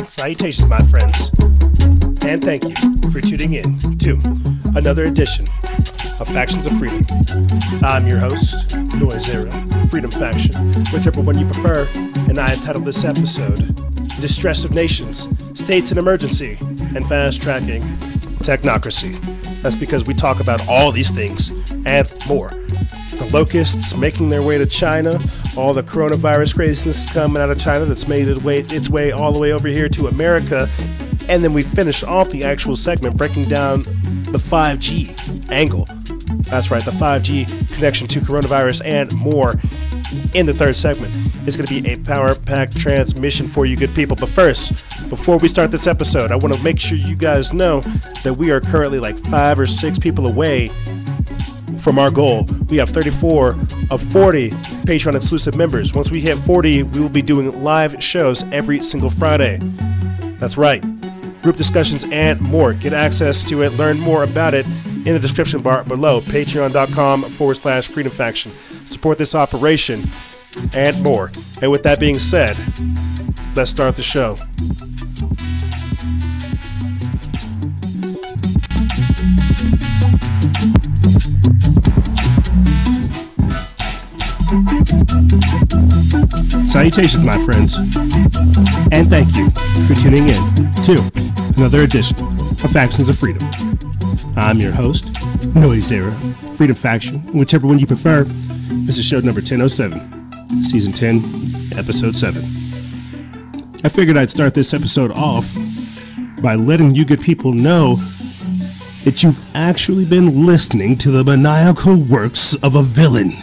Salutations, my friends, and thank you for tuning in to another edition of Factions of Freedom. I'm your host, Noise Era, Freedom Faction, whichever one you prefer, and I entitled this episode, Distress of Nations, States in Emergency, and Fast Tracking Technocracy. That's because we talk about all these things and more. The locusts making their way to China, all the coronavirus craziness coming out of China that's made its way all the way over here to America, and then we finish off the actual segment breaking down the 5G angle. That's right, the 5G connection to coronavirus and more in the third segment. It's going to be a power-packed transmission for you good people. But first, before we start this episode, I want to make sure you guys know that we are currently like 5 or 6 people away from our goal. We have 34 of 40 Patreon exclusive members. Once we hit 40, we will be doing live shows every single Friday. That's right. Group discussions and more. Get access to it. Learn more about it in the description bar below. Patreon.com/Freedom Faction. Support this operation and more. And with that being said, let's start the show. Salutations, my friends, and thank you for tuning in to another edition of Factions of Freedom. I'm your host, Noise Era, Freedom Faction, whichever one you prefer. This is show number 1007, season 10, episode 7. I figured I'd start this episode off by letting you good people know that you've actually been listening to the maniacal works of a villain.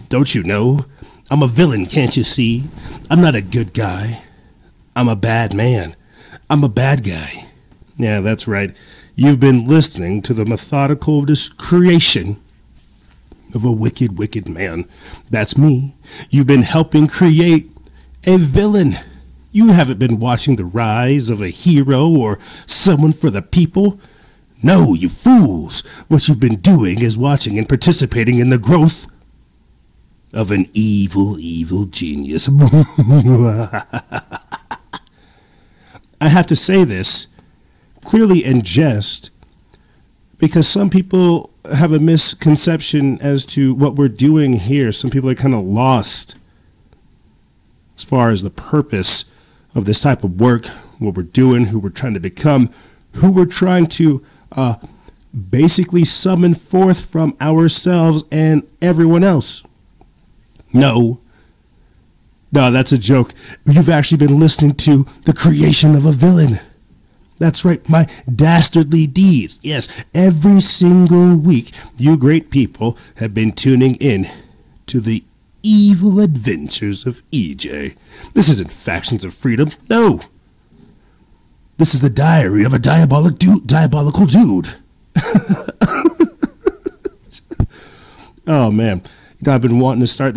Don't you know? I'm a villain, can't you see? I'm not a good guy. I'm a bad man. I'm a bad guy. Yeah, that's right. You've been listening to the methodical creation of a wicked, wicked man. That's me. You've been helping create a villain. You haven't been watching the rise of a hero or someone for the people. No, you fools. What you've been doing is watching and participating in the growth of an evil, evil genius. I have to say this clearly in jest because some people have a misconception as to what we're doing here. Some people are kind of lost as far as the purpose of this type of work, what we're doing, who we're trying to become, who we're trying to basically summon forth from ourselves and everyone else. No, that's a joke. You've actually been listening to the creation of a villain. That's right, my dastardly deeds. Yes, every single week, you great people have been tuning in to the evil adventures of EJ. This isn't Factions of Freedom, no. This is the diary of a diabolical dude. Oh, man. You know, I've been wanting to start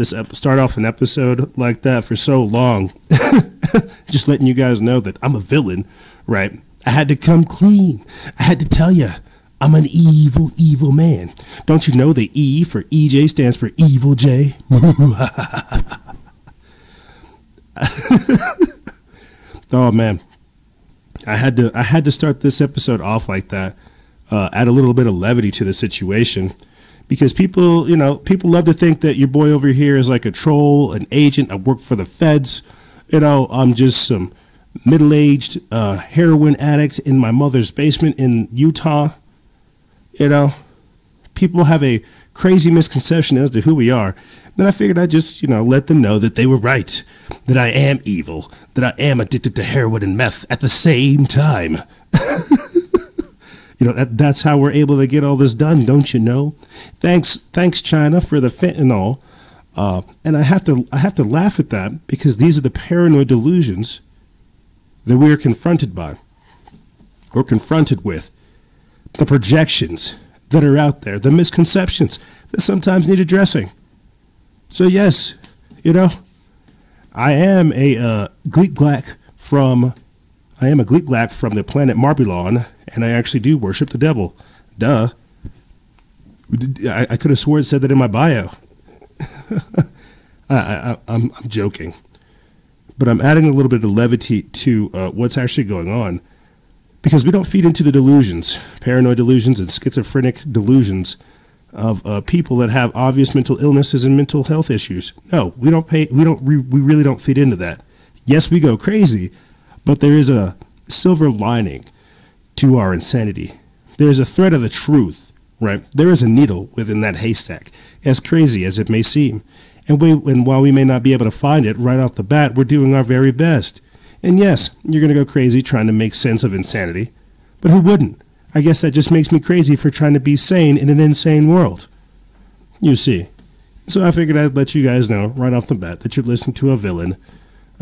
off an episode like that for so long. Just letting you guys know that I'm a villain, right? I had to come clean. I had to tell you, I'm an evil, evil man. Don't you know the E for EJ stands for Evil J? Oh, man. I had to start this episode off like that, add a little bit of levity to the situation. Because people love to think that your boy over here is like a troll, an agent. I work for the feds. I'm just some middle-aged heroin addict in my mother's basement in Utah. People have a crazy misconception as to who we are. Then I figured I'd just, let them know that they were right, that I am evil, that I am addicted to heroin and meth at the same time. That's how we're able to get all this done, don't you know? Thanks, China, for the fentanyl. And I have to laugh at that because these are the paranoid delusions that we are confronted by or confronted with. The projections that are out there, the misconceptions that sometimes need addressing. So yes, you know, I am a Gleek-Glack from the planet Marbulon, and I actually do worship the devil. Duh. I could have sworn it said that in my bio. I'm joking. But I'm adding a little bit of levity to what's actually going on, because we don't feed into the delusions, paranoid delusions and schizophrenic delusions of people that have obvious mental illnesses and mental health issues. No, we really don't feed into that. Yes, we go crazy, but there is a silver lining to our insanity. There is a thread of the truth, right? There is a needle within that haystack, as crazy as it may seem. And while we may not be able to find it right off the bat, we're doing our very best. And yes, you're going to go crazy trying to make sense of insanity, but who wouldn't? I guess that just makes me crazy for trying to be sane in an insane world. You see. So I figured I'd let you guys know right off the bat that you're listening to a villain,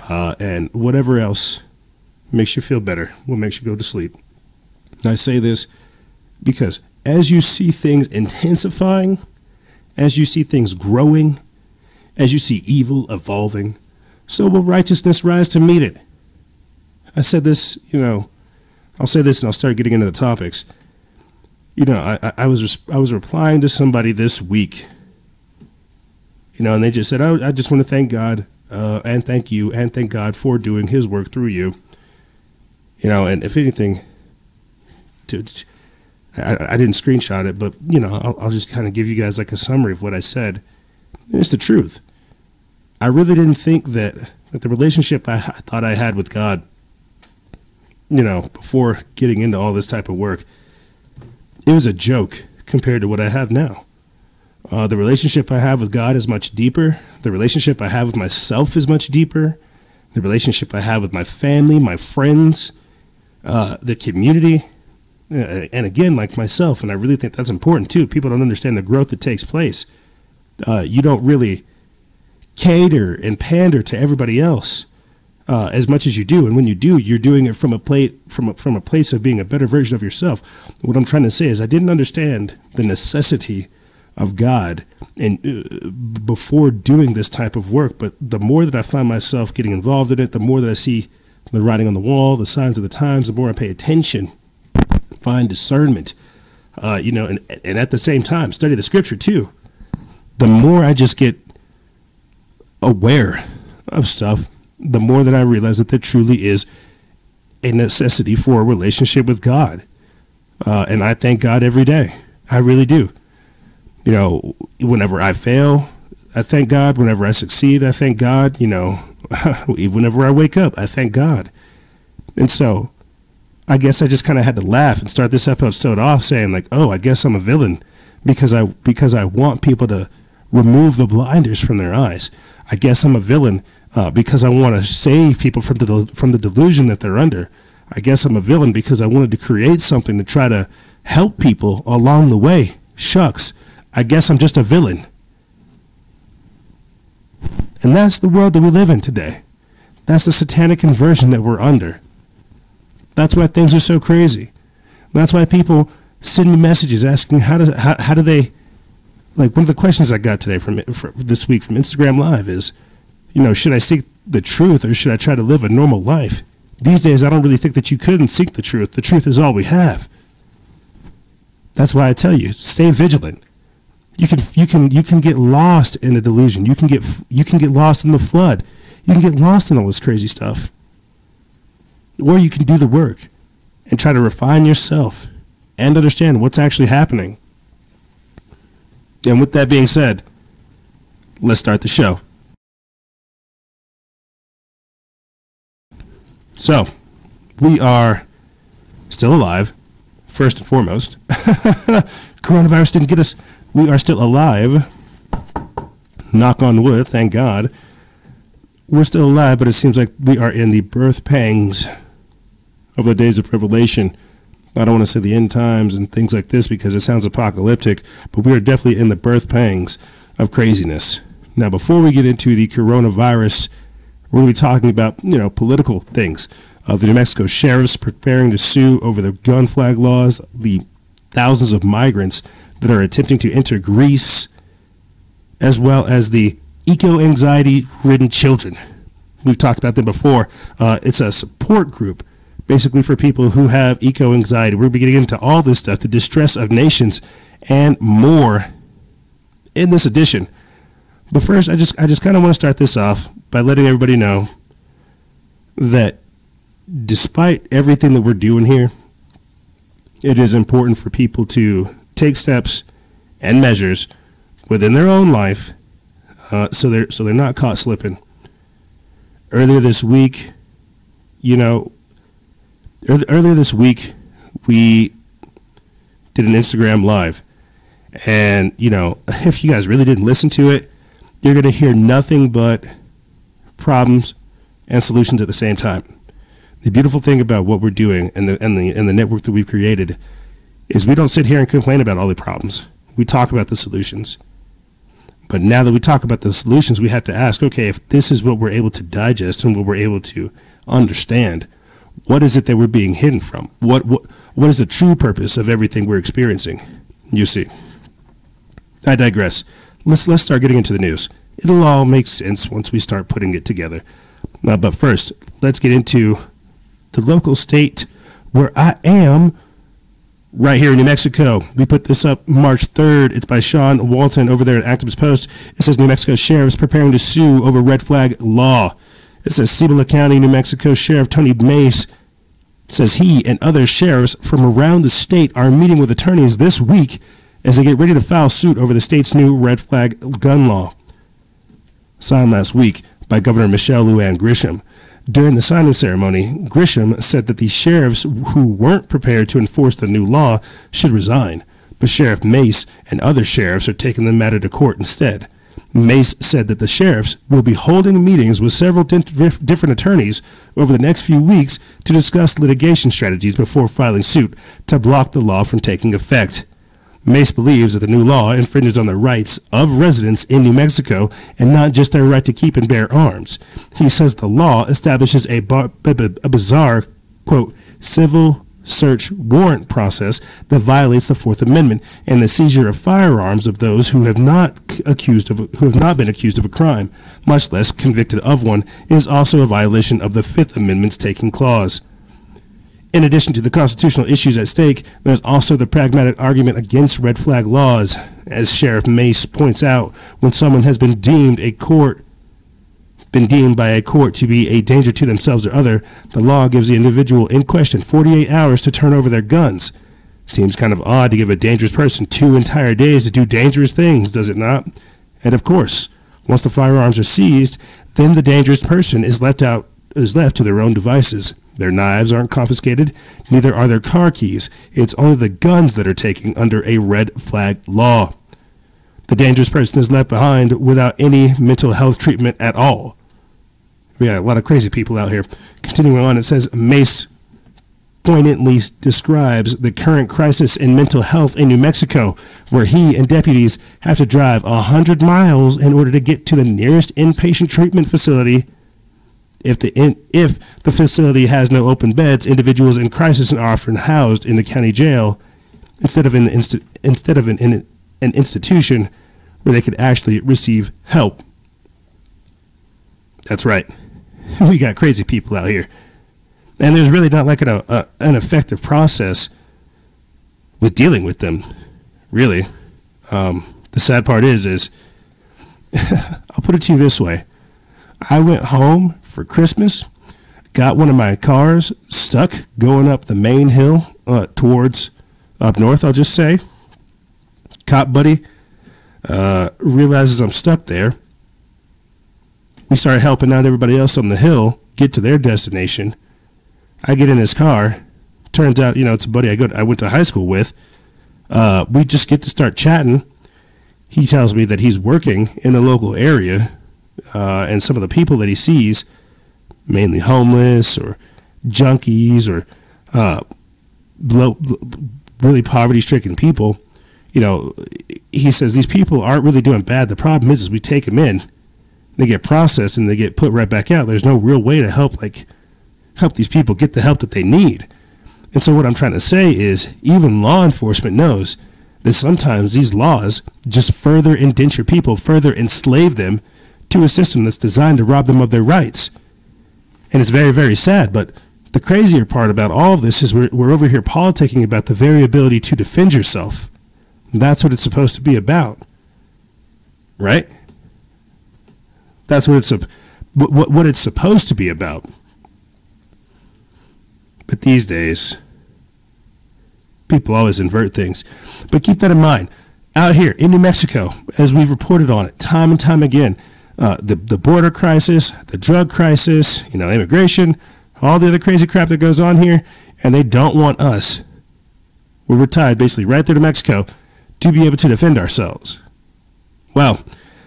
and whatever else makes you feel better, what makes you go to sleep. And I say this because as you see things intensifying, as you see things growing, as you see evil evolving, so will righteousness rise to meet it. I said this, I'll say this and I'll start getting into the topics. I was replying to somebody this week, and they just said, "Oh, I just want to thank God, and thank you, and thank God for doing His work through you." And if anything, I didn't screenshot it, but I'll just kind of give you guys like a summary of what I said. And it's the truth. I really didn't think that the relationship I thought I had with God, before getting into all this type of work, it was a joke compared to what I have now. The relationship I have with God is much deeper. The relationship I have with myself is much deeper. The relationship I have with my family, my friends, the community, and again, like myself, and I really think that's important too. People don't understand the growth that takes place. You don't really cater and pander to everybody else as much as you do, and when you do, you're doing it from a place of being a better version of yourself. What I'm trying to say is I didn't understand the necessity of God and before doing this type of work, but the more that I find myself getting involved in it, the more that I see the writing on the wall, the signs of the times, the more I pay attention, find discernment, and at the same time study the scripture too. The more I just get aware of stuff, the more that I realize that there truly is a necessity for a relationship with God. And I thank God every day. I really do. Whenever I fail, I thank God. Whenever I succeed, I thank God. Whenever I wake up, I thank God. And so I guess I just kind of had to laugh and start this episode off saying like, oh, I guess I'm a villain because I want people to remove the blinders from their eyes. I guess I'm a villain because I want to save people from the delusion that they're under. I guess I'm a villain because I wanted to create something to try to help people along the way. Shucks, I guess I'm just a villain. And that's the world that we live in today. That's the satanic inversion that we're under. That's why things are so crazy. That's why people send me messages asking how do they, like one of the questions I got today from this week from Instagram Live is, should I seek the truth or should I try to live a normal life? These days, I don't really think that you couldn't seek the truth. The truth is all we have. That's why I tell you, stay vigilant. You can get lost in a delusion. You can get lost in the flood. You can get lost in all this crazy stuff. Or you can do the work and try to refine yourself and understand what's actually happening. And with that being said, let's start the show. So, we are still alive, first and foremost. Coronavirus didn't get us. We are still alive. Knock on wood, thank God. We're still alive, but it seems like we are in the birth pangs of the days of Revelation. I don't want to say the end times and things like this because it sounds apocalyptic, but we are definitely in the birth pangs of craziness. Now, before we get into the coronavirus, we're going to be talking about, political things. The New Mexico sheriffs preparing to sue over the gun flag laws, the thousands of migrants that are attempting to enter Greece, as well as the eco-anxiety ridden children. We've talked about them before. It's a support group basically for people who have eco-anxiety. We're getting into all this stuff, the distress of nations and more in this edition. But first, I just kind of want to start this off by letting everybody know that despite everything that we're doing here, it is important for people to take steps and measures within their own life so they're not caught slipping. Earlier this week, we did an Instagram live, and if you guys really didn't listen to it, you're going to hear nothing but problems and solutions at the same time. The beautiful thing about what we're doing and the network that we've created is we don't sit here and complain about all the problems. We talk about the solutions. But now that we talk about the solutions, we have to ask, okay, if this is what we're able to digest and what we're able to understand, what is it that we're being hidden from? What is the true purpose of everything we're experiencing? You see. I digress. Let's start getting into the news. It'll all make sense once we start putting it together. But first, let's get into the local state where I am right here in New Mexico. We put this up March 3rd. It's by Sean Walton over there at Activist Post. It says New Mexico sheriffs preparing to sue over red flag law. It says Cibola County, New Mexico Sheriff Tony Mace says he and other sheriffs from around the state are meeting with attorneys this week as they get ready to file suit over the state's new red flag gun law, signed last week by Governor Michelle Luann Grisham. During the signing ceremony, Grisham said that the sheriffs who weren't prepared to enforce the new law should resign, but Sheriff Mace and other sheriffs are taking the matter to court instead. Mace said that the sheriffs will be holding meetings with several different attorneys over the next few weeks to discuss litigation strategies before filing suit to block the law from taking effect. Mace believes that the new law infringes on the rights of residents in New Mexico and not just their right to keep and bear arms. He says the law establishes a bizarre, quote, civil search warrant process that violates the Fourth Amendment and the seizure of firearms of those who have not been accused of a crime, much less convicted of one, is also a violation of the Fifth Amendment's taking clause. In addition to the constitutional issues at stake, there's also the pragmatic argument against red flag laws. As Sheriff Mace points out, when someone has been deemed by a court to be a danger to themselves or other, the law gives the individual in question 48 hours to turn over their guns. Seems kind of odd to give a dangerous person 2 entire days to do dangerous things, does it not? And of course, once the firearms are seized, then the dangerous person is left to their own devices. Their knives aren't confiscated, neither are their car keys. It's only the guns that are taken under a red flag law. The dangerous person is left behind without any mental health treatment at all. We got a lot of crazy people out here. Continuing on, it says Mace poignantly describes the current crisis in mental health in New Mexico, where he and deputies have to drive 100 miles in order to get to the nearest inpatient treatment facility. If the facility has no open beds, individuals in crisis are often housed in the county jail instead of an institution where they could actually receive help. That's right. We got crazy people out here. And there's really not like an effective process with dealing with them, really. The sad part is I'll put it to you this way. I went home for Christmas, got one of my cars stuck going up the main hill towards up north, I'll just say. Cop buddy realizes I'm stuck there. We started helping out everybody else on the hill get to their destination. I get in his car. Turns out, it's a buddy I went to high school with. We just get to start chatting. He tells me that he's working in the local area, and some of the people that he sees, mainly homeless or junkies or really poverty-stricken people, he says these people aren't really doing bad. The problem is we take them in, they get processed, and they get put right back out. There's no real way to help these people get the help that they need. And so what I'm trying to say is even law enforcement knows that sometimes these laws just further indenture people, further enslave them to a system that's designed to rob them of their rights. And it's very, very sad, but the crazier part about all of this is we're over here politicking about the very ability to defend yourself. That's what it's supposed to be about, right? That's what it's supposed to be about. But these days, people always invert things. But keep that in mind. Out here in New Mexico, as we've reported on it time and time again, the border crisis, the drug crisis, immigration, all the other crazy crap that goes on here, and they don't want us, where we're tied basically right there to Mexico, to be able to defend ourselves. Well,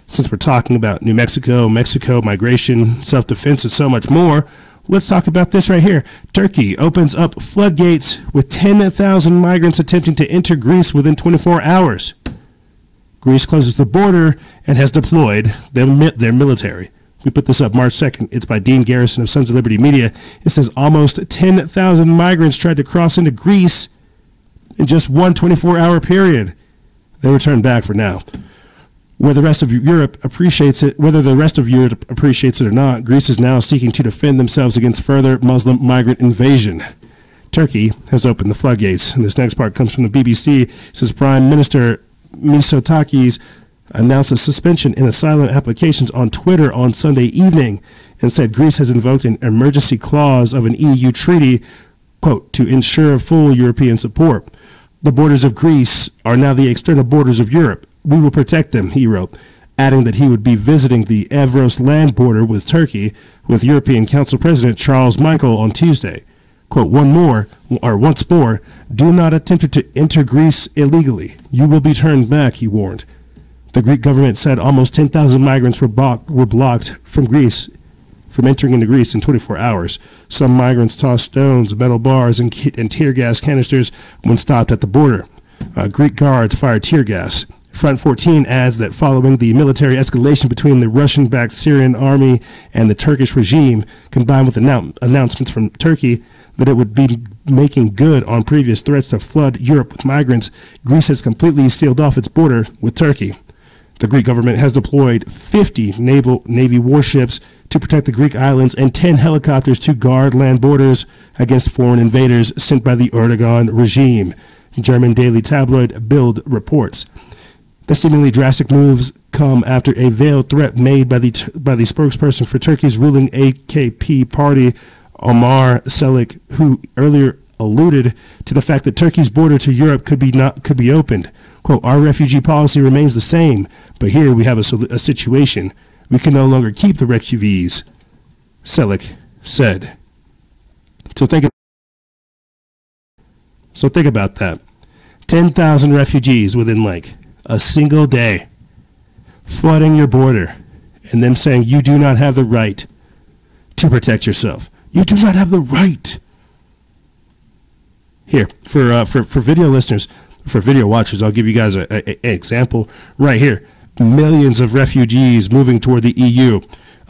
since we're talking about New Mexico, migration, self-defense, and so much more, let's talk about this right here. Turkey opens up floodgates with 10,000 migrants attempting to enter Greece within 24 hours. Greece closes the border and has deployed their military. We put this up March 2nd. It's by Dean Garrison of Sons of Liberty Media. It says almost 10,000 migrants tried to cross into Greece in just one 24-hour period. They returned back for now. Whether the rest of Europe appreciates it or not, Greece is now seeking to defend themselves against further Muslim migrant invasion. Turkey has opened the floodgates. And this next part comes from the BBC. It says Prime Minister Mitsotakis announced a suspension in asylum applications on Twitter on Sunday evening and said Greece has invoked an emergency clause of an EU treaty, quote, to ensure full European support. The borders of Greece are now the external borders of Europe. We will protect them, he wrote, adding that he would be visiting the Evros land border with Turkey with European Council President Charles Michel on Tuesday. Quote, once more, do not attempt to enter Greece illegally. You will be turned back, he warned. The Greek government said almost 10,000 migrants were blocked from entering into Greece in 24 hours. Some migrants tossed stones, metal bars, and tear gas canisters when stopped at the border. Greek guards fired tear gas. Front 14 adds that following the military escalation between the Russian-backed Syrian army and the Turkish regime, combined with announcements from Turkey that it would be making good on previous threats to flood Europe with migrants, Greece has completely sealed off its border with Turkey. The Greek government has deployed 50 Navy warships to protect the Greek islands and 10 helicopters to guard land borders against foreign invaders sent by the Erdogan regime. German daily tabloid Bild reports. The seemingly drastic moves come after a veiled threat made by the spokesperson for Turkey's ruling AKP party, Omar Selik, who earlier alluded to the fact that Turkey's border to Europe could be opened. Quote, our refugee policy remains the same, but here we have a situation. We can no longer keep the refugees, Selik said. So think about that. 10,000 refugees within like a single day, flooding your border, and them saying you do not have the right to protect yourself. You do not have the right. Here, for video listeners, for video watchers, I'll give you guys an example right here. Millions of refugees moving toward the EU,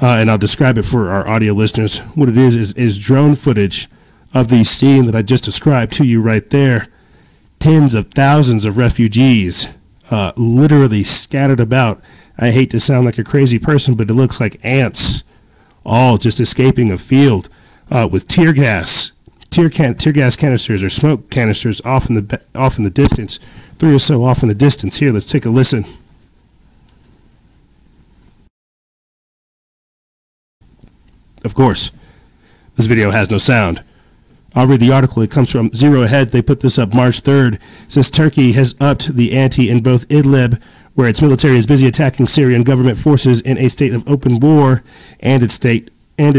and I'll describe it for our audio listeners. What it is drone footage of the scene that I just described to you right there. Tens of thousands of refugees literally scattered about. I hate to sound like a crazy person, but it looks like ants, all just escaping a field with tear gas canisters or smoke canisters off in the distance, 3 or so off in the distance. Here, let's take a listen. Of course, this video has no sound. I'll read the article. It comes from Zero Ahead. They put this up March 3rd. It says Turkey has upped the ante in both Idlib, where its military is busy attacking Syrian government forces in a state of open war, and its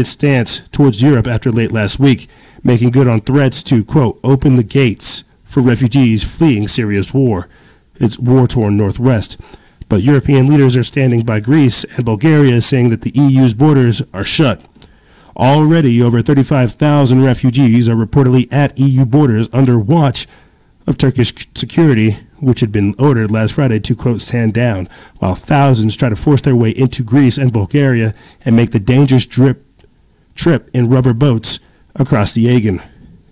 stance towards Europe after late last week, making good on threats to, quote, open the gates for refugees fleeing Syria's war, its war-torn northwest. But European leaders are standing by Greece and Bulgaria, saying that the EU's borders are shut. Already, over 35,000 refugees are reportedly at EU borders under watch of Turkish security, which had been ordered last Friday to, quote, stand down, while thousands try to force their way into Greece and Bulgaria and make the dangerous trip in rubber boats across the Aegean.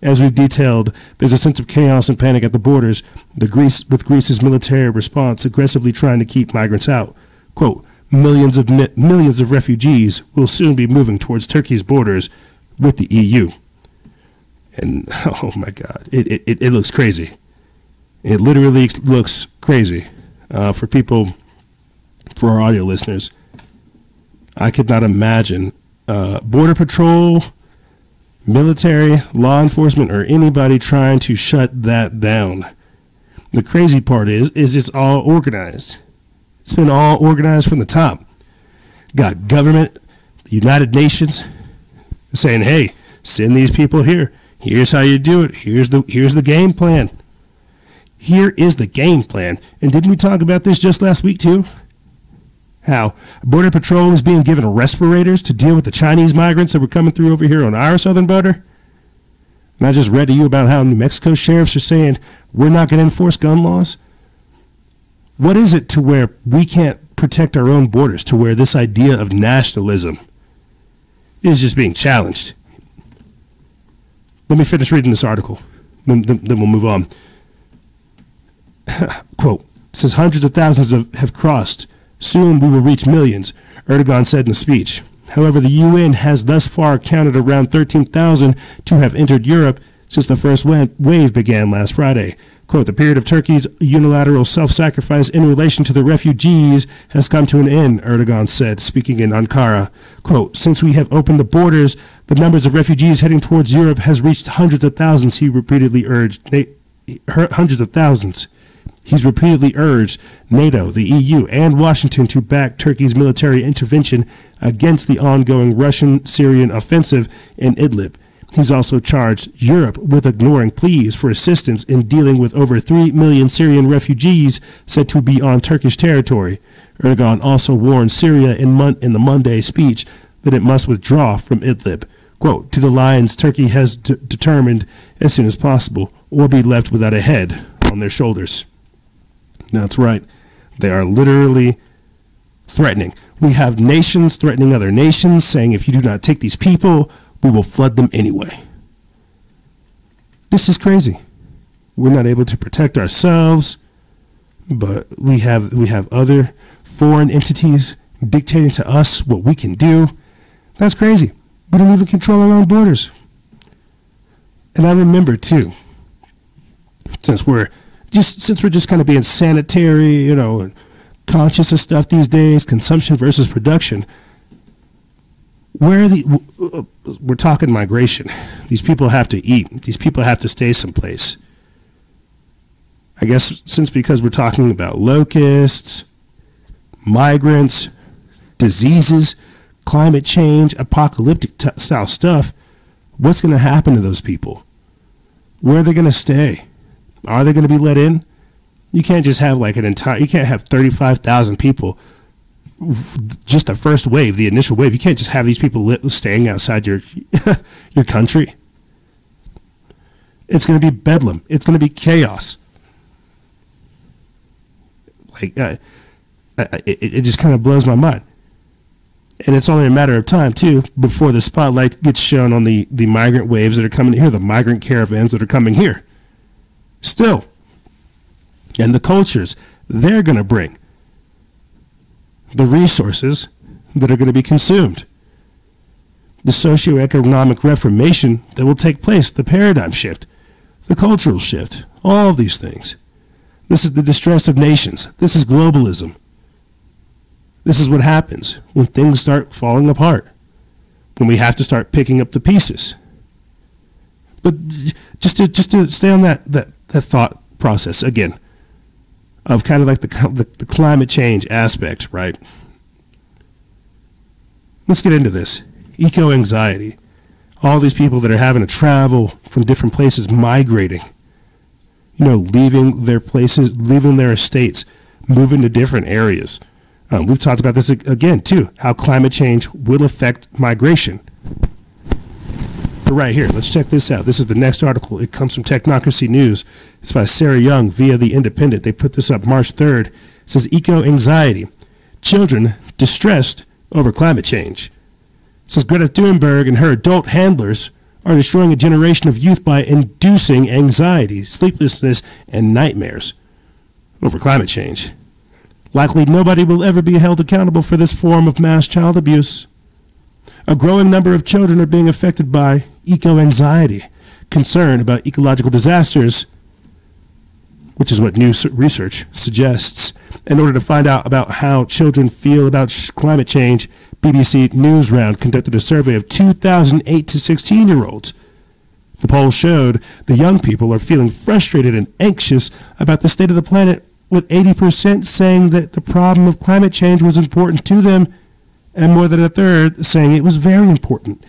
As we've detailed, there's a sense of chaos and panic at the borders, with Greece's military response aggressively trying to keep migrants out. Quote, millions of refugees will soon be moving towards Turkey's borders with the EU. And oh my God, it looks crazy. It literally looks crazy. For our audio listeners, I could not imagine Border Patrol, military, law enforcement, or anybody trying to shut that down. The crazy part is it's all organized. It's been all organized from the top. Got government, the United Nations, saying, hey, send these people here. Here's how you do it. Here's the game plan. Here is the game plan. And didn't we talk about this just last week too? How Border Patrol is being given respirators to deal with the Chinese migrants that were coming through over here on our southern border. And I just read to you about how New Mexico sheriffs are saying we're not going to enforce gun laws. What is it to where we can't protect our own borders, to where this idea of nationalism is just being challenged? Let me finish reading this article, then we'll move on. Quote, it says hundreds of thousands have crossed. Soon we will reach millions, Erdogan said in a speech. However, the UN has thus far counted around 13,000 to have entered Europe since the first wave began last Friday. Quote, the period of Turkey's unilateral self-sacrifice in relation to the refugees has come to an end, Erdogan said, speaking in Ankara. Quote, since we have opened the borders, the numbers of refugees heading towards Europe has reached hundreds of thousands, he repeatedly urged. Hundreds of thousands. He's repeatedly urged NATO, the EU, and Washington to back Turkey's military intervention against the ongoing Russian-Syrian offensive in Idlib. He's also charged Europe with ignoring pleas for assistance in dealing with over 3 million Syrian refugees said to be on Turkish territory. Erdogan also warned Syria in the Monday speech that it must withdraw from Idlib. Quote, to the lines Turkey has determined as soon as possible, or be left without a head on their shoulders. That's right. They are literally threatening. We have nations threatening other nations, saying if you do not take these people, we will flood them anyway. This is crazy. We're not able to protect ourselves, but we have other foreign entities dictating to us what we can do. That's crazy. We don't even control our own borders. And I remember too, since we're just kind of being sanitary, and conscious of stuff these days, consumption versus production. We're talking migration. These people have to eat. These people have to stay someplace. I guess because we're talking about locusts, migrants, diseases, climate change, apocalyptic style stuff, what's going to happen to those people? Where are they going to stay? Are they going to be let in? You can't just have you can't have 35,000 people, just the first wave, the initial wave. You can't just have these people staying outside your country. It's going to be bedlam. It's going to be chaos. It just kind of blows my mind. And it's only a matter of time, too, before the spotlight gets shown on the migrant waves that are coming here, the migrant caravans that are coming here. Still, and the cultures they're going to bring, the resources that are going to be consumed, the socioeconomic reformation that will take place, the paradigm shift, the cultural shift, all of these things. This is the distress of nations. This is globalism. This is what happens when things start falling apart, when we have to start picking up the pieces. But just to stay on that thought process again, of kind of like the climate change aspect, right? Let's get into this. Eco-anxiety. All these people that are having to travel from different places, migrating, leaving their places, leaving their estates, moving to different areas. We've talked about this again, too, how climate change will affect migration. But right here, let's check this out. This is the next article. It comes from Technocracy News. It's by Sarah Young via The Independent. They put this up March 3rd. It says, eco-anxiety. Children distressed over climate change. It says, Greta Thunberg and her adult handlers are destroying a generation of youth by inducing anxiety, sleeplessness, and nightmares over climate change. Likely nobody will ever be held accountable for this form of mass child abuse. A growing number of children are being affected by eco-anxiety, concern about ecological disasters, which is what new research suggests. In order to find out about how children feel about climate change, BBC Newsround conducted a survey of 2,008 to 16-year-olds. The poll showed the young people are feeling frustrated and anxious about the state of the planet, with 80% saying that the problem of climate change was important to them, and more than a third saying it was very important.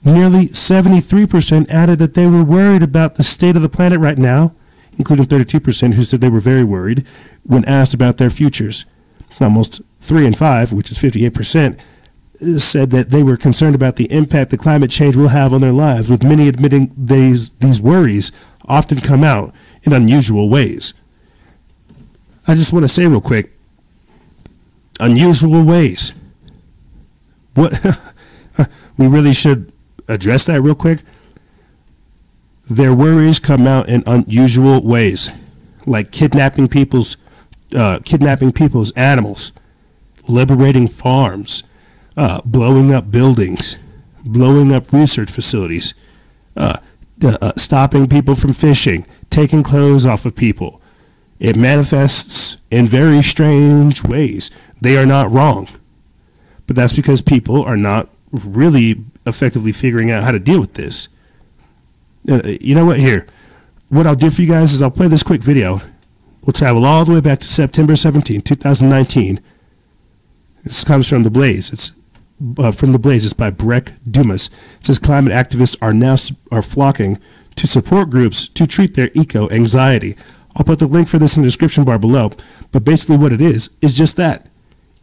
Nearly 73% added that they were worried about the state of the planet right now, including 32% who said they were very worried when asked about their futures. Almost 3 in 5, which is 58%, said that they were concerned about the impact that climate change will have on their lives, with many admitting these worries often come out in unusual ways. I just want to say real quick, unusual ways. What we really should address that real quick. Their worries come out in unusual ways, like kidnapping people's animals, liberating farms, blowing up buildings, blowing up research facilities, stopping people from fishing, taking clothes off of people. It manifests in very strange ways. They are not wrong, but that's because people are not really effectively figuring out how to deal with this. You know what? Here, what I'll do for you guys is I'll play this quick video. We'll travel all the way back to September 17, 2019. This comes from The Blaze. It's from The Blaze. It's by Breck Dumas. It says climate activists are flocking to support groups to treat their eco-anxiety. I'll put the link for this in the description bar below. But basically what it is just that.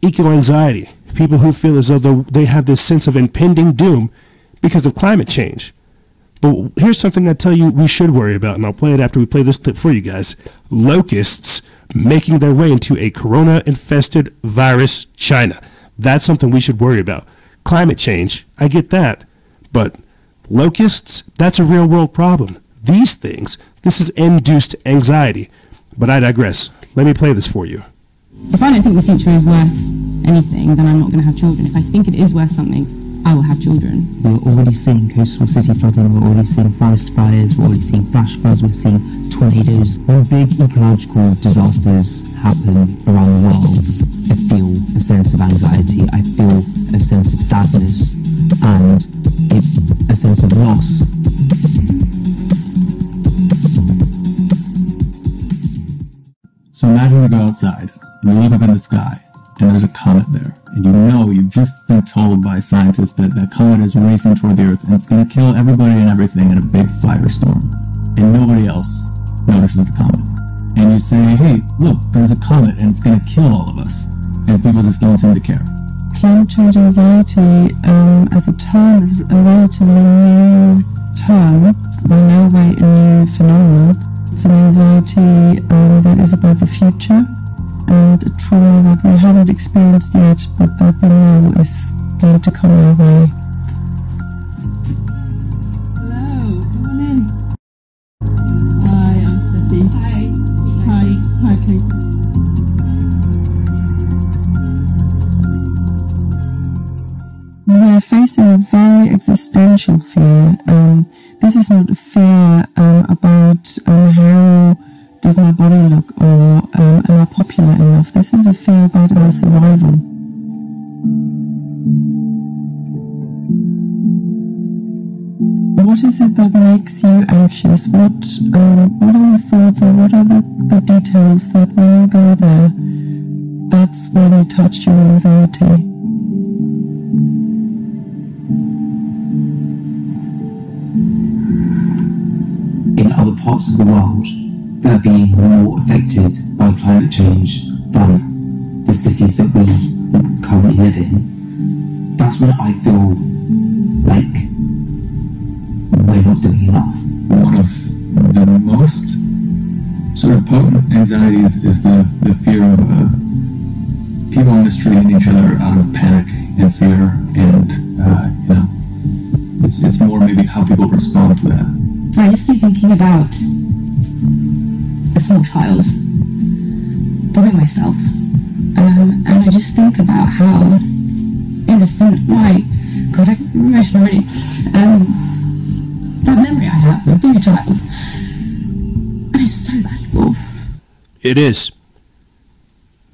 Eco-anxiety. People who feel as though they have this sense of impending doom because of climate change. But here's something I tell you we should worry about, and I'll play it after we play this clip for you guys. Locusts making their way into a corona-infested virus China. That's something we should worry about. Climate change, I get that. But locusts, that's a real-world problem. These things, this is induced anxiety. But I digress. Let me play this for you. If I don't think the future is worth anything, then I'm not going to have children. If I think it is worth something, I will have children. We're already seeing coastal city flooding, we're already seeing forest fires, we're already seeing flash floods, we're seeing tornadoes. When big ecological disasters happen around the world, I feel a sense of anxiety, I feel a sense of sadness, and a sense of loss. So imagine you go outside, and you look up in the sky, and there's a comet there, and you know you've just been told by scientists that that comet is racing toward the Earth and it's going to kill everybody and everything in a big firestorm, and nobody else notices the comet. And you say, hey, look, there's a comet and it's going to kill all of us, and people just don't seem to care. Climate change anxiety as a term is a relatively new term, by no way a new phenomenon. It's an anxiety that is about the future, and a trauma that we haven't experienced yet, but that we know is going to come our way. Hello, come on in. Hi, I'm Steffi. Hi, Kate. We're facing a very existential fear. This is not a fear about how does my body look, or am I popular enough? This is a fear about our survival. What is it that makes you anxious? What are the thoughts, or what are the details that when you go there, that's when you touch your anxiety? In other parts of the world, they're being more affected by climate change than the cities that we currently live in. That's when I feel like we're not doing enough. One of the most sort of potent anxieties is the fear of people mistreating each other out of panic and fear, and it's more maybe how people respond to that. I just keep thinking about a small child, probably myself, And I just think about how innocent, God, I'm emotional already. That memory I have of being a child, and it's so valuable. It is.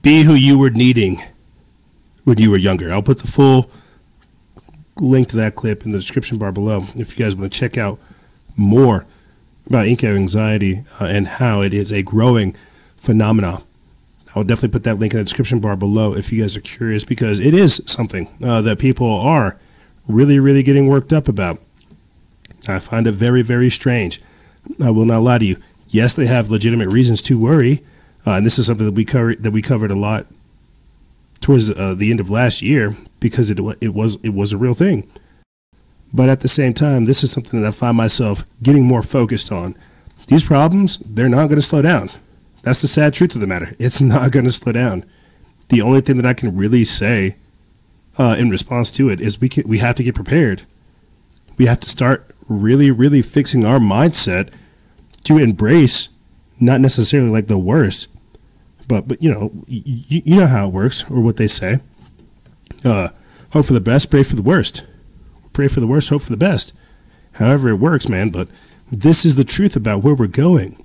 Be who you were needing when you were younger. I'll put the full link to that clip in the description bar below if you guys want to check out more about eco anxiety and how it is a growing phenomenon. I'll definitely put that link in the description bar below if you guys are curious, because it is something that people are really, really getting worked up about. I find it very, very strange. I will not lie to you. Yes, they have legitimate reasons to worry, and this is something that we covered a lot towards the end of last year, because it was a real thing. But at the same time, this is something that I find myself getting more focused on. These problems, they're not going to slow down. That's the sad truth of the matter. It's not going to slow down. The only thing that I can really say in response to it is we have to get prepared. We have to start really, really fixing our mindset to embrace not necessarily like the worst, but you know, you know how it works, or what they say. Hope for the best, pray for the worst. Pray for the worst, hope for the best. However it works, man. But this is the truth about where we're going.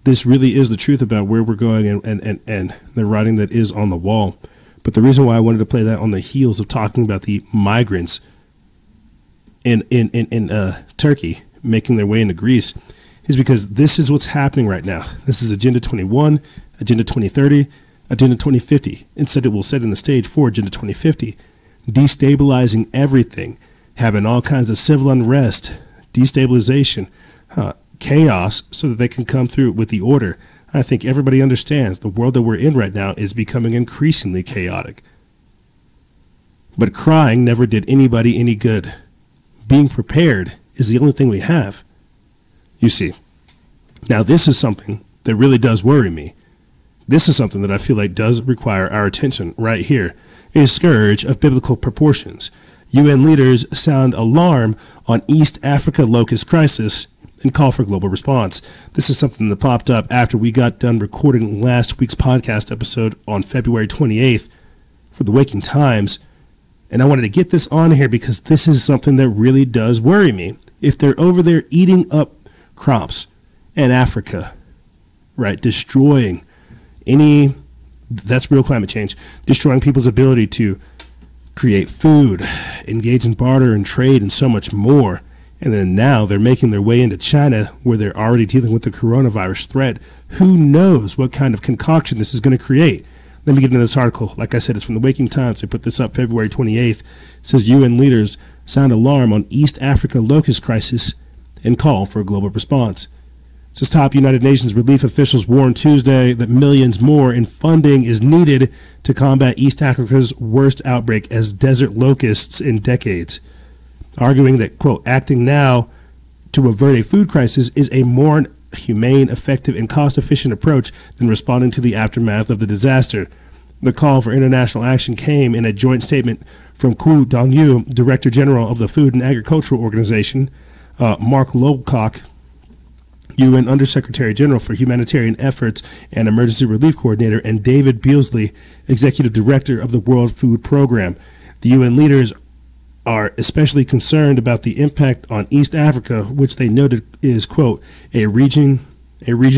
This really is the truth about where we're going and the writing that is on the wall. But the reason why I wanted to play that on the heels of talking about the migrants in Turkey making their way into Greece is because this is what's happening right now. This is Agenda 21, Agenda 2030, Agenda 2050. Instead, it will set in the stage for Agenda 2050, destabilizing everything, having all kinds of civil unrest, destabilization, chaos, so that they can come through with the order. I think everybody understands the world that we're in right now is becoming increasingly chaotic. But crying never did anybody any good. Being prepared is the only thing we have. You see, now this is something that really does worry me. This is something that I feel like does require our attention right here. A scourge of biblical proportions. UN leaders sound alarm on East Africa locust crisis and call for global response. This is something that popped up after we got done recording last week's podcast episode on February 28th for the Waking Times. And I wanted to get this on here because this is something that really does worry me. If they're over there eating up crops in Africa, right, destroying that's real climate change, destroying people's ability to create food, engage in barter and trade and so much more. And then now they're making their way into China, where they're already dealing with the coronavirus threat. Who knows what kind of concoction this is going to create? Let me get into this article. Like I said, it's from the Waking Times. They put this up February 28th. It says UN leaders sound alarm on East Africa locust crisis and call for a global response. It says top United Nations relief officials warned Tuesday that millions more in funding is needed to combat East Africa's worst outbreak as desert locusts in decades, arguing that, quote, acting now to avert a food crisis is a more humane, effective, and cost-efficient approach than responding to the aftermath of the disaster. The call for international action came in a joint statement from Ku Dongyu, Director General of the Food and Agricultural Organization, Mark Lowcock, UN Undersecretary General for Humanitarian Efforts and Emergency Relief Coordinator, and David Beasley, Executive Director of the World Food Program. The UN leaders are especially concerned about the impact on East Africa, which they noted is, quote, a region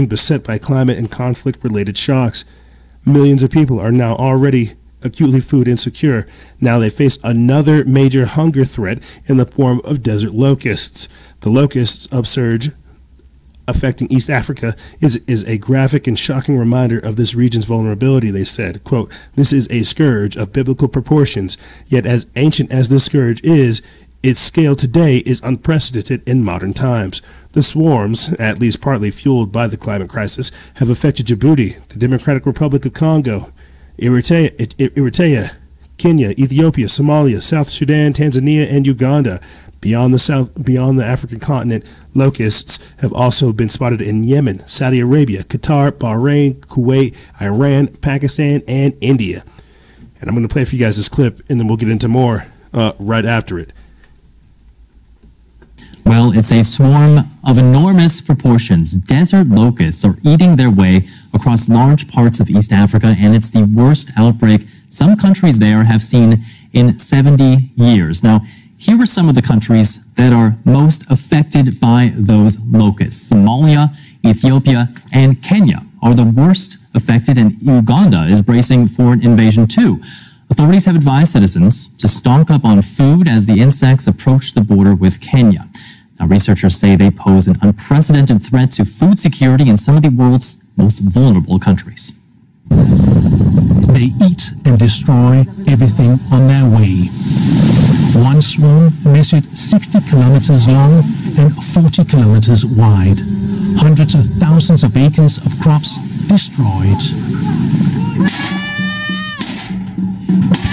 beset by climate and conflict-related shocks. Millions of people are now already acutely food insecure. Now they face another major hunger threat in the form of desert locusts. The locusts upsurge affecting East Africa is a graphic and shocking reminder of this region's vulnerability, they said. Quote, this is a scourge of biblical proportions, yet as ancient as this scourge is, its scale today is unprecedented in modern times. The swarms, at least partly fueled by the climate crisis, have affected Djibouti, the Democratic Republic of Congo, Eritrea, Kenya, Ethiopia, Somalia, South Sudan, Tanzania, and Uganda. Beyond the African continent, locusts have also been spotted in Yemen, Saudi Arabia, Qatar, Bahrain, Kuwait, Iran, Pakistan, and India. And I'm going to play for you guys this clip, and then we'll get into more right after it. Well, it's a swarm of enormous proportions. Desert locusts are eating their way across large parts of East Africa, and it's the worst outbreak some countries there have seen in 70 years. Now, here are some of the countries that are most affected by those locusts. Somalia, Ethiopia, and Kenya are the worst affected, and Uganda is bracing for an invasion too. Authorities have advised citizens to stock up on food as the insects approach the border with Kenya. Now, researchers say they pose an unprecedented threat to food security in some of the world's most vulnerable countries. They eat and destroy everything on their way. One swarm measured 60 kilometers long and 40 kilometers wide. Hundreds of thousands of acres of crops destroyed.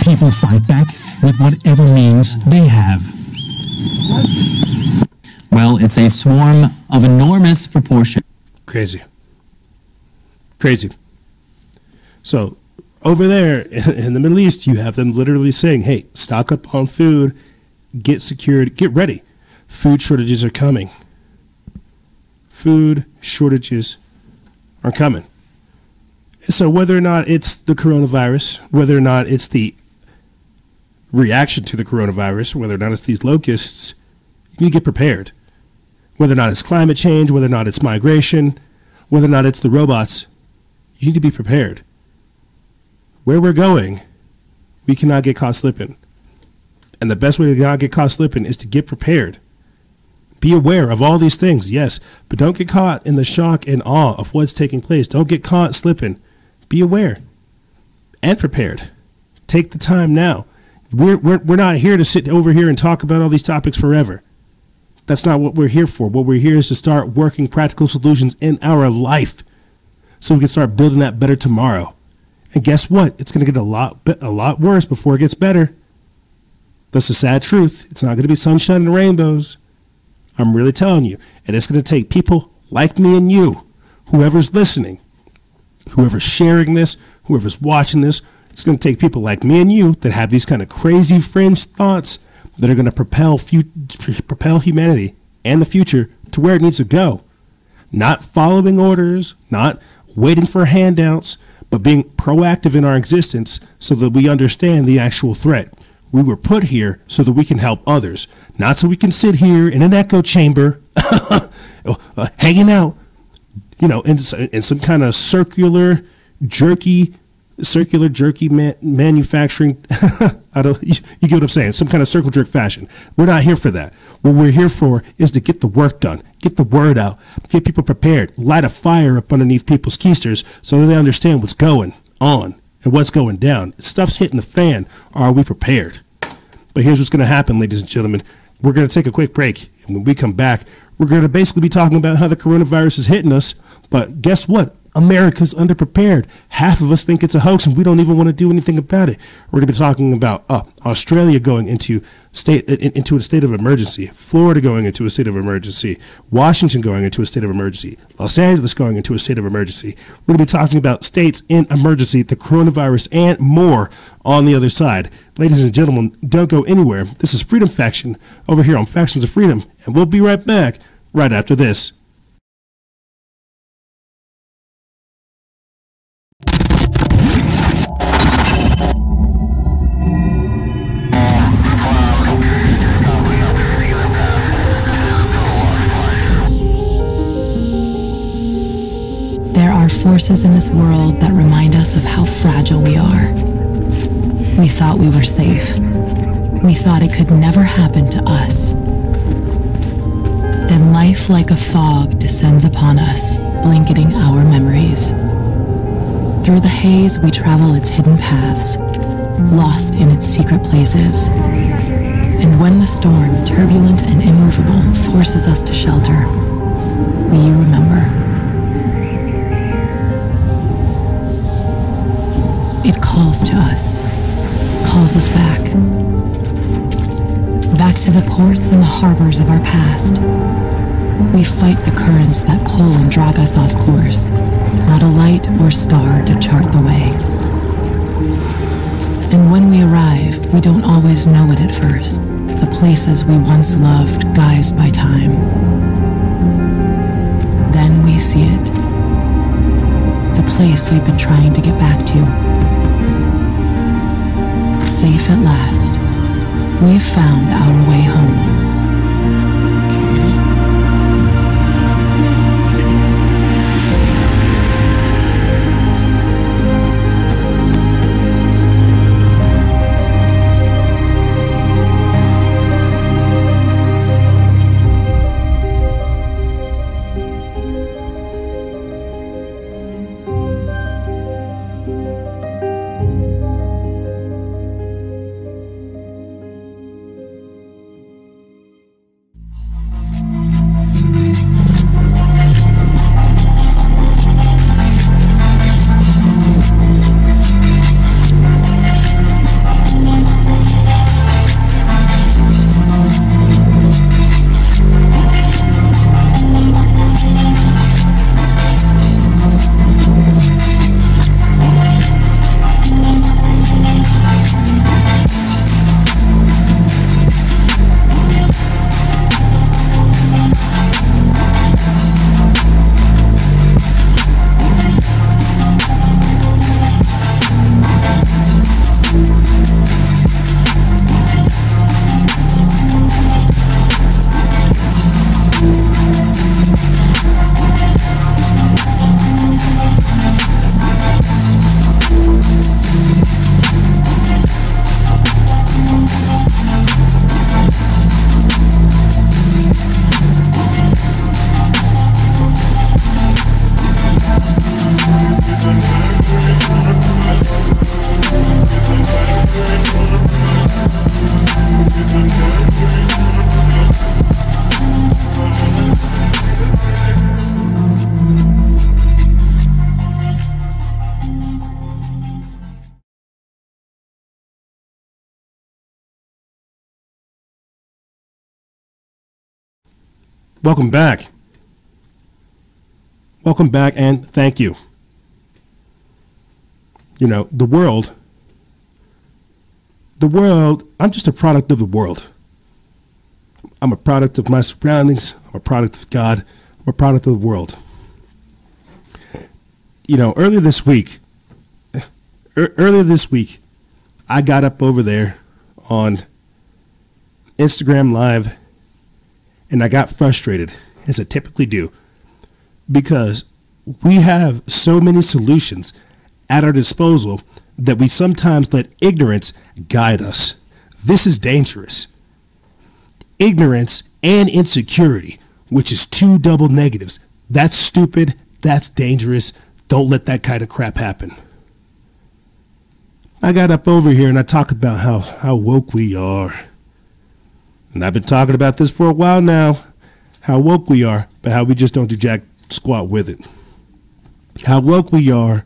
People fight back with whatever means they have. Well, it's a swarm of enormous proportions. Crazy. Crazy. So, over there in the Middle East, you have them literally saying, hey, stock up on food, get secured, get ready. Food shortages are coming. Food shortages are coming. So whether or not it's the coronavirus, whether or not it's the reaction to the coronavirus, whether or not it's these locusts, you need to get prepared. Whether or not it's climate change, whether or not it's migration, whether or not it's the robots, you need to be prepared. Where we're going, we cannot get caught slipping. And the best way to not get caught slipping is to get prepared. Be aware of all these things, yes, but don't get caught in the shock and awe of what's taking place. Don't get caught slipping. Be aware and prepared. Take the time now. We're not here to sit over here and talk about all these topics forever. That's not what we're here for. What we're here is to start working practical solutions in our life so we can start building that better tomorrow. And guess what? It's going to get a lot worse before it gets better. That's the sad truth. It's not going to be sunshine and rainbows. I'm really telling you. And it's going to take people like me and you, whoever's listening, whoever's sharing this, whoever's watching this. It's going to take people like me and you that have these kind of crazy fringe thoughts that are going to propel humanity and the future to where it needs to go. Not following orders, not waiting for handouts, but being proactive in our existence so that we understand the actual threat. We were put here so that we can help others, not so we can sit here in an echo chamber, hanging out, in some kind of circular jerky manufacturing. You get what I'm saying? Some kind of circle jerk fashion. We're not here for that. What we're here for is to get the work done, get the word out, get people prepared, light a fire up underneath people's keisters so that they understand what's going on and what's going down. Stuff's hitting the fan. Are we prepared? But here's what's going to happen, ladies and gentlemen. We're going to take a quick break. And when we come back, we're going to basically be talking about how the coronavirus is hitting us. But guess what? America's underprepared. Half of us think it's a hoax and we don't even want to do anything about it. We're going to be talking about Australia going into a state of emergency, Florida going into a state of emergency, Washington going into a state of emergency, Los Angeles going into a state of emergency. We're going to be talking about states in emergency, the coronavirus, and more on the other side. Ladies and gentlemen, don't go anywhere. This is Freedom Faction over here on Factions of Freedom, and we'll be right back right after this. There are forces in this world that remind us of how fragile we are. We thought we were safe. We thought it could never happen to us. Then life like a fog descends upon us, blanketing our memories. Through the haze, we travel its hidden paths, lost in its secret places. And when the storm, turbulent and immovable, forces us to shelter, we remember. It calls to us, calls us back. Back to the ports and the harbors of our past. We fight the currents that pull and drag us off course, not a light or star to chart the way. And when we arrive, we don't always know it at first. The places we once loved, guised by time. Then we see it. The place we've been trying to get back to. Safe at last. We've found our way home. Welcome back. Welcome back, and thank you. You know, the world, I'm just a product of the world. I'm a product of my surroundings. I'm a product of God. I'm a product of the world. You know, earlier this week, I got up over there on Instagram Live, and I got frustrated, as I typically do, because we have so many solutions at our disposal that we sometimes let ignorance guide us. This is dangerous. Ignorance and insecurity, which is two double negatives. That's stupid. That's dangerous. Don't let that kind of crap happen. I got up over here and I talk about how woke we are. And I've been talking about this for a while now, how woke we are, but how we just don't do jack squat with it. How woke we are,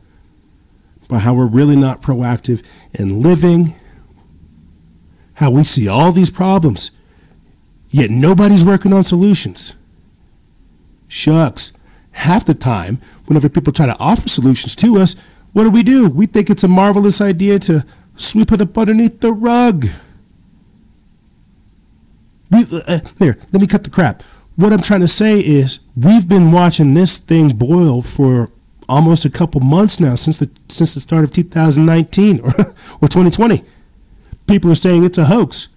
but how we're really not proactive in living. How we see all these problems, yet nobody's working on solutions. Shucks. Half the time, whenever people try to offer solutions to us, what do? We think it's a marvelous idea to sweep it up underneath the rug. Here, let me cut the crap. What I'm trying to say is we've been watching this thing boil for almost a couple months now, since the start of 2019 or 2020. People are saying it's a hoax.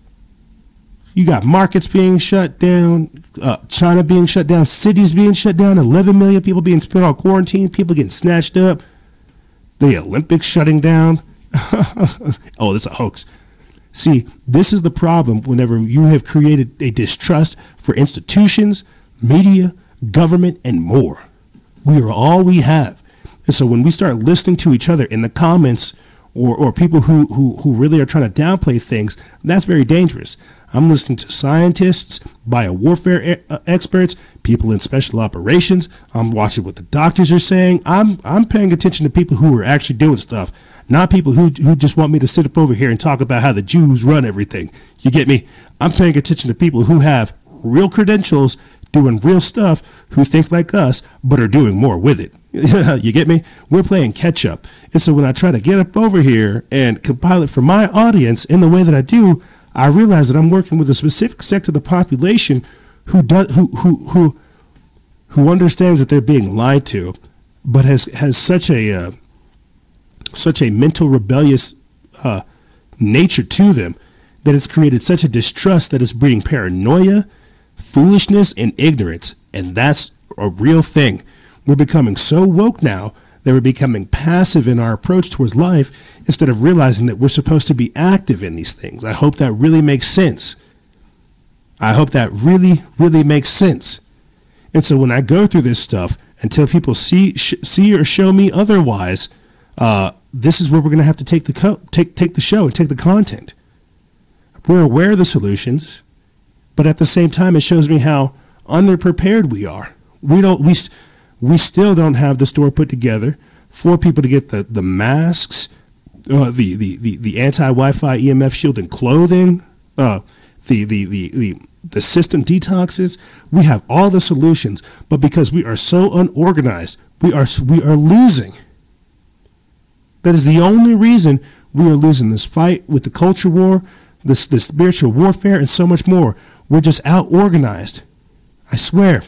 You got markets being shut down, China being shut down, cities being shut down, 11 million people being put on quarantine, people getting snatched up, the Olympics shutting down. Oh, it's a hoax. See, this is the problem whenever you have created a distrust for institutions, media, government, and more. We are all we have. And so when we start listening to each other in the comments or people who really are trying to downplay things, that's very dangerous. I'm listening to scientists, biowarfare experts, people in special operations. I'm watching what the doctors are saying. I'm paying attention to people who are actually doing stuff, not people who just want me to sit up over here and talk about how the Jews run everything. You get me? I'm paying attention to people who have real credentials, doing real stuff, who think like us, but are doing more with it. You get me? We're playing catch up. And so when I try to get up over here and compile it for my audience in the way that I do, I realize that I'm working with a specific sector of the population who understands that they're being lied to, but has such a mental rebellious nature to them that it's created such a distrust that it's breeding paranoia, foolishness, and ignorance. And that's a real thing. We're becoming so woke now that we're becoming passive in our approach towards life instead of realizing that we're supposed to be active in these things. I hope that really makes sense. I hope that really, really makes sense. And so when I go through this stuff, until people see or show me otherwise, this is where we're going to have to take the show and take the content. We're aware of the solutions, but at the same time, it shows me how underprepared we are. We still don't have the store put together for people to get the masks, the anti-Wi-Fi EMF shielding clothing, the system detoxes. We have all the solutions, but because we are so unorganized, we are losing. That is the only reason we are losing this fight with the culture war, this spiritual warfare, and so much more. We're just out-organized. I swear.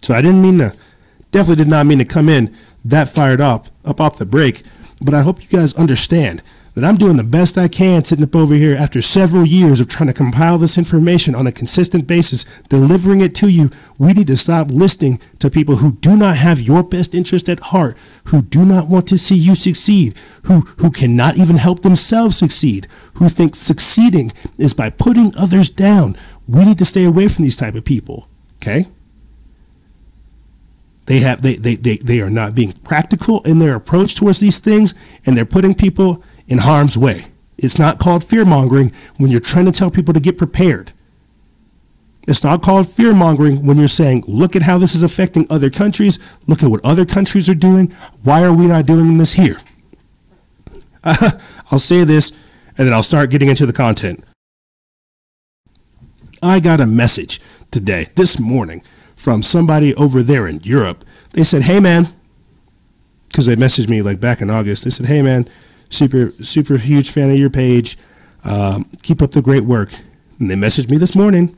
So I definitely did not mean to come in that fired up off the break, but I hope you guys understand that I'm doing the best I can sitting up over here after several years of trying to compile this information on a consistent basis, delivering it to you. We need to stop listening to people who do not have your best interest at heart, who do not want to see you succeed, who cannot even help themselves succeed, who think succeeding is by putting others down. We need to stay away from these type of people, okay? They are not being practical in their approach towards these things, and they're putting people in harm's way. It's not called fear-mongering when you're trying to tell people to get prepared. It's not called fear-mongering when you're saying, look at how this is affecting other countries. Look at what other countries are doing. Why are we not doing this here? I'll say this, and then I'll start getting into the content. I got a message today, this morning, from somebody over there in Europe. They said, hey, man, because they messaged me like back in August. They said, hey, man, super huge fan of your page. Keep up the great work. And they messaged me this morning.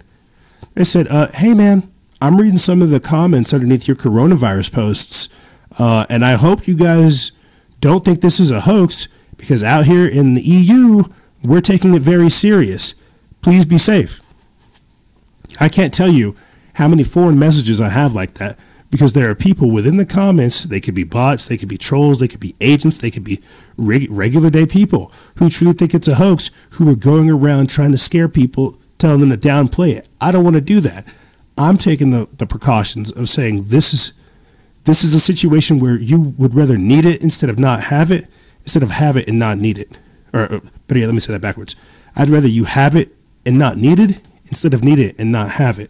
They said, hey, man, I'm reading some of the comments underneath your coronavirus posts, and I hope you guys don't think this is a hoax, because out here in the EU, we're taking it very serious. Please be safe. I can't tell you how many foreign messages I have like that, because there are people within the comments. They could be bots, they could be trolls, they could be agents, they could be regular day people who truly think it's a hoax, who are going around trying to scare people, telling them to downplay it. I don't want to do that. I'm taking the precautions of saying this is a situation where you would rather need it instead of not have it, instead of have it and not need it. But yeah, let me say that backwards. I'd rather you have it and not need it instead of need it and not have it.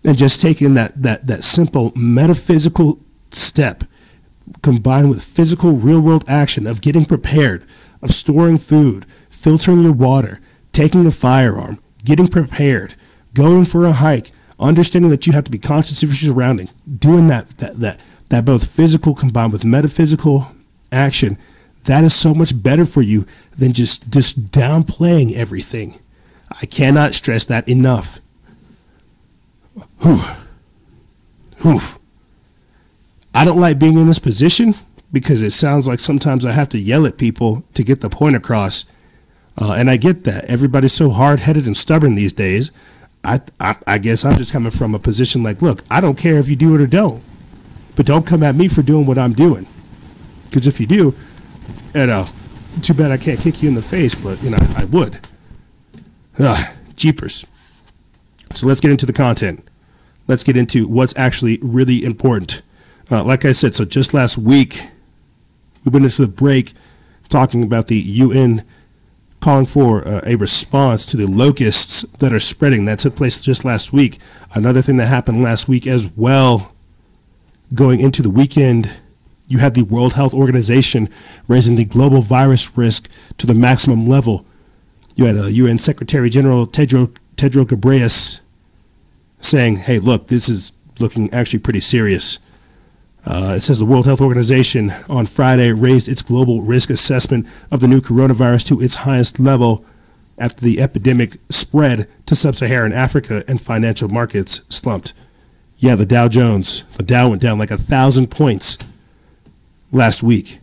And just taking that simple metaphysical step combined with physical real-world action of getting prepared, of storing food, filtering your water, taking a firearm, getting prepared, going for a hike, understanding that you have to be conscious of your surrounding, doing that both physical combined with metaphysical action, that is so much better for you than just downplaying everything. I cannot stress that enough. I don't like being in this position because it sounds like sometimes I have to yell at people to get the point across. And I get that. Everybody's so hard-headed and stubborn these days. I guess I'm just coming from a position like, look, I don't care if you do it or don't, but don't come at me for doing what I'm doing. Because if you do, too bad I can't kick you in the face, but, I would. Jeepers. So let's get into the content. Let's get into what's actually really important. Like I said, so just last week, we went into the break talking about the UN calling for a response to the locusts that are spreading. That took place just last week. Another thing that happened last week as well, going into the weekend, you had the World Health Organization raising the global virus risk to the maximum level. You had UN Secretary General Tedros Ghebreyesus saying, hey, look, this is looking actually pretty serious. It says the World Health Organization on Friday raised its global risk assessment of the new coronavirus to its highest level after the epidemic spread to sub-Saharan Africa and financial markets slumped. Yeah, the Dow went down like 1,000 points last week.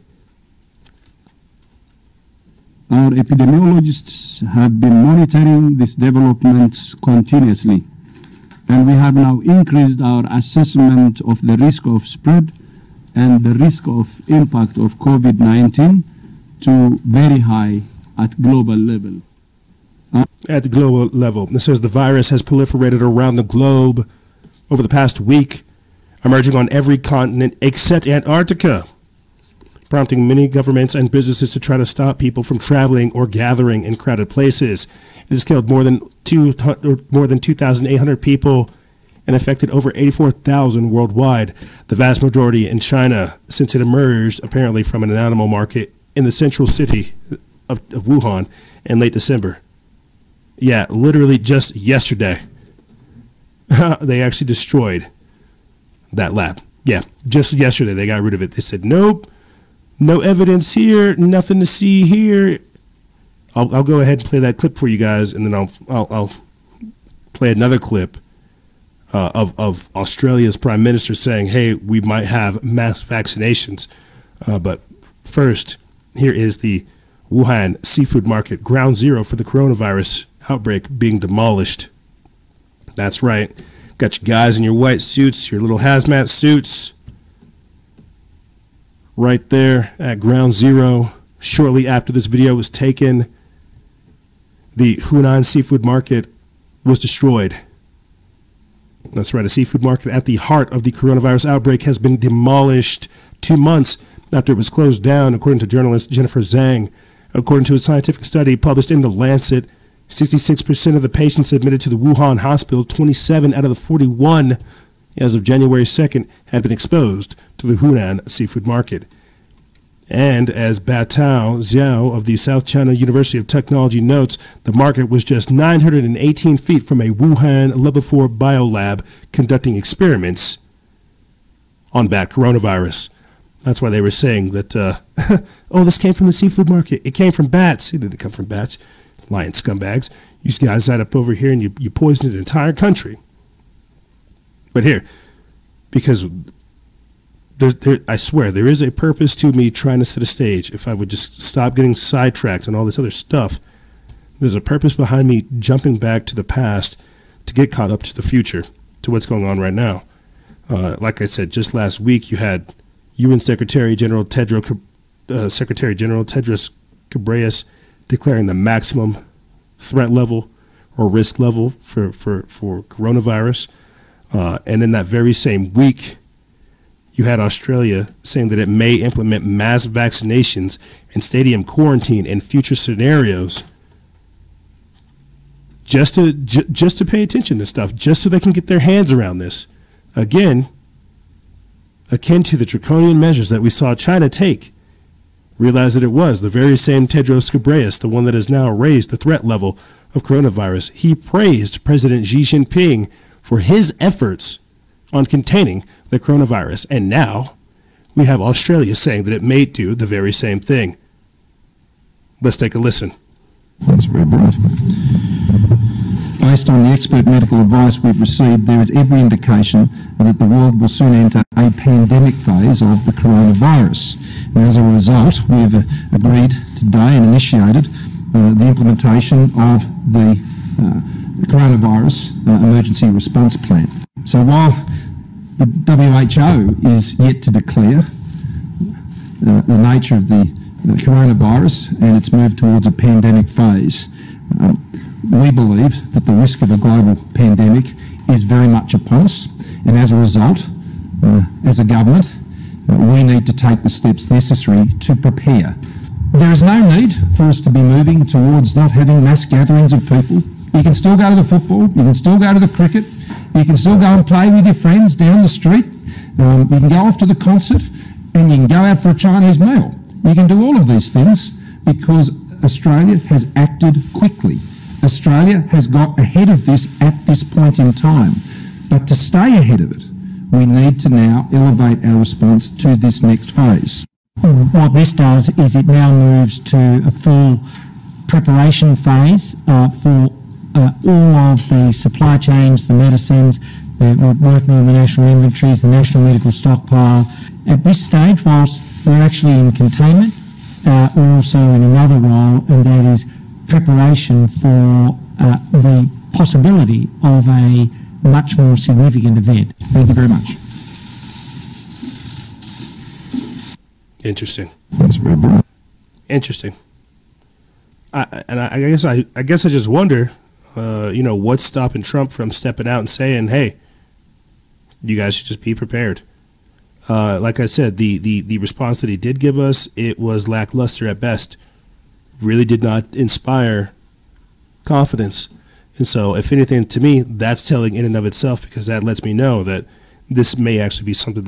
Our epidemiologists have been monitoring this development continuously, and we have now increased our assessment of the risk of spread and the risk of impact of COVID-19 to very high at global level. At the global level, it says the virus has proliferated around the globe over the past week, emerging on every continent except Antarctica, prompting many governments and businesses to try to stop people from traveling or gathering in crowded places. It has killed more than 2,800 people and affected over 84,000 worldwide, the vast majority in China, since it emerged apparently from an animal market in the central city of Wuhan in late December. Yeah, literally just yesterday, they actually destroyed that lab. Yeah, just yesterday they got rid of it. They said, nope, no evidence here, nothing to see here. I'll go ahead and play that clip for you guys, and then I'll play another clip of Australia's Prime Minister saying, hey, we might have mass vaccinations. But first, here is the Wuhan seafood market, ground zero for the coronavirus outbreak, being demolished. That's right. Got you guys in your white suits, your little hazmat suits, right there at ground zero. Shortly after this video was taken, the Hunan seafood market was destroyed. That's right, a seafood market at the heart of the coronavirus outbreak has been demolished 2 months after it was closed down, according to journalist Jennifer Zhang. According to a scientific study published in The Lancet, 66% of the patients admitted to the Wuhan hospital, 27 out of the 41 as of January 2nd, had been exposed to the Hunan seafood market. And as Batao Xiao of the South China University of Technology notes, the market was just 918 feet from a Wuhan Level 4 biolab conducting experiments on bat coronavirus. That's why they were saying that, oh, this came from the seafood market. It came from bats. It didn't come from bats. Lying scumbags. You guys sat up over here and you poisoned an entire country. But here, because I swear, there is a purpose to me trying to set a stage. If I would just stop getting sidetracked and all this other stuff, there's a purpose behind me jumping back to the past to get caught up to the future, to what's going on right now. Like I said, just last week you had UN Secretary General Tedros Ghebreyesus declaring the maximum threat level or risk level for coronavirus. And in that very same week, you had Australia saying that it may implement mass vaccinations and stadium quarantine in future scenarios just to pay attention to stuff, just so they can get their hands around this. Again, akin to the draconian measures that we saw China take. Realize that it was the very same Tedros Ghebreyesus, the one that has now raised the threat level of coronavirus. He praised President Xi Jinping for his efforts on containing the coronavirus. And now we have Australia saying that it may do the very same thing. Let's take a listen. That's very bright. Based on the expert medical advice we've received, there is every indication that the world will soon enter a pandemic phase of the coronavirus. And as a result, we've agreed today and initiated the implementation of the coronavirus emergency response plan. So while the WHO is yet to declare the nature of the coronavirus and its move towards a pandemic phase, we believe that the risk of a global pandemic is very much upon us, and as a result, as a government, we need to take the steps necessary to prepare. There is no need for us to be moving towards not having mass gatherings of people. You can still go to the football, you can still go to the cricket, you can still go and play with your friends down the street, you can go off to the concert, and you can go out for a Chinese meal. You can do all of these things because Australia has acted quickly. Australia has got ahead of this at this point in time. But to stay ahead of it, we need to now elevate our response to this next phase. What this does is it now moves to a full preparation phase for all of the supply chains, the medicines. We're working on the national inventories, the national medical stockpile. At this stage, whilst we're actually in containment, we're also in another role, and that is preparation for the possibility of a much more significant event. Thank you very much. Interesting. That's very broad. Interesting. I guess I just wonder, what's stopping Trump from stepping out and saying, "Hey, you guys should just be prepared." Like I said, the response that he did give us, it was lackluster at best. Really did not inspire confidence. And so, if anything, to me, that's telling in and of itself, because that lets me know that this may actually be something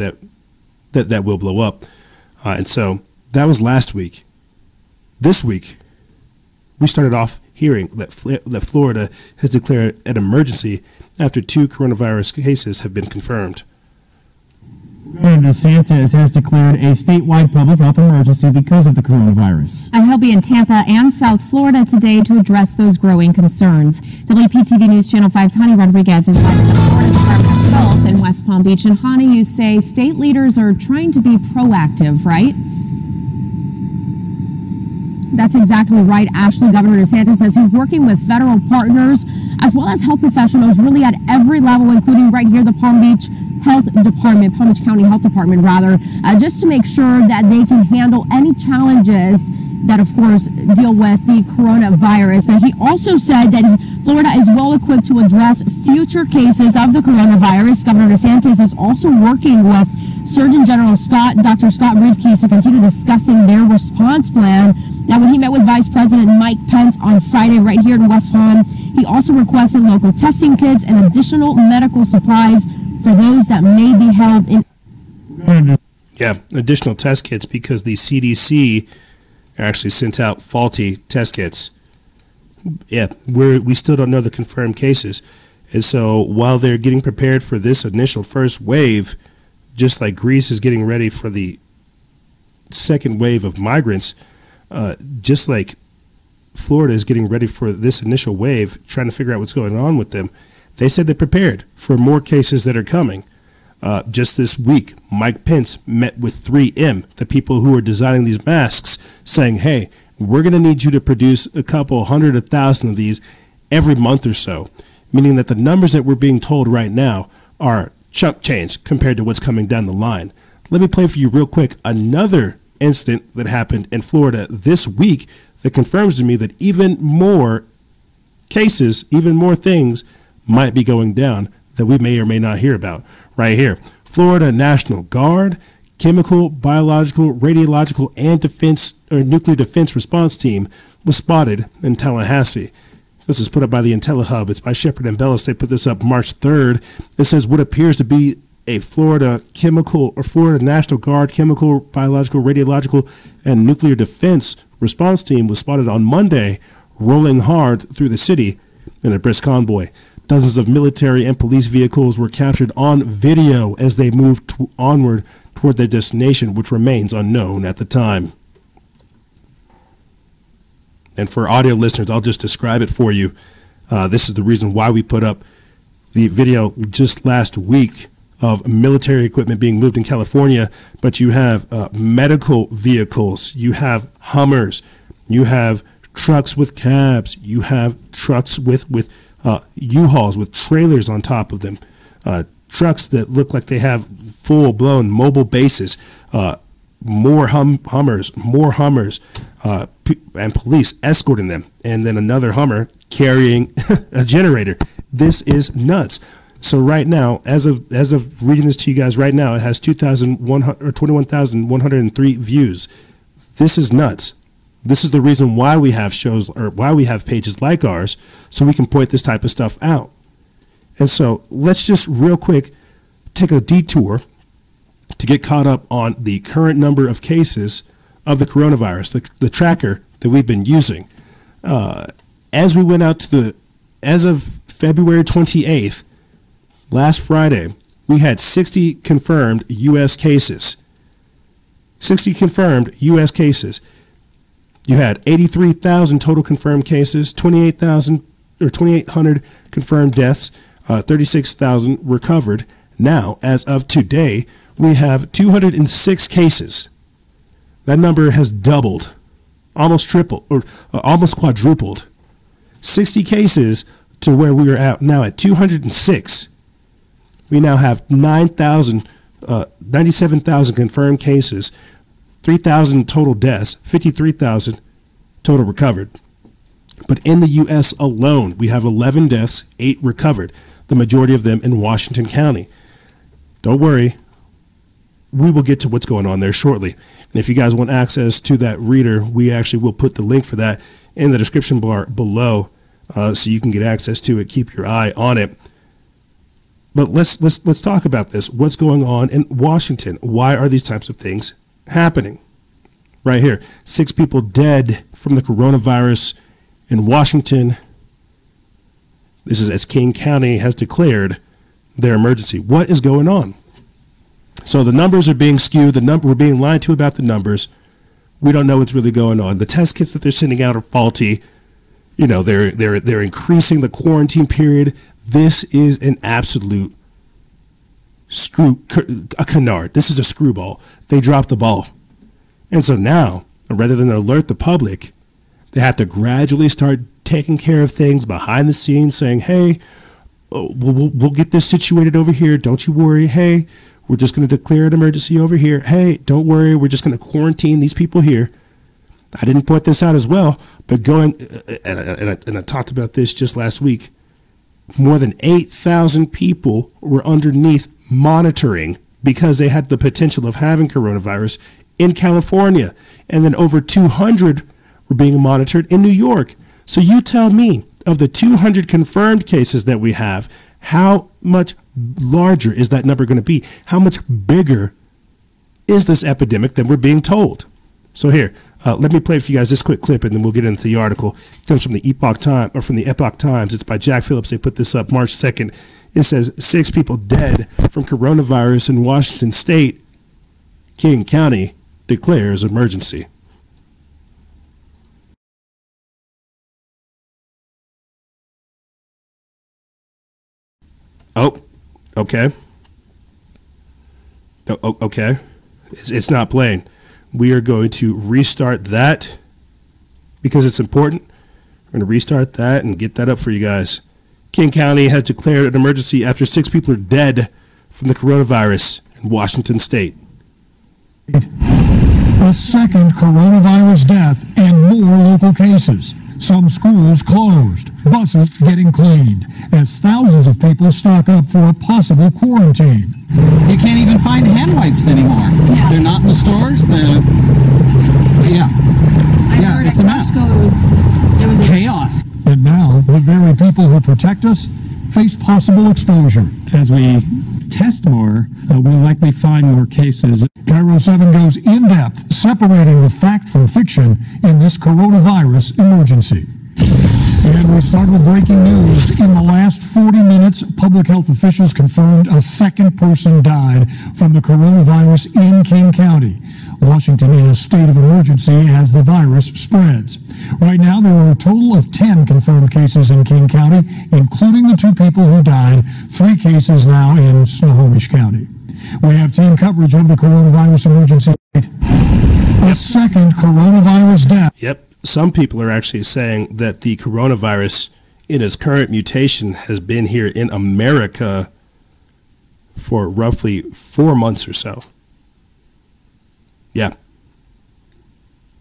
that will blow up. And so that was last week. This week, we started off hearing that Florida has declared an emergency after 2 coronavirus cases have been confirmed. Governor DeSantis has declared a statewide public health emergency because of the coronavirus. And he'll be in Tampa and South Florida today to address those growing concerns. WPTV News Channel 5's Hani Rodriguez is live at the Florida Department of Health in West Palm Beach. And Hani, you say state leaders are trying to be proactive, right? That's exactly right, Ashley. Governor DeSantis says he's working with federal partners as well as health professionals really at every level, including right here, the Palm Beach Health Department, Palm Beach County Health Department, rather, just to make sure that they can handle any challenges that, of course, deal with the coronavirus. Now, he also said that Florida is well equipped to address future cases of the coronavirus. Governor DeSantis is also working with Surgeon General Dr. Scott Rivkees to continue discussing their response plan. Now, when he met with Vice President Mike Pence on Friday right here in West Palm, he also requested local testing kits and additional medical supplies for those that may be held in. Yeah, additional test kits, because the CDC actually sent out faulty test kits. Yeah, we still don't know the confirmed cases. And so while they're getting prepared for this initial first wave, just like Greece is getting ready for the second wave of migrants, just like Florida is getting ready for this initial wave, trying to figure out what's going on with them, they said they're prepared for more cases that are coming. Just this week, Mike Pence met with 3M, the people who are designing these masks, saying, hey, we're going to need you to produce a couple 100,000 of these every month or so, meaning that the numbers that we're being told right now are chump change compared to what's coming down the line. Let me play for you real quick another incident that happened in Florida this week that confirms to me that even more cases, even more things might be going down that we may or may not hear about. Right here, Florida National Guard, Chemical, Biological, Radiological, and Nuclear Defense Response Team was spotted in Tallahassee. This is put up by the IntelliHub. It's by Shepard and Bellis. They put this up March 3rd. It says what appears to be a Florida National Guard, Chemical, Biological, Radiological, and Nuclear Defense Response Team was spotted on Monday rolling hard through the city in a brisk convoy. Dozens of military and police vehicles were captured on video as they moved onward toward their destination, which remains unknown at the time. And for audio listeners, I'll just describe it for you. This is the reason why we put up the video just last week of military equipment being moved in California. But you have medical vehicles, you have Hummers, you have trucks with cabs, you have trucks with U-Hauls with trailers on top of them, trucks that look like they have full-blown mobile bases, more Hummers, and police escorting them, and then another Hummer carrying a generator. This is nuts. So right now, as of reading this to you guys right now, it has 21,103 views. This is nuts. This is the reason why we have shows, or why we have pages like ours, so we can point this type of stuff out. And so let's just real quick take a detour to get caught up on the current number of cases of the coronavirus, the tracker that we've been using. As we went out as of February 28th, last Friday, we had 60 confirmed U.S. cases. 60 confirmed U.S. cases. You had 83,000 total confirmed cases, 2,800 confirmed deaths, 36,000 recovered. Now, as of today, we have 206 cases. That number has doubled, almost tripled, or almost quadrupled. 60 cases to where we are at now at 206. We now have 97,000 confirmed cases, 3,000 total deaths, 53,000 total recovered. But in the U.S. alone, we have 11 deaths, 8 recovered, the majority of them in Washington County. Don't worry, we will get to what's going on there shortly. And if you guys want access to that reader, we actually will put the link for that in the description bar below, so you can get access to it. Keep your eye on it. But let's talk about this. What's going on in Washington? Why are these types of things happening? Right here, 6 people dead from the coronavirus in Washington. This is as King County has declared their emergency. What is going on? So the numbers are being skewed. We're being lied to about the numbers. We don't know what's really going on. The test kits that they're sending out are faulty. You know, they're increasing the quarantine period. This is an absolute a canard. This is a screwball. They dropped the ball. And so now, rather than alert the public, they have to gradually start taking care of things behind the scenes, saying, hey, we'll get this situated over here. Don't you worry. Hey, we're just going to declare an emergency over here. Hey, don't worry. We're just going to quarantine these people here. I didn't point this out as well, but and I talked about this just last week. More than 8,000 people were underneath monitoring because they had the potential of having coronavirus in California. And then over 200 were being monitored in New York. So you tell me, of the 200 confirmed cases that we have, how much larger is that number going to be? How much bigger is this epidemic than we're being told? So here, let me play for you guys this quick clip, and then we'll get into the article. It comes from the Epoch Times. It's by Jack Phillips. They put this up March 2nd. It says 6 people dead from coronavirus in Washington State. King County declares emergency. Oh, okay. Oh, okay. It's not playing. We are going to restart that because it's important. We're going to restart that and get that up for you guys. King County has declared an emergency after 6 people are dead from the coronavirus in Washington State. A second coronavirus death and more local cases. Some schools closed, buses getting cleaned, as thousands of people stock up for a possible quarantine. You can't even find hand wipes anymore. Yeah. They're not in the stores. Yeah, it's a mess. It was chaos. And now, the very people who protect us face possible exposure. As we test more, we'll likely find more cases. Cairo 7 goes in-depth, separating the fact from fiction in this coronavirus emergency. And we start with breaking news. In the last 40 minutes, public health officials confirmed a second person died from the coronavirus in King County. Washington in a state of emergency as the virus spreads. Right now, there are a total of 10 confirmed cases in King County, including the 2 people who died, 3 cases now in Snohomish County. We have team coverage of the coronavirus emergency. The second coronavirus death. Yep. Some people are actually saying that the coronavirus in its current mutation has been here in America for roughly 4 months or so. Yeah.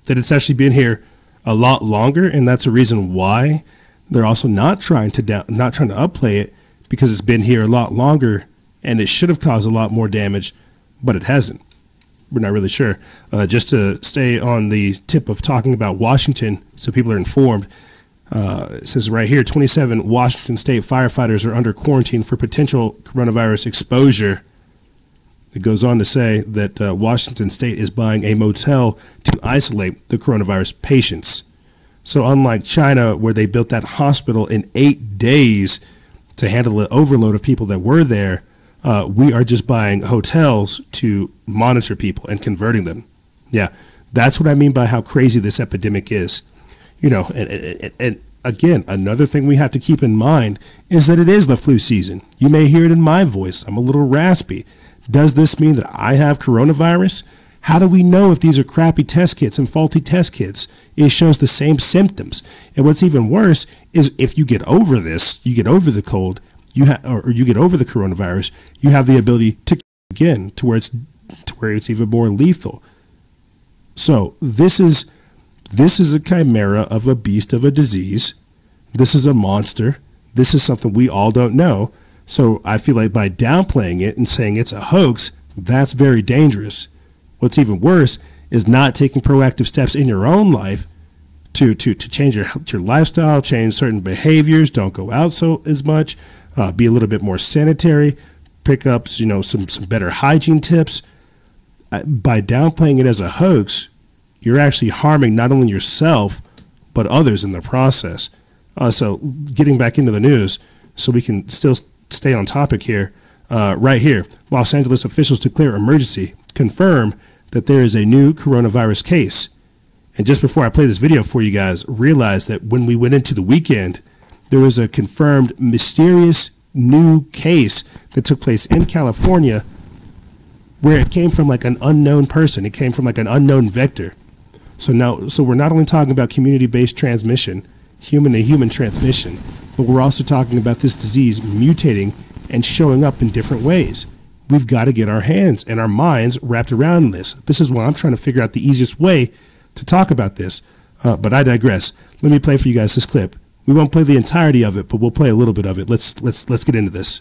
That it's actually been here a lot longer, and that's a reason why they're also not trying to upplay it, because it's been here a lot longer and it should have caused a lot more damage, but it hasn't. We're not really sure. Just to stay on the tip of talking about Washington so people are informed, it says right here, 27 Washington state firefighters are under quarantine for potential coronavirus exposure. It goes on to say that Washington state is buying a motel to isolate the coronavirus patients. So unlike China, where they built that hospital in 8 days to handle the overload of people that were there, we are just buying hotels to monitor people and converting them. Yeah, That's what I mean by how crazy this epidemic is. You know, and again, another thing we have to keep in mind is that it is the flu season. You may hear it in my voice. I'm a little raspy. Does this mean that I have coronavirus? How do we know if these are crappy test kits and faulty test kits? It shows the same symptoms. And what's even worse is if you get over this, you get over the cold, or you get over the coronavirus, you have the ability to again to where it's even more lethal. So this is a chimera of a beast of a disease. This is a monster. This is something we all don't know. So I feel like by downplaying it and saying it's a hoax, that's very dangerous. What's even worse is not taking proactive steps in your own life to change your lifestyle, change certain behaviors, don't go out so as much, be a little bit more sanitary, pick up some better hygiene tips. By downplaying it as a hoax, you're actually harming not only yourself but others in the process. So getting back into the news so we can still stay on topic here, right here, Los Angeles officials declare emergency, confirm that there is a new coronavirus case. And just before I play this video for you guys, realize that when we went into the weekend, there was a confirmed mysterious new case that took place in California where it came from like an unknown person. It came from like an unknown vector. So we're not only talking about community-based transmission, human-to-human transmission, but we're also talking about this disease mutating and showing up in different ways. We've got to get our hands and our minds wrapped around this. This is why I'm trying to figure out the easiest way to talk about this. But I digress. Let me play for you guys this clip. We won't play the entirety of it, but we'll play a little bit of it. Let's get into this.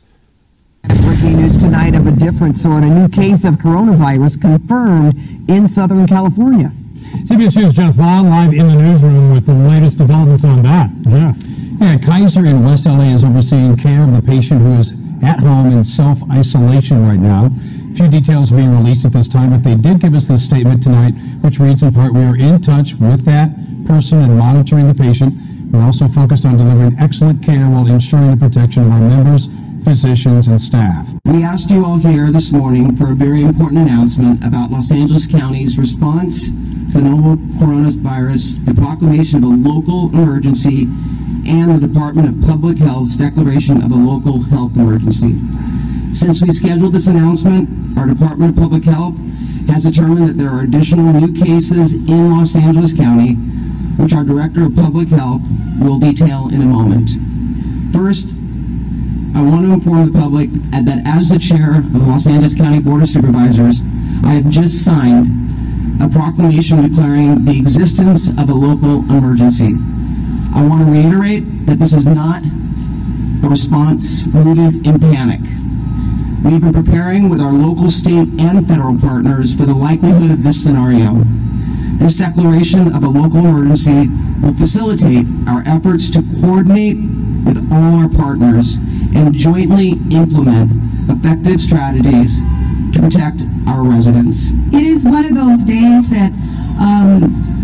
Breaking news tonight of a different sort. A new case of coronavirus confirmed in Southern California. CBS News' Jeff Vaughn live in the newsroom with the latest developments on that. Jeff. Yeah, Kaiser in West LA is overseeing care of the patient who is at home in self-isolation right now. A few details are being released at this time, but they did give us this statement tonight, which reads in part, "We are in touch with that person and monitoring the patient. We're also focused on delivering excellent care while ensuring the protection of our members, physicians, and staff." We asked you all here this morning for a very important announcement about Los Angeles County's response to the novel coronavirus, the proclamation of a local emergency, and the Department of Public Health's declaration of a local health emergency. Since we scheduled this announcement, our Department of Public Health has determined that there are additional new cases in Los Angeles County, which our Director of Public Health will detail in a moment. First, I want to inform the public that as the chair of the Los Angeles County Board of Supervisors, I have just signed a proclamation declaring the existence of a local emergency. I want to reiterate that this is not a response rooted in panic. We've been preparing with our local, state, and federal partners for the likelihood of this scenario. This declaration of a local emergency will facilitate our efforts to coordinate with all our partners and jointly implement effective strategies to protect our residents. It is one of those days that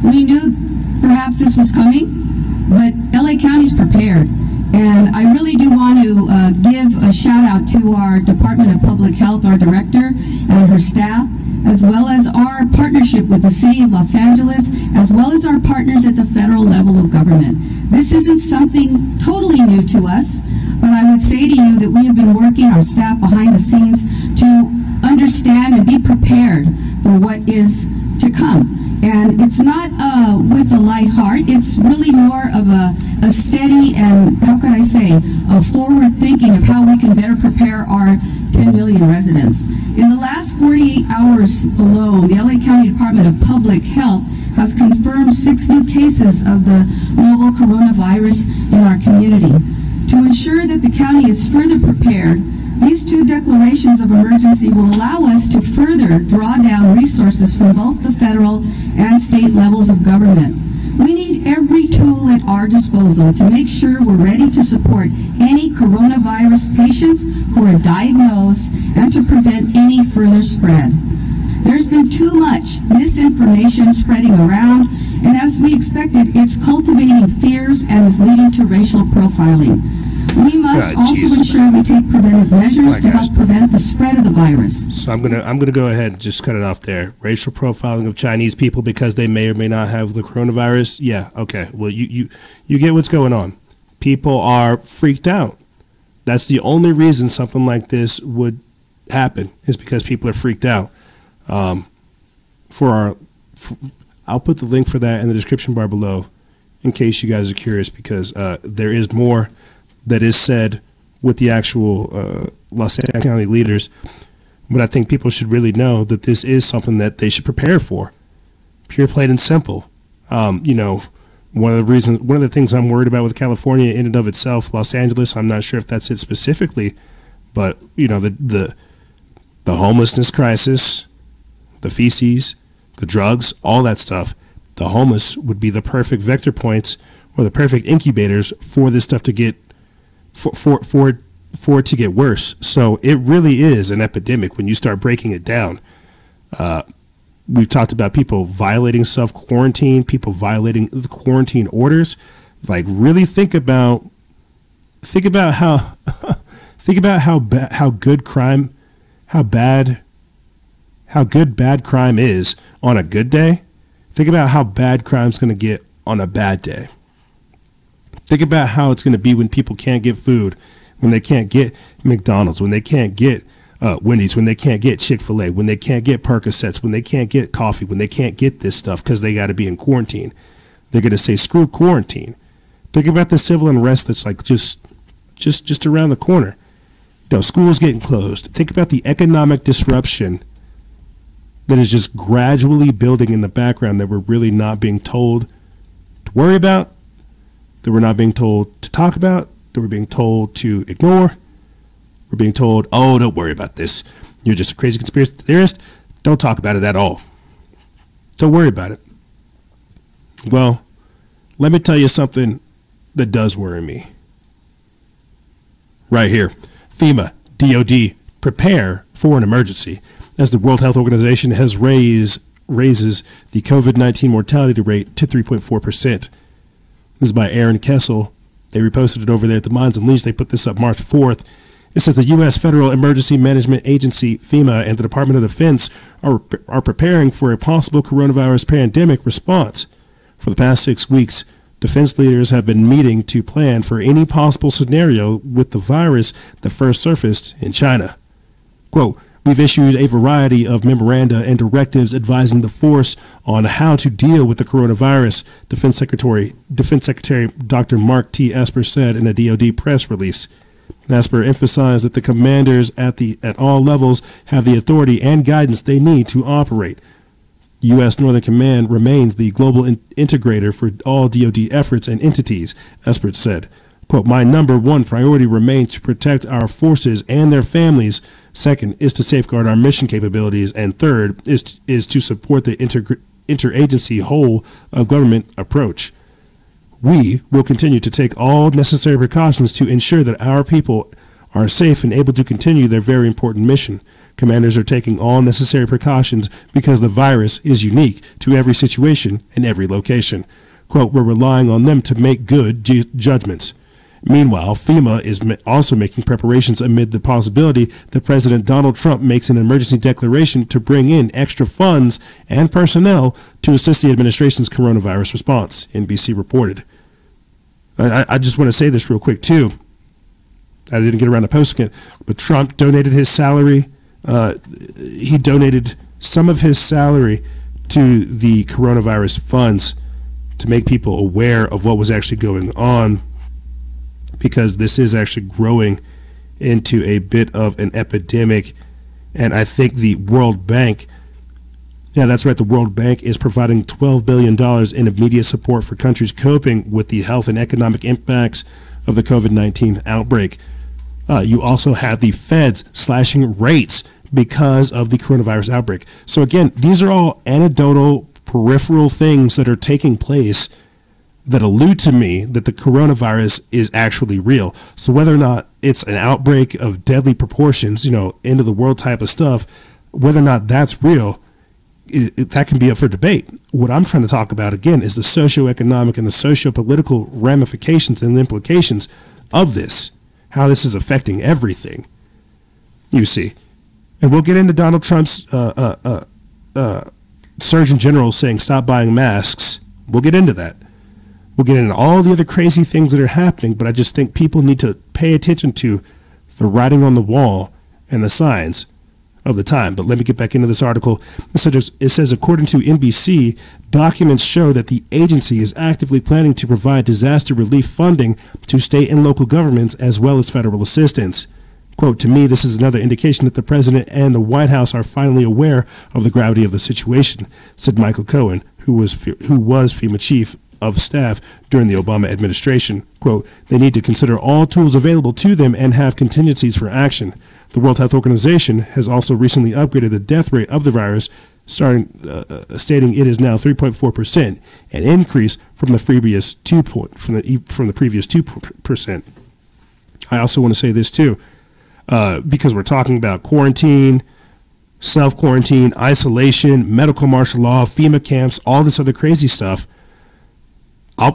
we knew perhaps this was coming, but LA County's prepared. And I really do want to give a shout out to our Department of Public Health, our director and her staff, as well as our partnership with the City of Los Angeles, as well as our partners at the federal level of government. This isn't something totally new to us, but I would say to you that we have been working, our staff behind the scenes, to understand and be prepared for what is to come. And it's not with a light heart, it's really more of a steady and, how can I say, a forward thinking of how we can better prepare our 10 million residents. In the last 48 hours alone, the LA County Department of Public Health has confirmed 6 new cases of the novel coronavirus in our community. To ensure that the county is further prepared, these 2 declarations of emergency will allow us to further draw down resources from both the federal and state levels of government. We need every tool at our disposal to make sure we're ready to support any coronavirus patients who are diagnosed and to prevent any further spread. There's been too much misinformation spreading around, and as we expected, it's cultivating fears and is leading to racial profiling. We must also ensure we take preventive measures to help prevent the spread of the virus. So I'm gonna go ahead and just cut it off there. Racial profiling of Chinese people because they may or may not have the coronavirus. Yeah, okay. Well, you get what's going on. People are freaked out. That's the only reason something like this would happen, is because people are freaked out. I'll put the link for that in the description bar below in case you guys are curious, because there is more that is said with the actual Los Angeles County leaders. But I think people should really know that this is something that they should prepare for. Pure, plain, and simple. One of the things I'm worried about with California in and of itself, Los Angeles, I'm not sure if that's it specifically, but the homelessness crisis, the feces, the drugs, all that stuff. The homeless would be the perfect vector points or the perfect incubators for this stuff to get for it to get worse. So it really is an epidemic when you start breaking it down. We've talked about people violating self-quarantine, people violating the quarantine orders. Like, really think about how good bad crime is on a good day. Think about how bad crime's going to get on a bad day. Think about how it's going to be when people can't get food, when they can't get McDonald's, when they can't get Wendy's, when they can't get Chick-fil-A, when they can't get Percocets, when they can't get coffee, when they can't get this stuff because they got to be in quarantine. They're going to say, screw quarantine. Think about the civil unrest that's like just around the corner. Schools getting closed. Think about the economic disruption that is just gradually building in the background that we're really not being told to worry about, that we're not being told to talk about, that we're being told to ignore. We're being told, oh, don't worry about this. You're just a crazy conspiracy theorist. Don't talk about it at all. Don't worry about it. Well, let me tell you something that does worry me. Right here. FEMA, DOD, prepare for an emergency as the World Health Organization has raises the COVID-19 mortality rate to 3.4%. This is by Aaron Kessel. They reposted it over there at the Mines and Leash. They put this up March 4th. It says the U.S. Federal Emergency Management Agency, FEMA, and the Department of Defense are preparing for a possible coronavirus pandemic response. For the past 6 weeks, defense leaders have been meeting to plan for any possible scenario with the virus that first surfaced in China. Quote, we've issued a variety of memoranda and directives advising the force on how to deal with the coronavirus, Defense Secretary Dr. Mark T. Esper said in a DoD press release. Esper emphasized that the commanders at all levels have the authority and guidance they need to operate. U.S. Northern Command remains the global integrator for all DoD efforts and entities, Esper said. Quote, my number one priority remains to protect our forces and their families. Second is to safeguard our mission capabilities. And third is to support the interagency whole of government approach. We will continue to take all necessary precautions to ensure that our people are safe and able to continue their very important mission. Commanders are taking all necessary precautions because the virus is unique to every situation and every location. Quote, we're relying on them to make good judgments. Meanwhile, FEMA is also making preparations amid the possibility that President Donald Trump makes an emergency declaration to bring in extra funds and personnel to assist the administration's coronavirus response, NBC reported. I just want to say this real quick, too. I didn't get around to posting it, but Trump donated his salary. He donated some of his salary to the coronavirus funds to make people aware of what was actually going on, because this is actually growing into a bit of an epidemic. And I think the World Bank, yeah, that's right, the World Bank is providing $12 billion in immediate support for countries coping with the health and economic impacts of the COVID-19 outbreak. You also have the feds slashing rates because of the coronavirus outbreak. So again, these are all anecdotal, peripheral things that are taking place that allude to me that the coronavirus is actually real. So whether or not it's an outbreak of deadly proportions, end of the world type of stuff, whether or not that's real, that can be up for debate. What I'm trying to talk about, again, is the socioeconomic and the socio-political ramifications and implications of this. how this is affecting everything, you see. And we'll get into Donald Trump's Surgeon General saying stop buying masks. We'll get into that. We'll get into all the other crazy things that are happening, but I just think people need to pay attention to the writing on the wall and the signs of the time. But let me get back into this article. It says, according to NBC, documents show that the agency is actively planning to provide disaster relief funding to state and local governments as well as federal assistance. Quote, to me, this is another indication that the president and the White House are finally aware of the gravity of the situation, said Michael Cohen, who was FEMA chief of staff during the Obama administration. Quote, they need to consider all tools available to them and have contingencies for action. The World Health Organization has also recently upgraded the death rate of the virus, stating it is now 3.4%, an increase from the previous 2%. I also want to say this too, because we're talking about quarantine, self-quarantine, isolation, medical martial law, FEMA camps, all this other crazy stuff. I'll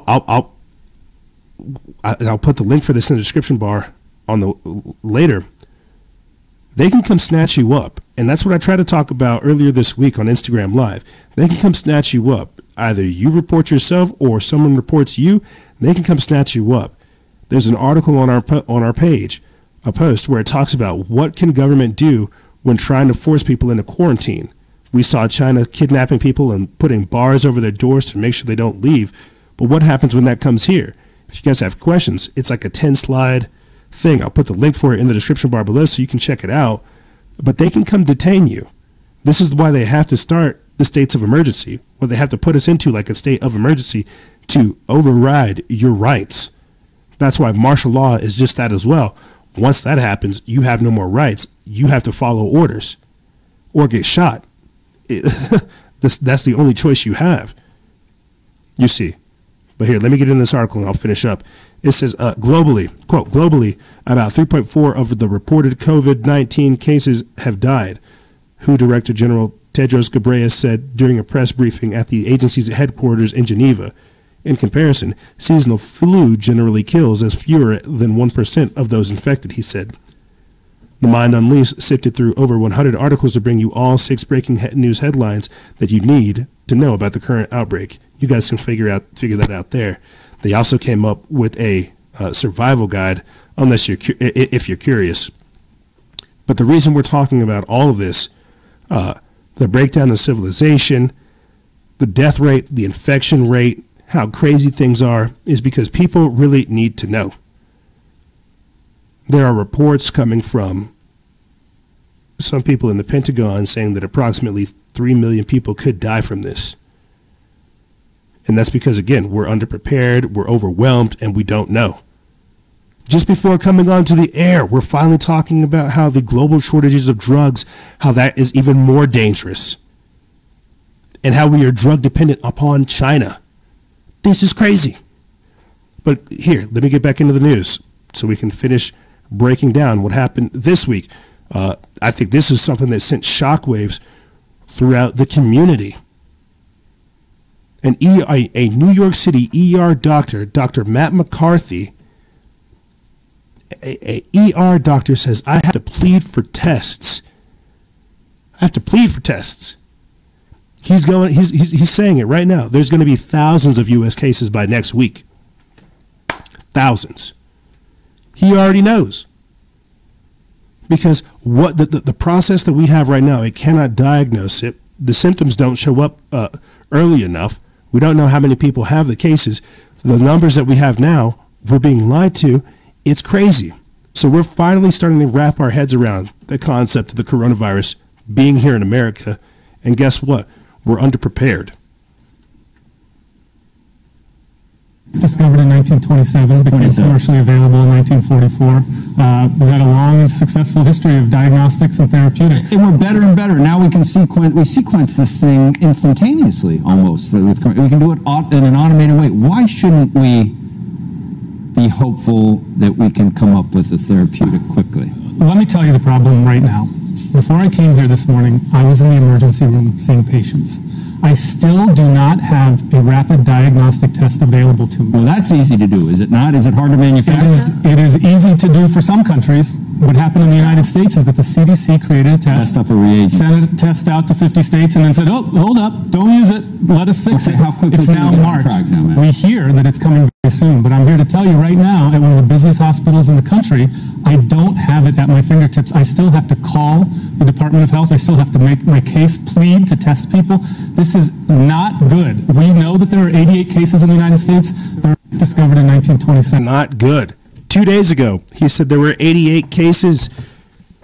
put the link for this in the description bar on the later. They can come snatch you up, and that's what I tried to talk about earlier this week on Instagram Live. They can come snatch you up. Either you report yourself or someone reports you. They can come snatch you up. There's an article on our page, a post where it talks about what can government do when trying to force people into quarantine. We saw China kidnapping people and putting bars over their doors to make sure they don't leave. But what happens when that comes here? If you guys have questions, it's like a 10-slide thing. I'll put the link for it in the description bar below so you can check it out. But they can come detain you. This is why they have to start the states of emergency, what they have to put us into, like a state of emergency, to override your rights. That's why martial law is just that as well. Once that happens, you have no more rights. You have to follow orders or get shot. That's the only choice you have, you see. But here, let me get into this article and I'll finish up. It says, globally, quote, globally, about 3.4 of the reported COVID-19 cases have died, WHO Director General Tedros Ghebreyesus said during a press briefing at the agency's headquarters in Geneva. In comparison, seasonal flu generally kills as fewer than 1% of those infected, he said. The Mind Unleashed sifted through over 100 articles to bring you all 6 breaking news headlines that you need to know about the current outbreak. You guys can figure that out there. They also came up with a survival guide, if you're curious. But the reason we're talking about all of this, the breakdown of civilization, the death rate, the infection rate, how crazy things are, is because people really need to know. There are reports coming from some people in the Pentagon saying that approximately 3 million people could die from this. And that's because, again, we're underprepared, we're overwhelmed, and we don't know. Just before coming onto the air, we're finally talking about how the global shortages of drugs, how that is even more dangerous, and how we are drug dependent upon China. This is crazy. But here, let me get back into the news so we can finish breaking down what happened this week. I think this is something that sent shockwaves throughout the community. A New York City ER doctor, Dr. Matt McCarthy, a ER doctor says, I have to plead for tests. I have to plead for tests. He's saying it right now. There's going to be thousands of U.S. cases by next week. Thousands. He already knows. Because what the process that we have right now, it cannot diagnose it. The symptoms don't show up early enough. We don't know how many people have the cases. The numbers that we have now, we're being lied to. It's crazy. So we're finally starting to wrap our heads around the concept of the coronavirus being here in America. And guess what? We're underprepared. Discovered in 1927, became commercially available in 1944. We had a long and successful history of diagnostics and therapeutics. And we're better and better. Now we can sequence this thing instantaneously, almost. We can do it in an automated way. Why shouldn't we be hopeful that we can come up with a therapeutic quickly? Let me tell you the problem right now. Before I came here this morning, I was in the emergency room seeing patients. I still do not have a rapid diagnostic test available to me. Well, that's easy to do, is it not? Is it hard to manufacture? It is easy to do for some countries. What happened in the United States is that the CDC created a test, sent a test out to 50 states, and then said, "Oh, hold up, don't use it. Let us fix it." How quickly it's can now we get March. on track now, man? We hear that it's coming very soon, but I'm here to tell you right now, at one of the busiest hospitals in the country, I don't have it at my fingertips. I still have to call the Department of Health. I still have to make my case, plead to test people. This is not good. We know that there are 88 cases in the United States that were discovered in 1927. Not good. 2 days ago, he said there were 88 cases.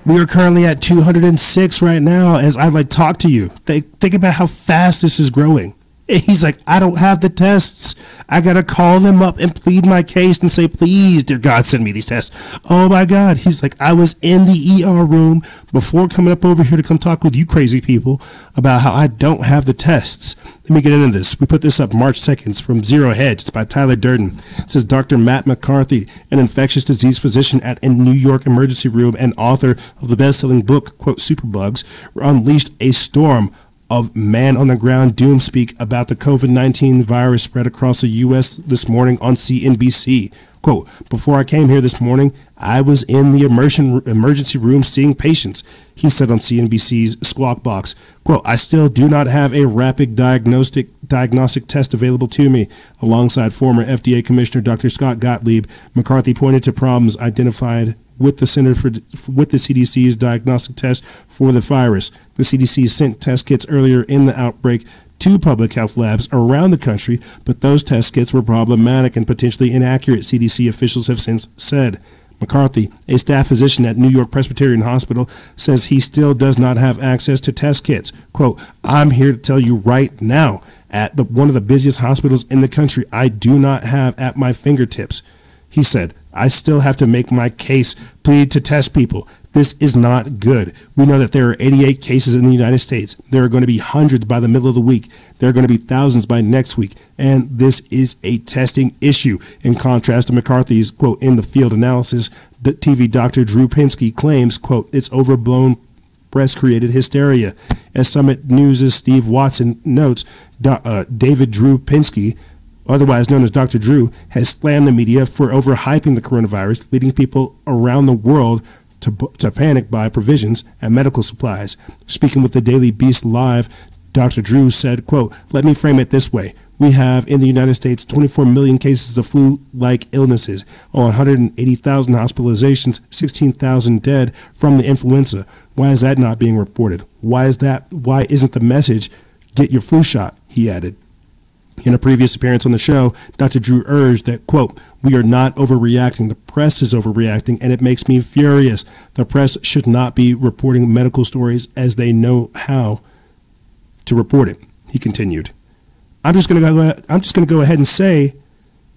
We are currently at 206 right now as I talk to you. Think about how fast this is growing. He's like, I don't have the tests. I got to call them up and plead my case and say, please, dear God, send me these tests. Oh, my God. He's like, I was in the ER room before coming up over here to come talk with you crazy people about how I don't have the tests. Let me get into this. We put this up March 2nd. It's from Zero Hedge. It's by Tyler Durden. It says Dr. Matt McCarthy, an infectious disease physician at a New York emergency room and author of the best-selling book, quote, Superbugs, unleashed a storm of man-on-the-ground doom speak about the COVID-19 virus spread across the U.S. this morning on CNBC. Quote, before I came here this morning, I was in the emergency room seeing patients, he said on CNBC's Squawk Box. Quote, I still do not have a rapid diagnostic test available to me. Alongside former FDA Commissioner Dr. Scott Gottlieb, McCarthy pointed to problems identified with the CDC's diagnostic test for the virus. The CDC sent test kits earlier in the outbreak to public health labs around the country, but those test kits were problematic and potentially inaccurate, CDC officials have since said. McCarthy, a staff physician at New York Presbyterian Hospital, says he still does not have access to test kits. Quote, I'm here to tell you right now, at one of the busiest hospitals in the country, I do not have at my fingertips. He said, I still have to make my case, plead to test people. This is not good. We know that there are 88 cases in the United States. There are going to be hundreds by the middle of the week. There are going to be thousands by next week. And this is a testing issue. In contrast to McCarthy's, quote, in the field analysis, the TV Dr. Drew Pinsky claims, quote, it's overblown press-created hysteria. As Summit News' Steve Watson notes, David Drew Pinsky, otherwise known as Dr. Drew, has slammed the media for overhyping the coronavirus, leading people around the world to panic buy provisions and medical supplies. Speaking with the Daily Beast Live, Dr. Drew said, quote, let me frame it this way. We have in the United States 24 million cases of flu-like illnesses, 180,000 hospitalizations, 16,000 dead from the influenza. Why is that not being reported? Why isn't the message, get your flu shot, he added. In a previous appearance on the show, Dr. Drew urged that, quote, we are not overreacting. The press is overreacting, and it makes me furious. The press should not be reporting medical stories as they know how to report it, he continued. I'm just going to go ahead and say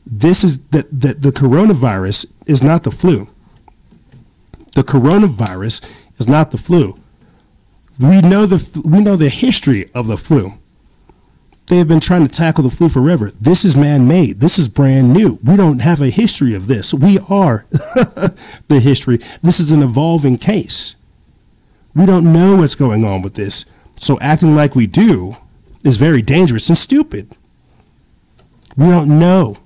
this is that the coronavirus is not the flu. The coronavirus is not the flu. We know the history of the flu. They have been trying to tackle the flu forever. This is man-made. This is brand new. We don't have a history of this. We are the history. This is an evolving case. We don't know what's going on with this. So acting like we do is very dangerous and stupid. We don't know.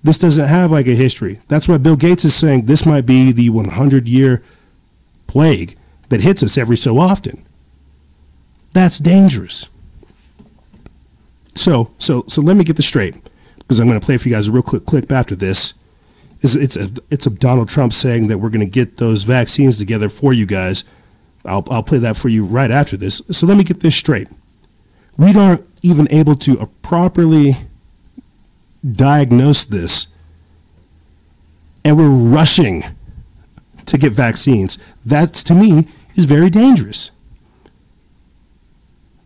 This doesn't have like a history. That's why Bill Gates is saying this might be the 100-year plague that hits us every so often. That's dangerous. So let me get this straight, because I'm going to play for you guys a real quick clip after this. It's a Donald Trump saying that we're going to get those vaccines together for you guys. I'll play that for you right after this. So let me get this straight. We aren't even able to properly diagnose this, and we're rushing to get vaccines. That, to me, is very dangerous.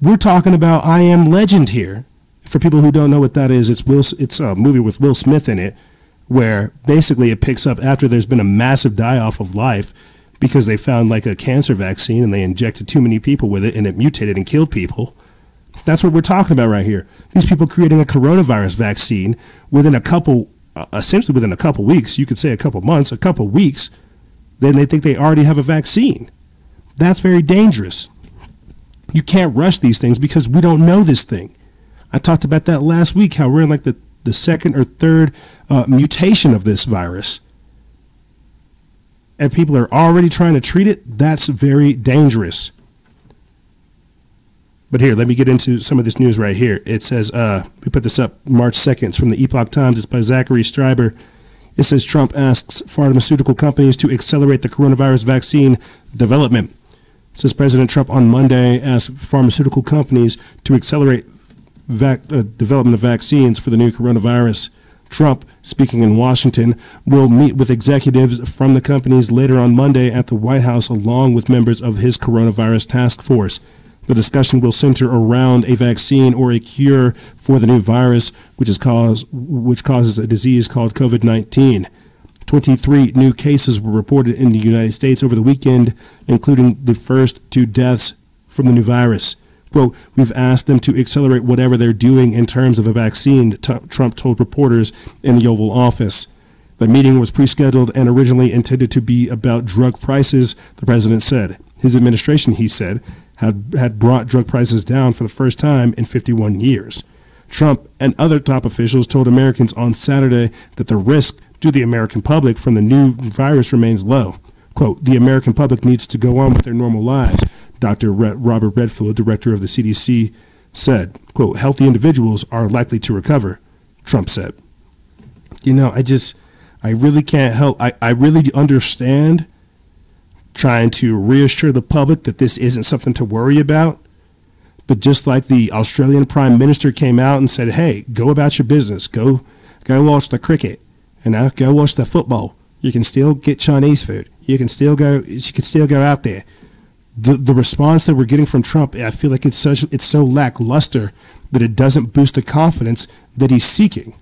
We're talking about I Am Legend here. For people who don't know what that is, it's a movie with Will Smith in it, where basically it picks up after there's been a massive die-off of life because they found like a cancer vaccine and they injected too many people with it and it mutated and killed people. That's what we're talking about right here. These people creating a coronavirus vaccine within essentially within a couple weeks, you could say a couple months, a couple weeks, then they think they already have a vaccine. That's very dangerous. You can't rush these things because we don't know this thing. I talked about that last week, how we're in like the second or third mutation of this virus. And people are already trying to treat it. That's very dangerous. But here, let me get into some of this news right here. It says, we put this up March 2nd. It's from the Epoch Times. It's by Zachary Streiber. It says Trump asks pharmaceutical companies to accelerate the coronavirus vaccine development. It says President Trump on Monday asked pharmaceutical companies to accelerate development of vaccines for the new coronavirus. Trump, speaking in Washington, will meet with executives from the companies later on Monday at the White House along with members of his coronavirus task force. The discussion will center around a vaccine or a cure for the new virus, which causes a disease called COVID-19. 23 new cases were reported in the United States over the weekend, including the first 2 deaths from the new virus. Quote, we've asked them to accelerate whatever they're doing in terms of a vaccine, Trump told reporters in the Oval Office. The meeting was pre-scheduled and originally intended to be about drug prices, the president said. His administration, he said, had brought drug prices down for the first time in 51 years. Trump and other top officials told Americans on Saturday that the risk to the American public from the new virus remains low. Quote, the American public needs to go on with their normal lives, Dr. Robert Redfield, director of the CDC, said. Quote, healthy individuals are likely to recover, Trump said. You know, I really can't help. I really understand trying to reassure the public that this isn't something to worry about. But just like the Australian Prime Minister came out and said, hey, go about your business. Go watch the cricket. And go watch the football. You can still get Chinese food. You can still go out there. The response that we're getting from Trump, I feel like it's so lackluster that it doesn't boost the confidence that he's seeking.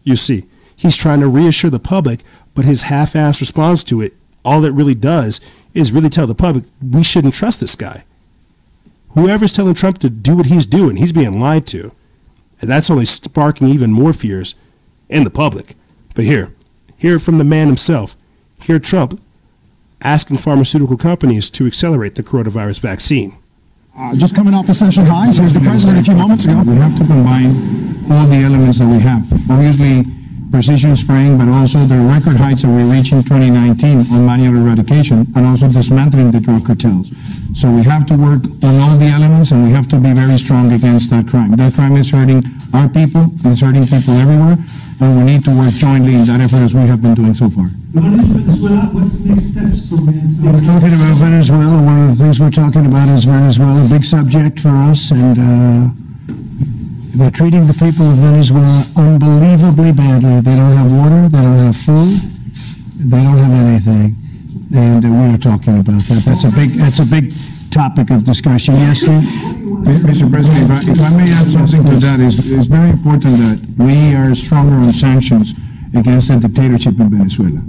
You see, he's trying to reassure the public, but his half-assed response to it, all it really does is really tell the public we shouldn't trust this guy. Whoever's telling Trump to do what he's doing, he's being lied to. And that's only sparking even more fears in the public. But hear from the man himself. Hear Trump asking pharmaceutical companies to accelerate the coronavirus vaccine. Just coming off the session highs, here's the president a few moments ago. We have to combine all the elements that we have. Obviously, precision spraying, but also the record heights that we reached in 2019 on manual eradication, and also dismantling the drug cartels. So we have to work on all the elements, and we have to be very strong against that crime. That crime is hurting our people, and it's hurting people everywhere, and we need to work jointly in that effort as we have been doing so far. Venezuela, what's the next steps for Venezuela? We're talking about Venezuela. One of the things we're talking about is Venezuela, a big subject for us, and they're treating the people of Venezuela unbelievably badly. They don't have water, they don't have food, they don't have anything, and we are talking about that. That's a big topic of discussion. Yes, sir? Mr. President, if I may add something to that, it's very important that we are stronger on sanctions against the dictatorship in Venezuela.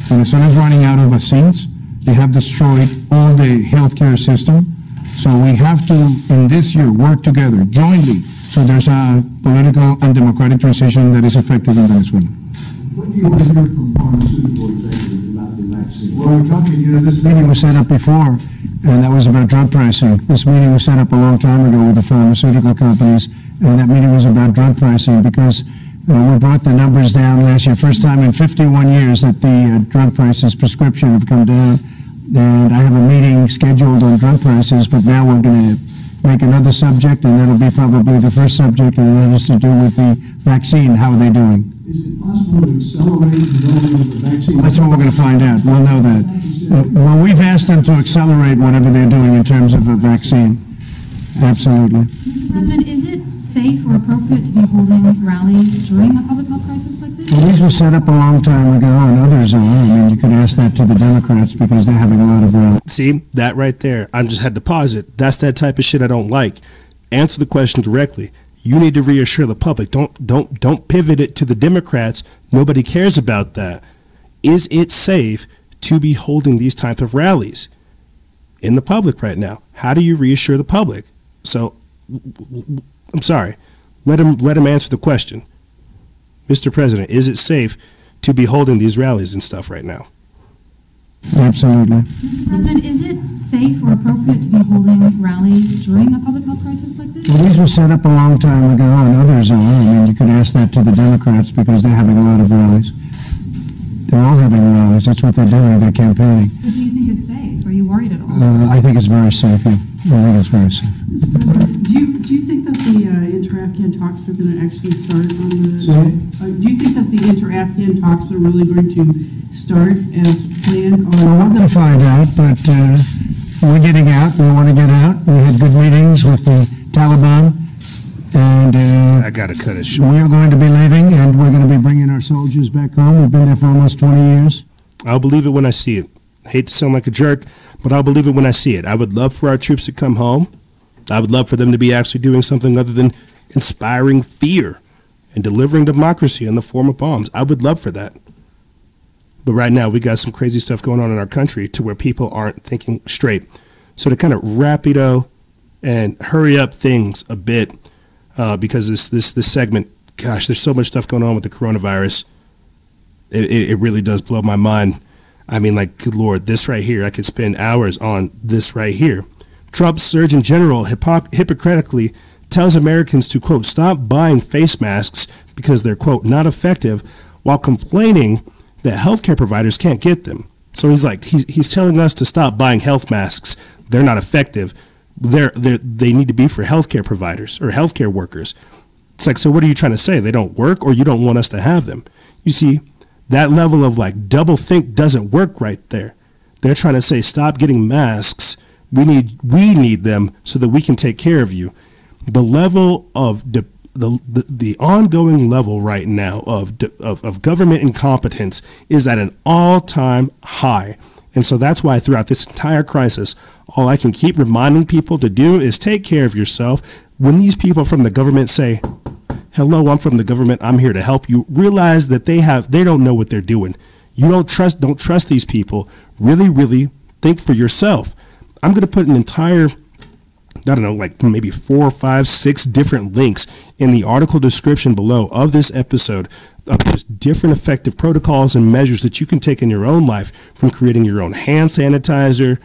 Venezuela is running out of vaccines. They have destroyed all the healthcare system. So we have to, in this year, work together jointly so there's a political and democratic transition that is effective in Venezuela. What do you want to hear from pharmaceutical executives about the vaccine? Well, we're talking, this meeting was set up before, and that was about drug pricing. This meeting was set up a long time ago with the pharmaceutical companies, and that meeting was about drug pricing because we brought the numbers down last year. First time in 51 years that the drug prices prescription have come down. And I have a meeting scheduled on drug prices, but now we're going to make another subject, and that'll be probably the first subject, and that has to do with the vaccine. How are they doing? Is it possible to accelerate the development of the vaccine? That's what we're going to find out. We'll know that. Well, we've asked them to accelerate whatever they're doing in terms of a vaccine. Absolutely. Mr. President, is it safe or appropriate to be holding rallies during a public health crisis like this? Well, these were set up a long time ago, and others are. I mean, you could ask that to the Democrats because they're having a lot of rallies. See, that right there. I just had to pause it. That's that type of shit I don't like. Answer the question directly. You need to reassure the public. Don't pivot it to the Democrats. Nobody cares about that. Is it safe to be holding these types of rallies in the public right now? How do you reassure the public? So, I'm sorry. Let him answer the question. Mr. President, is it safe to be holding these rallies and stuff right now? Absolutely. Mr. President, is it safe or appropriate to be holding rallies during a public health crisis like this? Well, these were set up a long time ago, and others are. I mean, you could ask that to the Democrats because they're having a lot of rallies. They're all having rallies. That's what they're doing. They're campaigning. But do you think it's safe? Are you worried at all? I think it's very safe. Yeah. I think it's very safe. Do you think that the inter-Afghan talks are going to actually start on the... do you think that the inter-Afghan talks are really going to start as planned? Well, we're going to find out, but we're getting out. We want to get out. We had good meetings with the Taliban, and I got to cut it short. We are going to be leaving, and we're going to be bringing our soldiers back home. We've been there for almost 20 years. I'll believe it when I see it. I hate to sound like a jerk, but I'll believe it when I see it. I would love for our troops to come home. I would love for them to be actually doing something other than inspiring fear and delivering democracy in the form of bombs. I would love for that. But right now, we got some crazy stuff going on in our country to where people aren't thinking straight. So to kind of rapido and hurry up things a bit, because this segment, gosh, there's so much stuff going on with the coronavirus. It really does blow my mind. I mean, like, good Lord, this right here, I could spend hours on this right here. Trump's Surgeon General hypocritically tells Americans to, quote, stop buying face masks because they're, quote, not effective, while complaining that healthcare providers can't get them. So he's like, he's telling us to stop buying health masks. They're not effective. They need to be for healthcare providers or healthcare workers. It's like, so what are you trying to say? They don't work, or you don't want us to have them? You see, that level of like double think doesn't work right there. They're trying to say, stop getting masks. We need them so that we can take care of you. The level of the ongoing level right now of government incompetence is at an all-time high. And so that's why throughout this entire crisis, all I can keep reminding people to do is take care of yourself. When these people from the government say, hello, I'm from the government, I'm here to help you, realize that they don't know what they're doing. You don't trust these people. Really think for yourself. I'm going to put an entire, I don't know, like maybe 4, 5, 6 different links in the article description below of this episode of just different effective protocols and measures that you can take in your own life, from creating your own hand sanitizer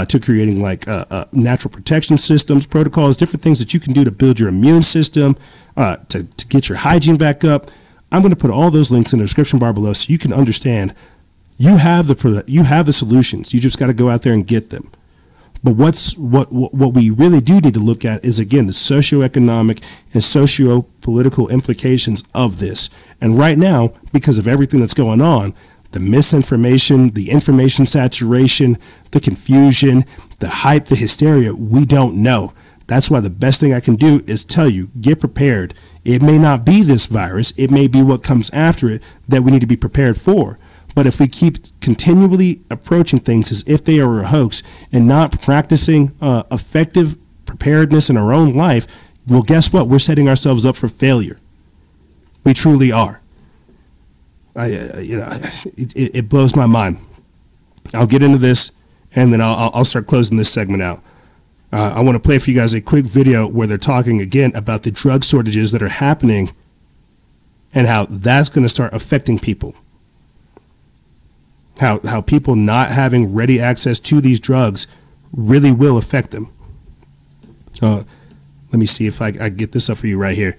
to creating like natural protection systems, protocols, different things that you can do to build your immune system, to get your hygiene back up. I'm going to put all those links in the description bar below so you can understand you have the solutions. You just got to go out there and get them. But what we really do need to look at is, again, the socioeconomic and socio-political implications of this. And right now, because of everything that's going on, the misinformation, the information saturation, the confusion, the hype, the hysteria, we don't know. That's why the best thing I can do is tell you, get prepared. It may not be this virus. It may be what comes after it that we need to be prepared for. But if we keep continually approaching things as if they are a hoax and not practicing effective preparedness in our own life, well, guess what? We're setting ourselves up for failure. We truly are. It blows my mind. I'll get into this, and then I'll start closing this segment out. I want to play for you guys a quick video where they're talking again about the drug shortages that are happening and how that's going to start affecting people. How people not having ready access to these drugs really will affect them. Let me see if I get this up for you right here.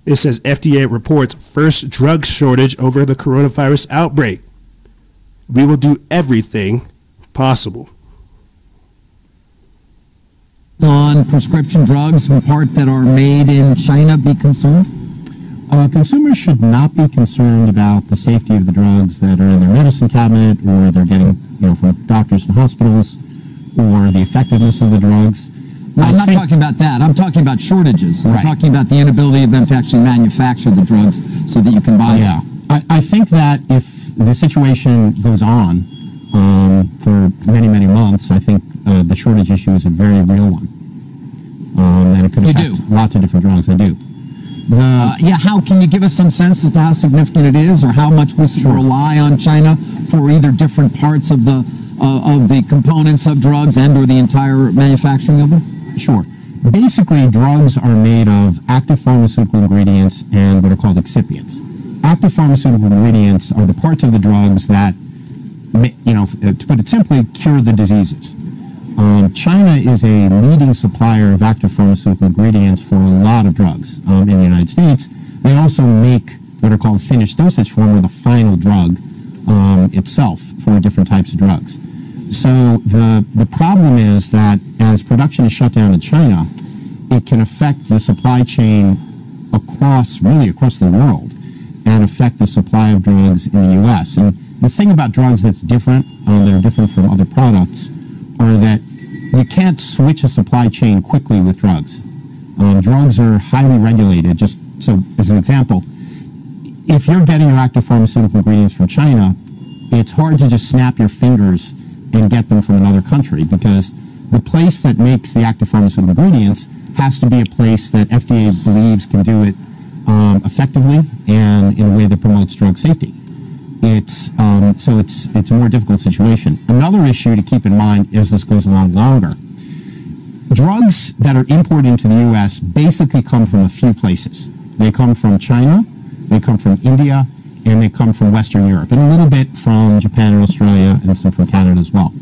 It says FDA reports first drug shortage over the coronavirus outbreak. We will do everything possible. On prescription drugs, in part, that are made in China, be concerned? Consumers should not be concerned about the safety of the drugs that are in their medicine cabinet, or they're getting, from doctors and hospitals, or the effectiveness of the drugs. No, I'm not talking about that. I'm talking about shortages. I'm talking about the inability of them to actually manufacture the drugs so that you can buy them. I think that if the situation goes on for many, many months, I think the shortage issue is a very real one. That it could affect lots of different drugs. I do. How can you give us some sense as to how significant it is, or how much we should rely on China for either different parts of the components of drugs and or the entire manufacturing of them? Sure. Basically, drugs are made of active pharmaceutical ingredients and what are called excipients. Active pharmaceutical ingredients are the parts of the drugs that to put it simply, cure the diseases. China is a leading supplier of active pharmaceutical ingredients for a lot of drugs in the United States. They also make what are called finished dosage form, or the final drug itself for different types of drugs. So the problem is that as production is shut down in China, it can affect the supply chain across the world and affect the supply of drugs in the U.S. And the thing about drugs that's different, that are different from other products, are that you can't switch a supply chain quickly with drugs. Drugs are highly regulated. Just so as an example, if you're getting your active pharmaceutical ingredients from China, it's hard to just snap your fingers and get them from another country, because the place that makes the active pharmaceutical ingredients has to be a place that FDA believes can do it effectively and in a way that promotes drug safety. It's a more difficult situation. Another issue to keep in mind as this goes along longer, drugs that are imported into the U.S. basically come from a few places. They come from China, they come from India, and they come from Western Europe, and a little bit from Japan and Australia, and some from Canada as well.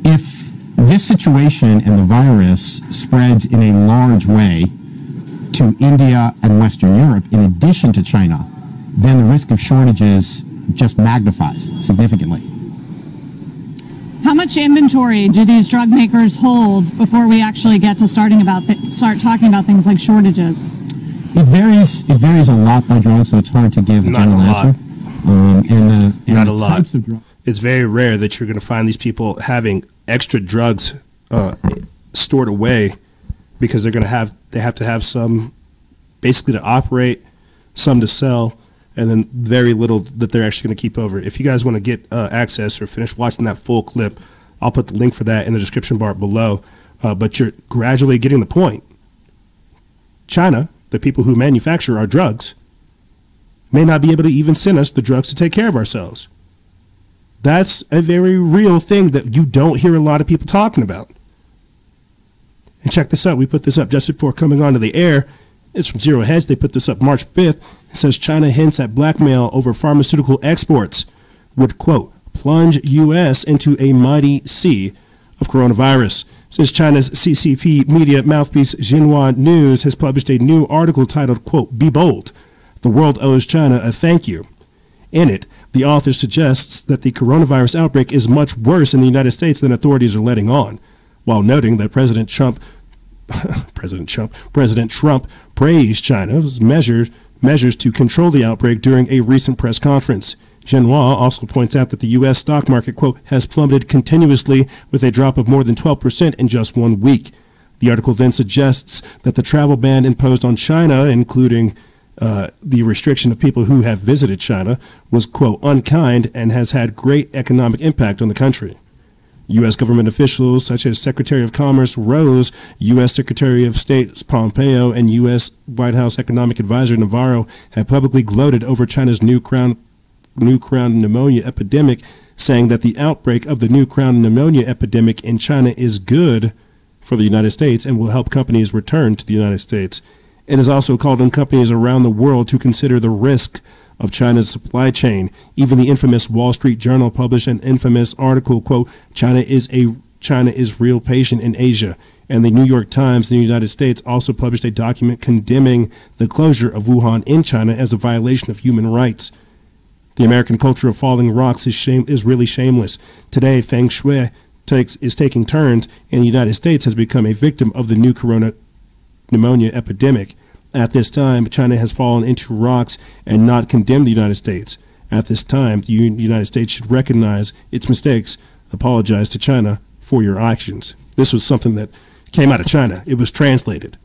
If this situation and the virus spreads in a large way to India and Western Europe, in addition to China, then the risk of shortages just magnifies significantly. How much inventory do these drug makers hold before we actually get to start talking about things like shortages? It varies a lot by drug, so it's hard to give a general answer. Not a lot. It's very rare that you're going to find these people having extra drugs stored away, because they have to have some basically to operate, some to sell, and then very little that they're actually going to keep over. If you guys want to get access or finish watching that full clip, I'll put the link for that in the description bar below. But you're gradually getting the point. China, the people who manufacture our drugs, may not be able to even send us the drugs to take care of ourselves. That's a very real thing that you don't hear a lot of people talking about. And check this out. We put this up just before coming onto the air. It's from Zero Hedge. They put this up March 5th. It says China hints at blackmail over pharmaceutical exports would, quote, plunge U.S. into a mighty sea of coronavirus. Since China's CCP media mouthpiece Xinhua News has published a new article titled, quote, Be Bold. The world owes China a thank you. In it, the author suggests that the coronavirus outbreak is much worse in the United States than authorities are letting on, while noting that President Trump praised China's measures to control the outbreak during a recent press conference. Xinhua also points out that the U.S. stock market, quote, has plummeted continuously with a drop of more than 12% in just 1 week. The article then suggests that the travel ban imposed on China, including the restriction of people who have visited China, was, quote, unkind and has had great economic impact on the country. U.S. government officials such as Secretary of Commerce Rose, U.S. Secretary of State Pompeo, and U.S. White House Economic Advisor Navarro have publicly gloated over China's new crown pneumonia epidemic, saying that the outbreak of the new crown pneumonia epidemic in China is good for the United States and will help companies return to the United States. It has also called on companies around the world to consider the risk of China's supply chain. Even the infamous Wall Street Journal published an infamous article, quote, China is real patient in Asia. And the New York Times in the United States also published a document condemning the closure of Wuhan in China as a violation of human rights. The American culture of falling rocks is really shameless. Today, Feng Shui is taking turns, and the United States has become a victim of the new pneumonia epidemic. At this time, China has fallen into rocks and not condemned the United States. At this time, the United States should recognize its mistakes, apologize to China for your actions. This was something that came out of China. It was translated.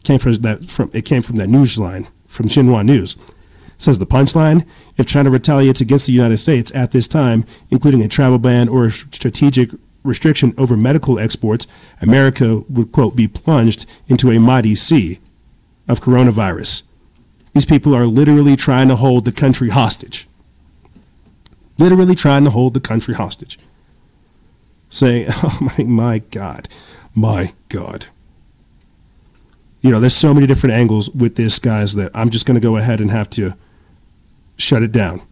It came from that news line from Xinhua News. It says the punchline: if China retaliates against the United States at this time, including a travel ban or a strategic restriction over medical exports, America would, quote, be plunged into a mighty sea of coronavirus. These people are literally trying to hold the country hostage. Literally trying to hold the country hostage. Saying, oh my God, my God. You know, there's so many different angles with this, guys, that I'm just going to go ahead and have to shut it down.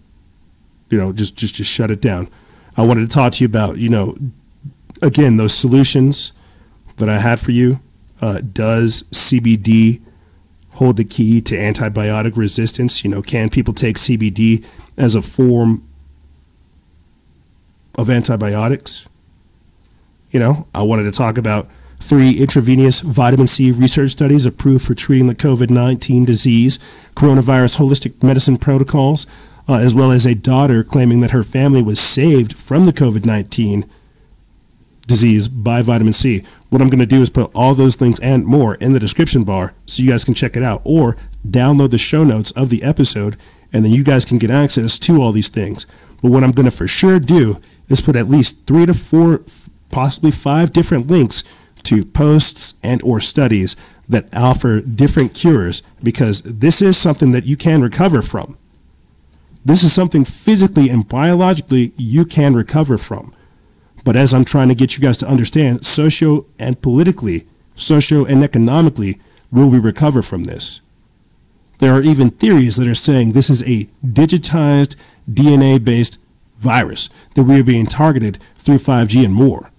You know, just shut it down. I wanted to talk to you about, again, those solutions that I had for you. Does CBD hold the key to antibiotic resistance? Can people take CBD as a form of antibiotics? I wanted to talk about 3 intravenous vitamin C research studies approved for treating the COVID-19 disease, coronavirus holistic medicine protocols, as well as a daughter claiming that her family was saved from the COVID-19 disease by vitamin C. What I'm going to do is put all those things and more in the description bar so you guys can check it out, or download the show notes of the episode, and then you guys can get access to all these things. But what I'm going to for sure do is put at least 3 to 4, possibly 5 different links to posts and or studies that offer different cures, because this is something that you can recover from. This is something physically and biologically you can recover from. But as I'm trying to get you guys to understand, socio and economically, will we recover from this? There are even theories that are saying this is a digitized DNA-based virus, that we are being targeted through 5G and more.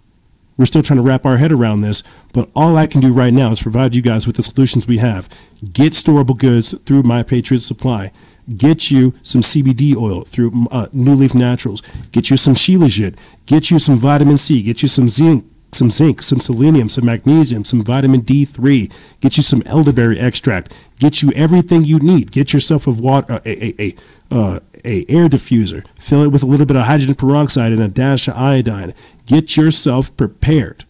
We're still trying to wrap our head around this, but all I can do right now is provide you guys with the solutions we have. Get storable goods through My Patriot Supply. Get you some CBD oil through New Leaf Naturals. Get you some Shilajit. Get you some vitamin C. Get you some zinc, some selenium, some magnesium, some vitamin D3. Get you some elderberry extract. Get you everything you need. Get yourself a air diffuser. Fill it with a little bit of hydrogen peroxide and a dash of iodine. Get yourself prepared,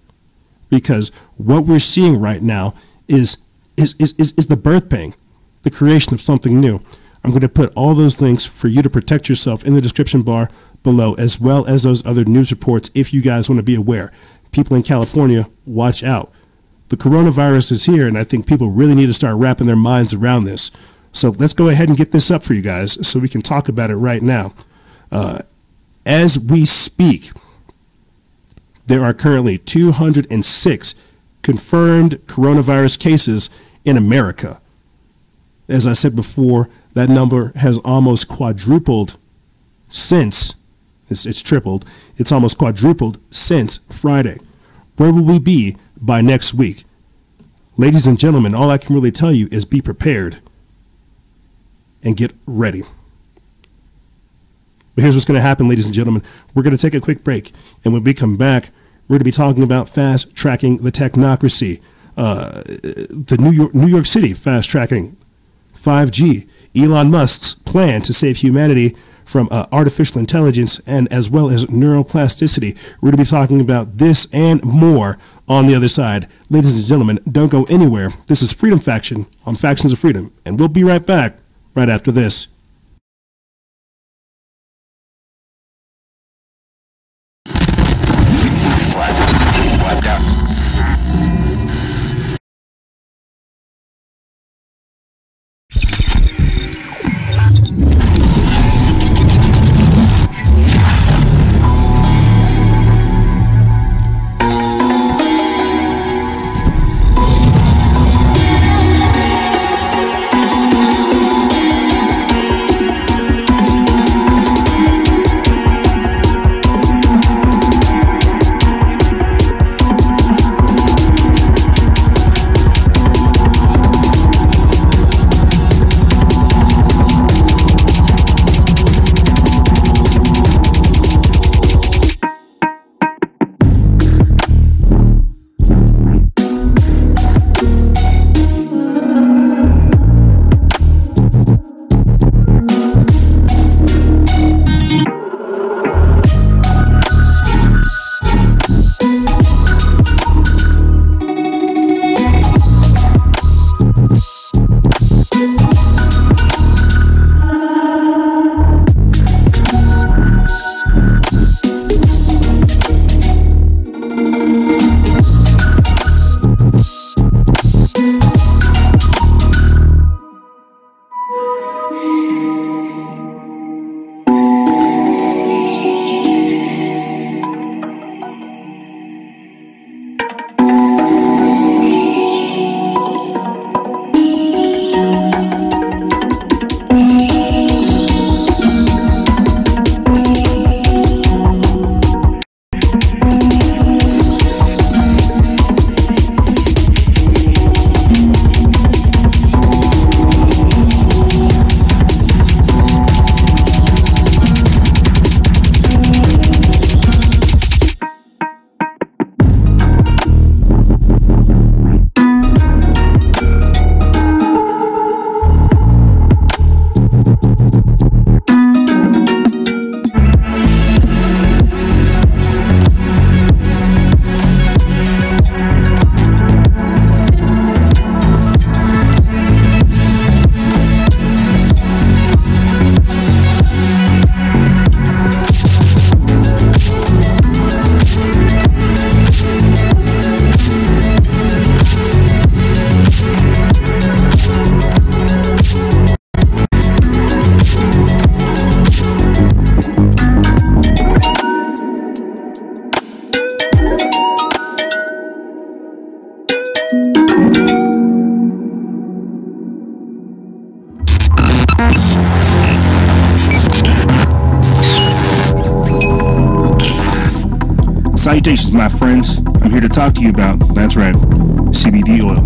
because what we're seeing right now is the birth pang, the creation of something new. I'm going to put all those links for you to protect yourself in the description bar below, as well as those other news reports if you guys want to be aware. People in California, watch out. The coronavirus is here, and I think people really need to start wrapping their minds around this. So let's go ahead and get this up for you guys so we can talk about it right now. As we speak, there are currently 206 confirmed coronavirus cases in America. As I said before, that number has almost quadrupled since, it's tripled, it's almost quadrupled since Friday. Where will we be by next week? Ladies and gentlemen, all I can really tell you is be prepared and get ready. But here's what's going to happen, ladies and gentlemen. We're going to take a quick break, and when we come back, we're going to be talking about fast-tracking the technocracy, the New York City fast-tracking 5G, Elon Musk's plan to save humanity from artificial intelligence, and as well as neuroplasticity. We're going to be talking about this and more on the other side. Ladies and gentlemen, don't go anywhere. This is Freedom Faction on Factions of Freedom, and we'll be right back right after this. Salutations, my friends. I'm here to talk to you about, that's right, CBD oil.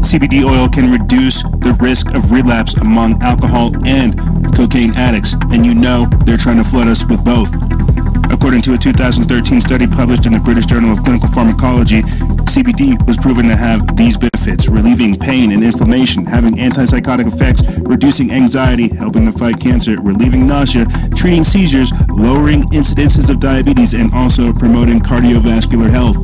CBD oil can reduce the risk of relapse among alcohol and cocaine addicts, and you know they're trying to flood us with both. According to a 2013 study published in the British Journal of Clinical Pharmacology, CBD was proven to have these benefits: relieving pain and inflammation, having antipsychotic effects, reducing anxiety, helping to fight cancer, relieving nausea, treating seizures, lowering incidences of diabetes, and also promoting cardiovascular health.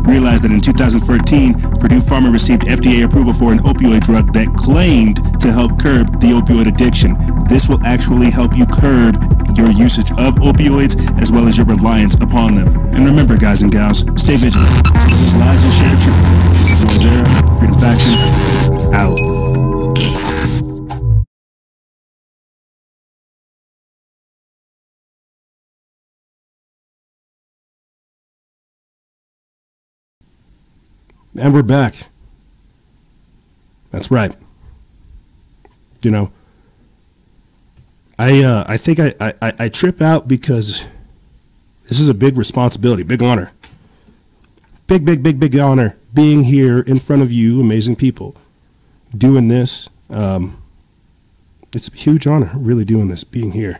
Realized that in 2014, Purdue Pharma received FDA approval for an opioid drug that claimed to help curb the opioid addiction. This will actually help you curb your usage of opioids as well as your reliance upon them. And remember, guys and gals, stay vigilant. Expose lies and share the truth. This is Noise Era, Freedom Faction, out. And we're back. That's right. You know, I think I trip out because this is a big responsibility, big honor. Big honor being here in front of you, amazing people, doing this. It's a huge honor, really doing this, being here.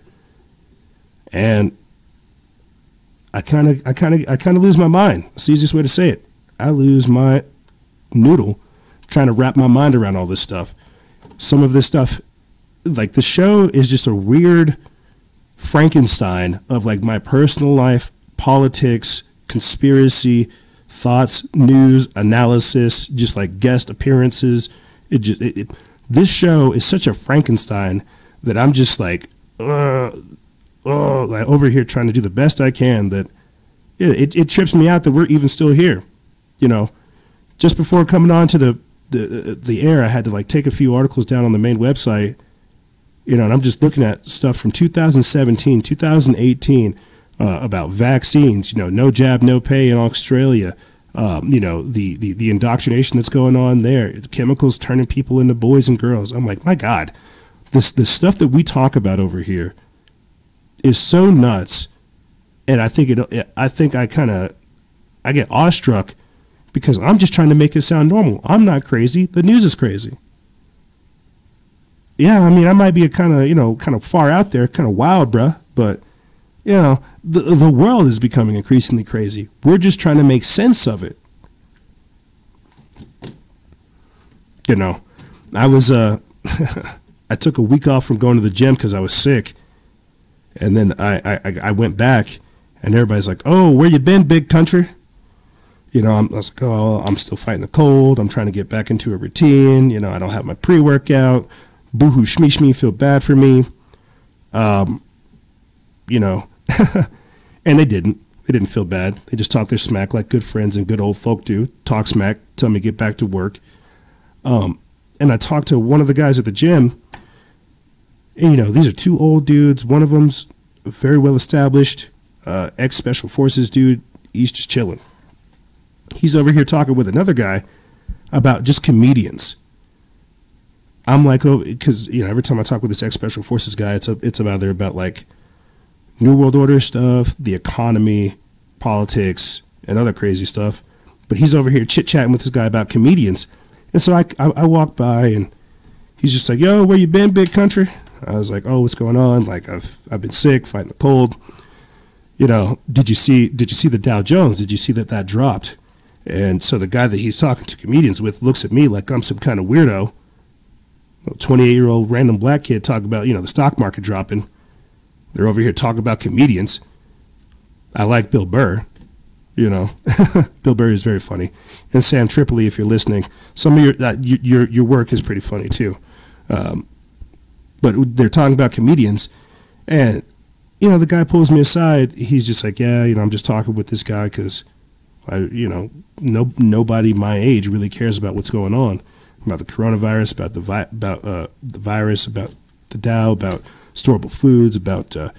And I kind of lose my mind. It's the easiest way to say it. I lose my noodle trying to wrap my mind around all this stuff. Some of this stuff, like the show is just a weird Frankenstein of like my personal life, politics, conspiracy, thoughts, news, analysis, just like guest appearances. This show is such a Frankenstein that I'm just like over here trying to do the best I can. That it trips me out that we're even still here. You know, just before coming on to the air, I had to like take a few articles down on the main website, you know, and I'm just looking at stuff from 2017, 2018 about vaccines, you know, no jab, no pay in Australia, you know, the indoctrination that's going on there, the chemicals turning people into boys and girls. I'm like, my God, the stuff that we talk about over here is so nuts. And I think I get awestruck because I'm just trying to make it sound normal. I'm not crazy. The news is crazy. Yeah, I mean, I might be a kind of far out there, kind of wild, bruh. But, you know, the world is becoming increasingly crazy. We're just trying to make sense of it. You know, I was, I took a week off from going to the gym because I was sick. And then I went back and everybody's like, oh, where you been, big country? You know, I was like, oh, I'm still fighting the cold. I'm trying to get back into a routine. You know, I don't have my pre-workout. Boo-hoo, shmee, feel bad for me. You know, and they didn't feel bad. They just talked their smack like good friends and good old folk do. Talk smack, tell me to get back to work. And I talked to one of the guys at the gym. And, you know, these are two old dudes. One of them's very well established, ex-special forces dude. He's just chilling. He's over here talking with another guy about just comedians. I'm like, oh, because, you know, every time I talk with this ex-special forces guy, it's either about like New World Order stuff, the economy, politics, and other crazy stuff. But he's over here chit-chatting with this guy about comedians. And so I walk by and he's just like, yo, where you been, big country? I was like, oh, what's going on? Like, I've been sick, fighting the cold. You know, did you see the Dow Jones? Did you see that dropped? And so the guy that he's talking to comedians with looks at me like I'm some kind of weirdo. A 28-year-old random black kid talking about, you know, the stock market dropping. They're over here talking about comedians. I like Bill Burr, you know. Bill Burr is very funny. And Sam Tripoli, if you're listening, some of your work is pretty funny too. But they're talking about comedians, and you know, the guy pulls me aside. He's just like, yeah, you know, I'm just talking with this guy because you know, nobody my age really cares about what's going on, about the coronavirus, about the virus, about the Dow, about storable foods, about the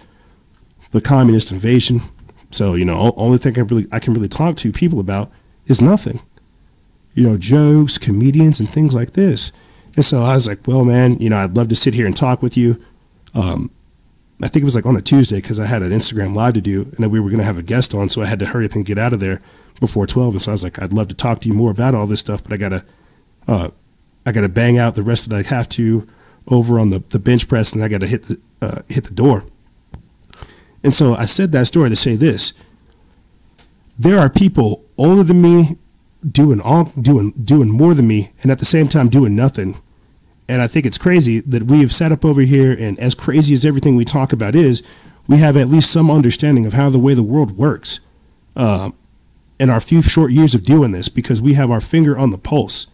communist invasion. So, you know, only thing I can really talk to people about is nothing. You know, jokes, comedians, and things like this. And so I was like, well, man, you know, I'd love to sit here and talk with you. I think it was like on a Tuesday because I had an Instagram live to do, and then we were going to have a guest on, so I had to hurry up and get out of there before 12. And so I was like, I'd love to talk to you more about all this stuff, but I gotta bang out the rest that I have to over on the bench press, and I gotta hit the door. And so I said that story to say this: there are people older than me doing more than me, and at the same time doing nothing. And I think it's crazy that we have sat up over here, and as crazy as everything we talk about is, we have at least some understanding of how the way the world works in our few short years of doing this, because we have our finger on the pulse.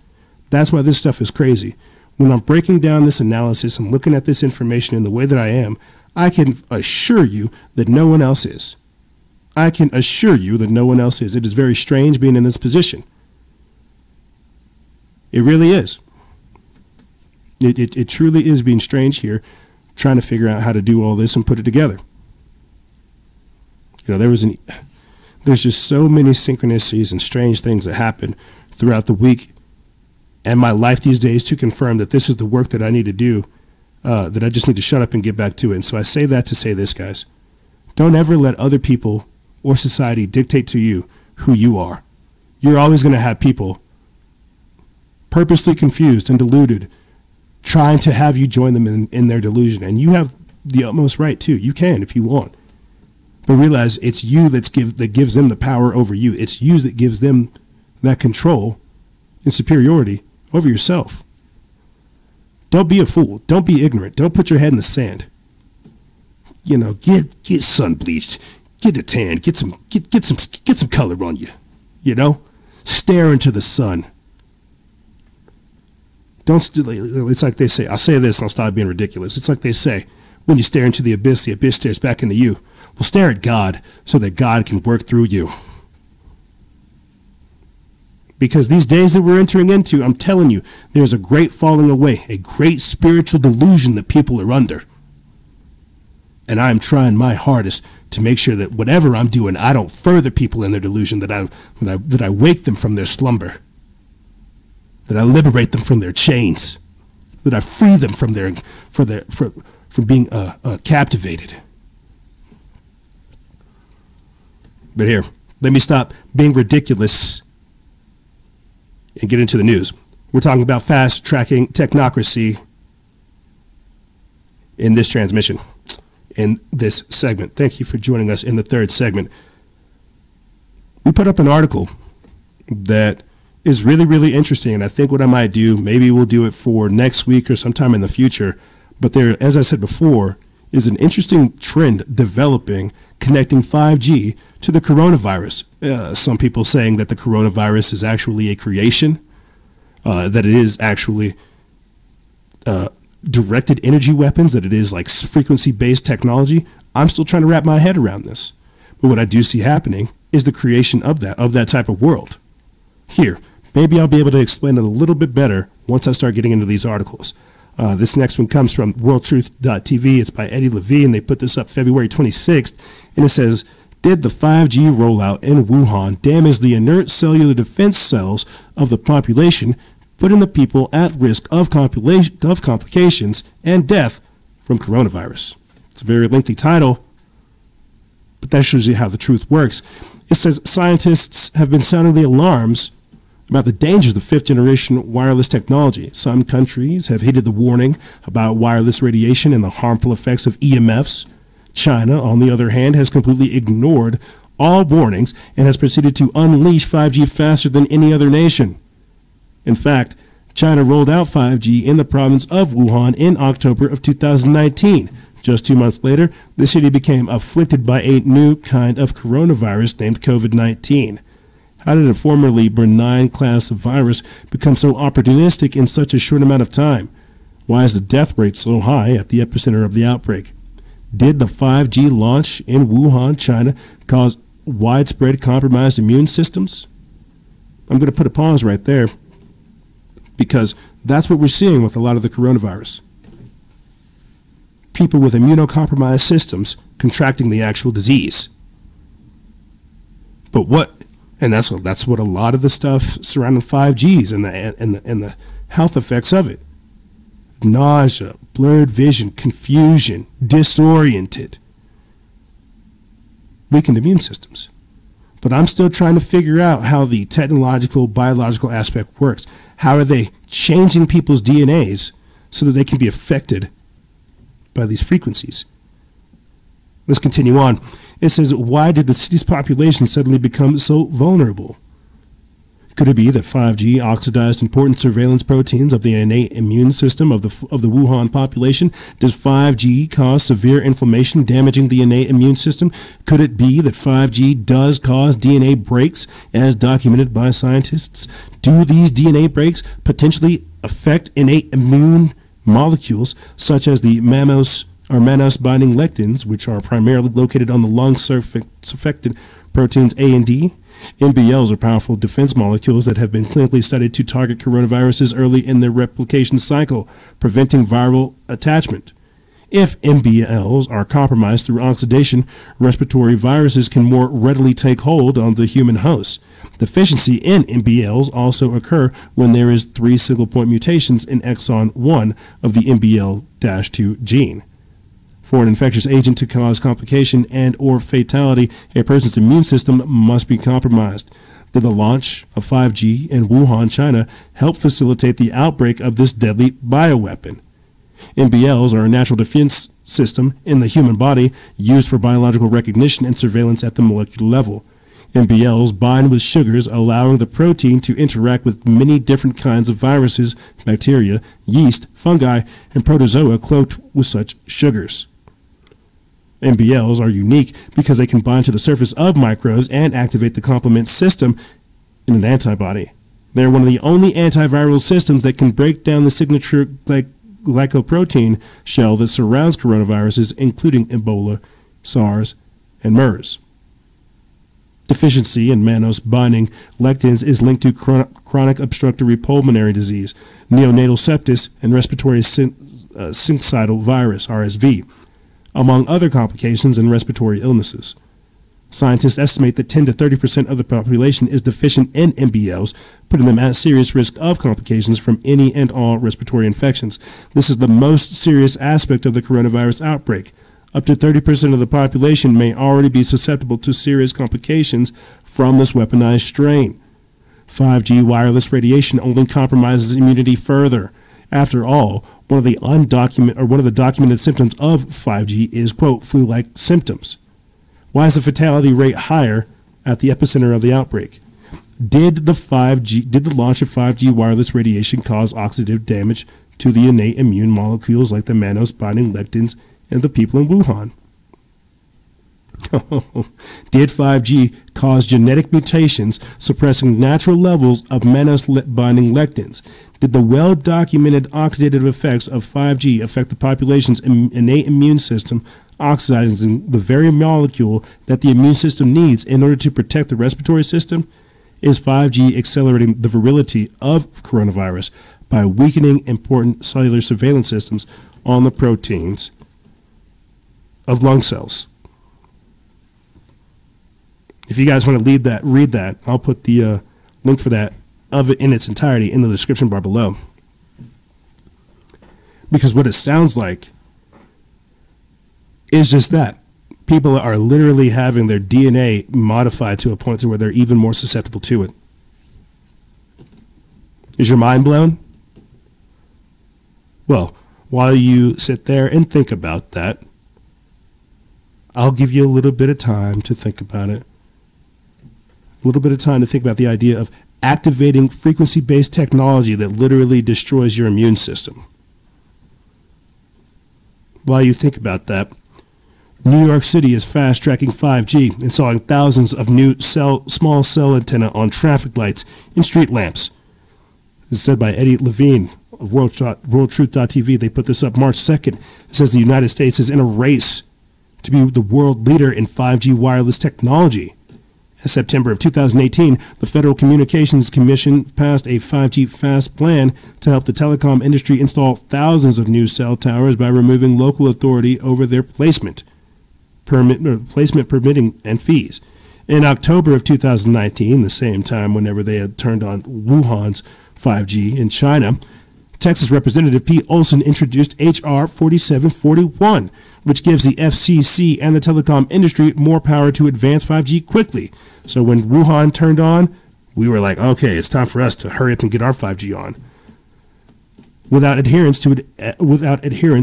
That's why this stuff is crazy. When I'm breaking down this analysis and looking at this information in the way that I am, I can assure you that no one else is. I can assure you that no one else is. It is very strange being in this position. It really is. It truly is being strange here, trying to figure out how to do all this and put it together. You know, there's just so many synchronicities and strange things that happen throughout the week and my life these days to confirm that this is the work that I need to do, that I just need to shut up and get back to it. And so I say that to say this, guys. Don't ever let other people or society dictate to you who you are. You're always going to have people purposely confused and deluded trying to have you join them in their delusion. And you have the utmost right to. You can if you want. But realize it's you that gives them the power over you. It's you that gives them that control and superiority over yourself. Don't be a fool. Don't be ignorant. Don't put your head in the sand. You know, get sun bleached. Get a tan. Get some color on you. You know, stare into the sun. It's like they say, I'll say this and I'll stop being ridiculous. It's like they say, when you stare into the abyss stares back into you. Well, stare at God so that God can work through you. Because these days that we're entering into, I'm telling you, there's a great falling away, a great spiritual delusion that people are under. And I'm trying my hardest to make sure that whatever I'm doing, I don't further people in their delusion, that I wake them from their slumber, that I liberate them from their chains, that I free them from being captivated. But here, let me stop being ridiculous and get into the news. We're talking about fast-tracking technocracy in this transmission, in this segment. Thank you for joining us in the third segment. We put up an article that is really, really interesting, and I think what I might do, maybe we'll do it for next week or sometime in the future, but there, as I said before, is an interesting trend developing connecting 5G to the coronavirus. Some people saying that the coronavirus is actually a creation, that it is actually directed energy weapons, that it is like frequency-based technology. I'm still trying to wrap my head around this. But what I do see happening is the creation of that type of world. Here, maybe I'll be able to explain it a little bit better once I start getting into these articles. This next one comes from worldtruth.tv. It's by Eddie Levine. They put this up February 26th, and it says, did the 5G rollout in Wuhan damage the inert cellular defense cells of the population, putting the people at risk of complications and death from coronavirus? It's a very lengthy title, but that shows you how the truth works. It says scientists have been sounding the alarms about the dangers of fifth-generation wireless technology. Some countries have heeded the warning about wireless radiation and the harmful effects of EMFs. China, on the other hand, has completely ignored all warnings and has proceeded to unleash 5G faster than any other nation. In fact, China rolled out 5G in the province of Wuhan in October of 2019. Just 2 months later, the city became afflicted by a new kind of coronavirus named COVID-19. How did a formerly benign class of virus become so opportunistic in such a short amount of time? Why is the death rate so high at the epicenter of the outbreak? Did the 5G launch in Wuhan, China, cause widespread compromised immune systems? I'm going to put a pause right there, because that's what we're seeing with a lot of the coronavirus. People with immunocompromised systems contracting the actual disease. But what? And that's what a lot of the stuff surrounding 5Gs and the health effects of it. nausea, blurred vision, confusion, disoriented, weakened immune systems. But I'm still trying to figure out how the technological, biological aspect works. How are they changing people's DNAs so that they can be affected by these frequencies? Let's continue on. It says, why did the city's population suddenly become so vulnerable? Could it be that 5G oxidized important surveillance proteins of the innate immune system of the Wuhan population? Does 5G cause severe inflammation, damaging the innate immune system? Could it be that 5G does cause DNA breaks, as documented by scientists? Do these DNA breaks potentially affect innate immune molecules, such as the mannose-binding lectins, which are primarily located on the lung-surfactant proteins A and D? MBLs are powerful defense molecules that have been clinically studied to target coronaviruses early in their replication cycle, preventing viral attachment. If MBLs are compromised through oxidation, respiratory viruses can more readily take hold on the human host. Deficiency in MBLs also occur when there is 3 single-point mutations in exon 1 of the MBL-2 gene. For an infectious agent to cause complication and or fatality, a person's immune system must be compromised. Did the launch of 5G in Wuhan, China, help facilitate the outbreak of this deadly bioweapon? MBLs are a natural defense system in the human body used for biological recognition and surveillance at the molecular level. MBLs bind with sugars, allowing the protein to interact with many different kinds of viruses, bacteria, yeast, fungi, and protozoa cloaked with such sugars. MBLs are unique because they can bind to the surface of microbes and activate the complement system in an antibody. They're one of the only antiviral systems that can break down the signature glycoprotein shell that surrounds coronaviruses, including Ebola, SARS, and MERS. Deficiency in mannose-binding lectins is linked to chronic obstructive pulmonary disease, neonatal sepsis, and respiratory syncytial virus, RSV, among other complications and respiratory illnesses. Scientists estimate that 10 to 30% of the population is deficient in MBLs, putting them at serious risk of complications from any and all respiratory infections. This is the most serious aspect of the coronavirus outbreak. Up to 30% of the population may already be susceptible to serious complications from this weaponized strain. 5G wireless radiation only compromises immunity further. After all, one of the documented symptoms of 5G is, quote, flu-like symptoms. Why is the fatality rate higher at the epicenter of the outbreak? Did the launch of 5G wireless radiation cause oxidative damage to the innate immune molecules like the mannose-binding lectins and the people in Wuhan? Did 5G cause genetic mutations suppressing natural levels of mannose-binding lectins? Did the well-documented oxidative effects of 5G affect the population's innate immune system, oxidizing the very molecule that the immune system needs in order to protect the respiratory system? Is 5G accelerating the virility of coronavirus by weakening important cellular surveillance systems on the proteins of lung cells? If you guys want to read that, I'll put the link for that of it in its entirety in the description bar below. Because what it sounds like is just that. People are literally having their DNA modified to a point to where they're even more susceptible to it. Is your mind blown? Well, while you sit there and think about that, I'll give you a little bit of time to think about it. A little bit of time to think about the idea of activating frequency-based technology that literally destroys your immune system. While you think about that, New York City is fast-tracking 5G, installing thousands of new small cell antenna on traffic lights and street lamps. This is said by Eddie Levine of WorldTruth.tv. They put this up March 2nd. It says the United States is in a race to be the world leader in 5G wireless technology. In September of 2018, the Federal Communications Commission passed a 5G fast plan to help the telecom industry install thousands of new cell towers by removing local authority over their placement permitting and fees. In October of 2019, the same time whenever they had turned on Wuhan's 5G in China, Texas Representative Pete Olson introduced H.R. 4741, which gives the FCC and the telecom industry more power to advance 5G quickly. So when Wuhan turned on, we were like, okay, it's time for us to hurry up and get our 5G on. Without adherence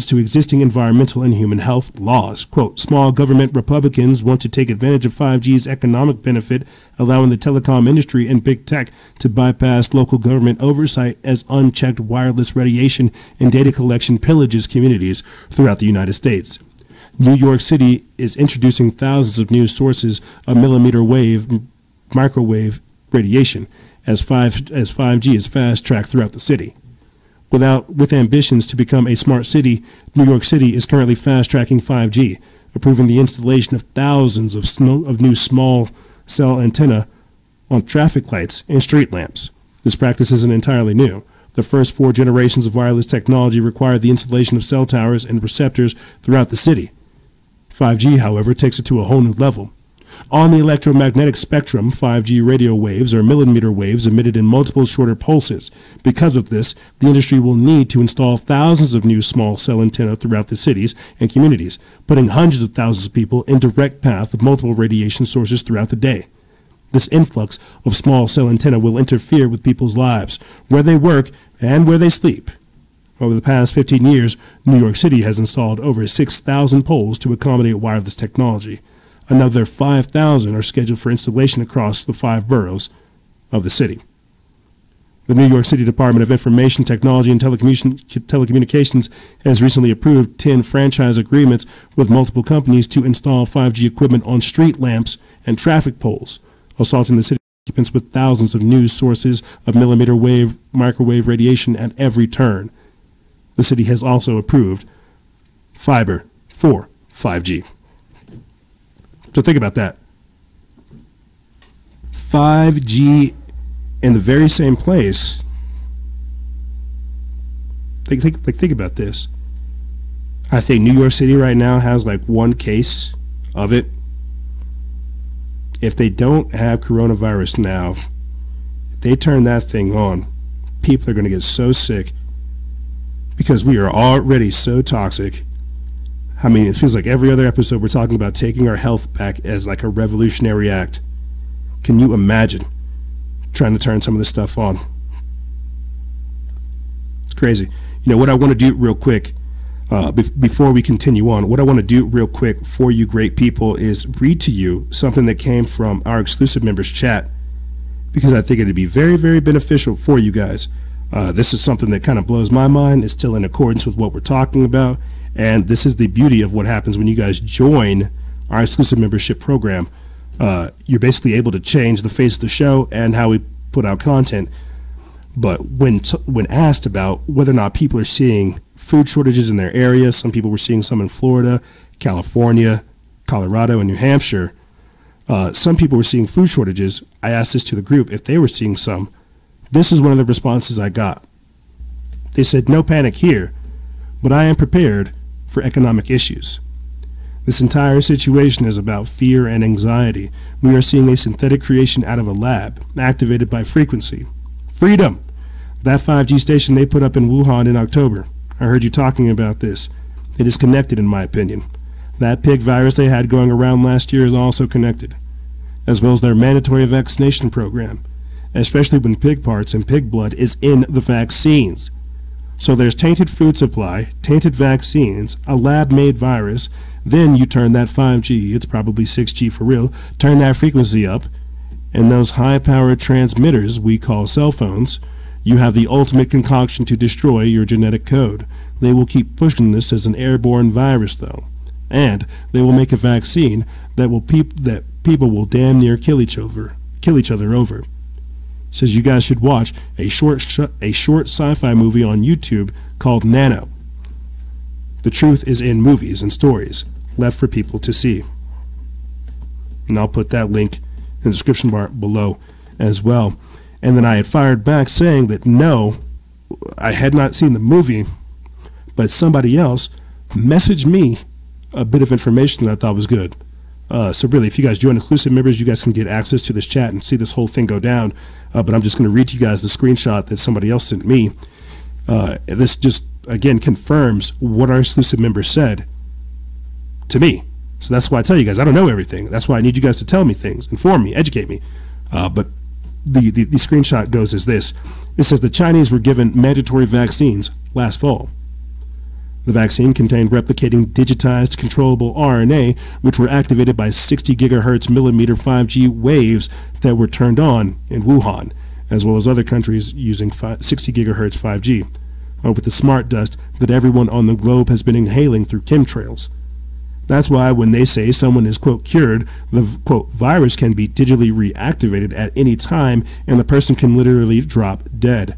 to existing environmental and human health laws. Quote, small government Republicans want to take advantage of 5G's economic benefit, allowing the telecom industry and big tech to bypass local government oversight as unchecked wireless radiation and data collection pillages communities throughout the United States. New York City is introducing thousands of new sources of millimeter wave, microwave radiation as 5G is fast-tracked throughout the city. With ambitions to become a smart city, New York City is currently fast-tracking 5G, approving the installation of thousands of new small cell antenna on traffic lights and street lamps. This practice isn't entirely new. The first 4 generations of wireless technology required the installation of cell towers and receptors throughout the city. 5G, however, takes it to a whole new level. On the electromagnetic spectrum, 5G radio waves are millimeter waves emitted in multiple shorter pulses. Because of this, the industry will need to install thousands of new small cell antenna throughout the cities and communities, putting hundreds of thousands of people in direct path of multiple radiation sources throughout the day. This influx of small cell antenna will interfere with people's lives, where they work and where they sleep. Over the past 15 years, New York City has installed over 6,000 poles to accommodate wireless technology. Another 5,000 are scheduled for installation across the 5 boroughs of the city. The New York City Department of Information Technology and Telecommunications has recently approved 10 franchise agreements with multiple companies to install 5G equipment on street lamps and traffic poles, assaulting the city occupants with thousands of new sources of millimeter wave, microwave radiation at every turn. The city has also approved fiber for 5G. So think about that. 5G in the very same place. Think about this. I think New York City right now has like 1 case of it. If they don't have coronavirus now, if they turn that thing on, people are going to get so sick because we are already so toxic. I mean, it feels like every other episode we're talking about taking our health back as like a revolutionary act. Can you imagine trying to turn some of this stuff on? It's crazy. You know, what I want to do real quick, before we continue on, what I want to do real quick for you great people is read to you something that came from our exclusive members chat, because I think it'd be very, very beneficial for you guys. This is something that kind of blows my mind. It's still in accordance with what we're talking about. And this is the beauty of what happens when you guys join our exclusive membership program. You're basically able to change the face of the show and how we put out content. But when asked about whether or not people are seeing food shortages in their area, some people were seeing some in Florida, California, Colorado, and New Hampshire. Some people were seeing food shortages. I asked this to the group if they were seeing some. This is one of the responses I got. They said, no panic here, but I am prepared for economic issues. This entire situation is about fear and anxiety. We are seeing a synthetic creation out of a lab, activated by frequency. Freedom! That 5G station they put up in Wuhan in October. I heard you talking about this. It is connected, in my opinion. That pig virus they had going around last year is also connected, as well as their mandatory vaccination program, especially when pig parts and pig blood is in the vaccines. So there's tainted food supply, tainted vaccines, a lab-made virus, then you turn that 5G, it's probably 6G for real, turn that frequency up, and those high-powered transmitters we call cell phones, you have the ultimate concoction to destroy your genetic code. They will keep pushing this as an airborne virus, though. And they will make a vaccine that people will damn near kill each other over. Says you guys should watch a short sci-fi movie on YouTube called Nano. The truth is in movies and stories, left for people to see. And I'll put that link in the description bar below as well. And then I had fired back saying that no, I had not seen the movie, but somebody else messaged me a bit of information that I thought was good. So really, if you guys join exclusive members, you guys can get access to this chat and see this whole thing go down. But I'm just going to read to you guys the screenshot that somebody else sent me. This just, again, confirms what our exclusive members said to me. So that's why I tell you guys, I don't know everything. That's why I need you guys to tell me things, inform me, educate me. But the screenshot goes as this. It says the Chinese were given mandatory vaccines last fall. The vaccine contained replicating digitized controllable RNA, which were activated by 60 gigahertz millimeter 5G waves that were turned on in Wuhan, as well as other countries using 60 gigahertz 5G, with the smart dust that everyone on the globe has been inhaling through chemtrails. That's why when they say someone is, quote, cured, the, quote, virus can be digitally reactivated at any time and the person can literally drop dead.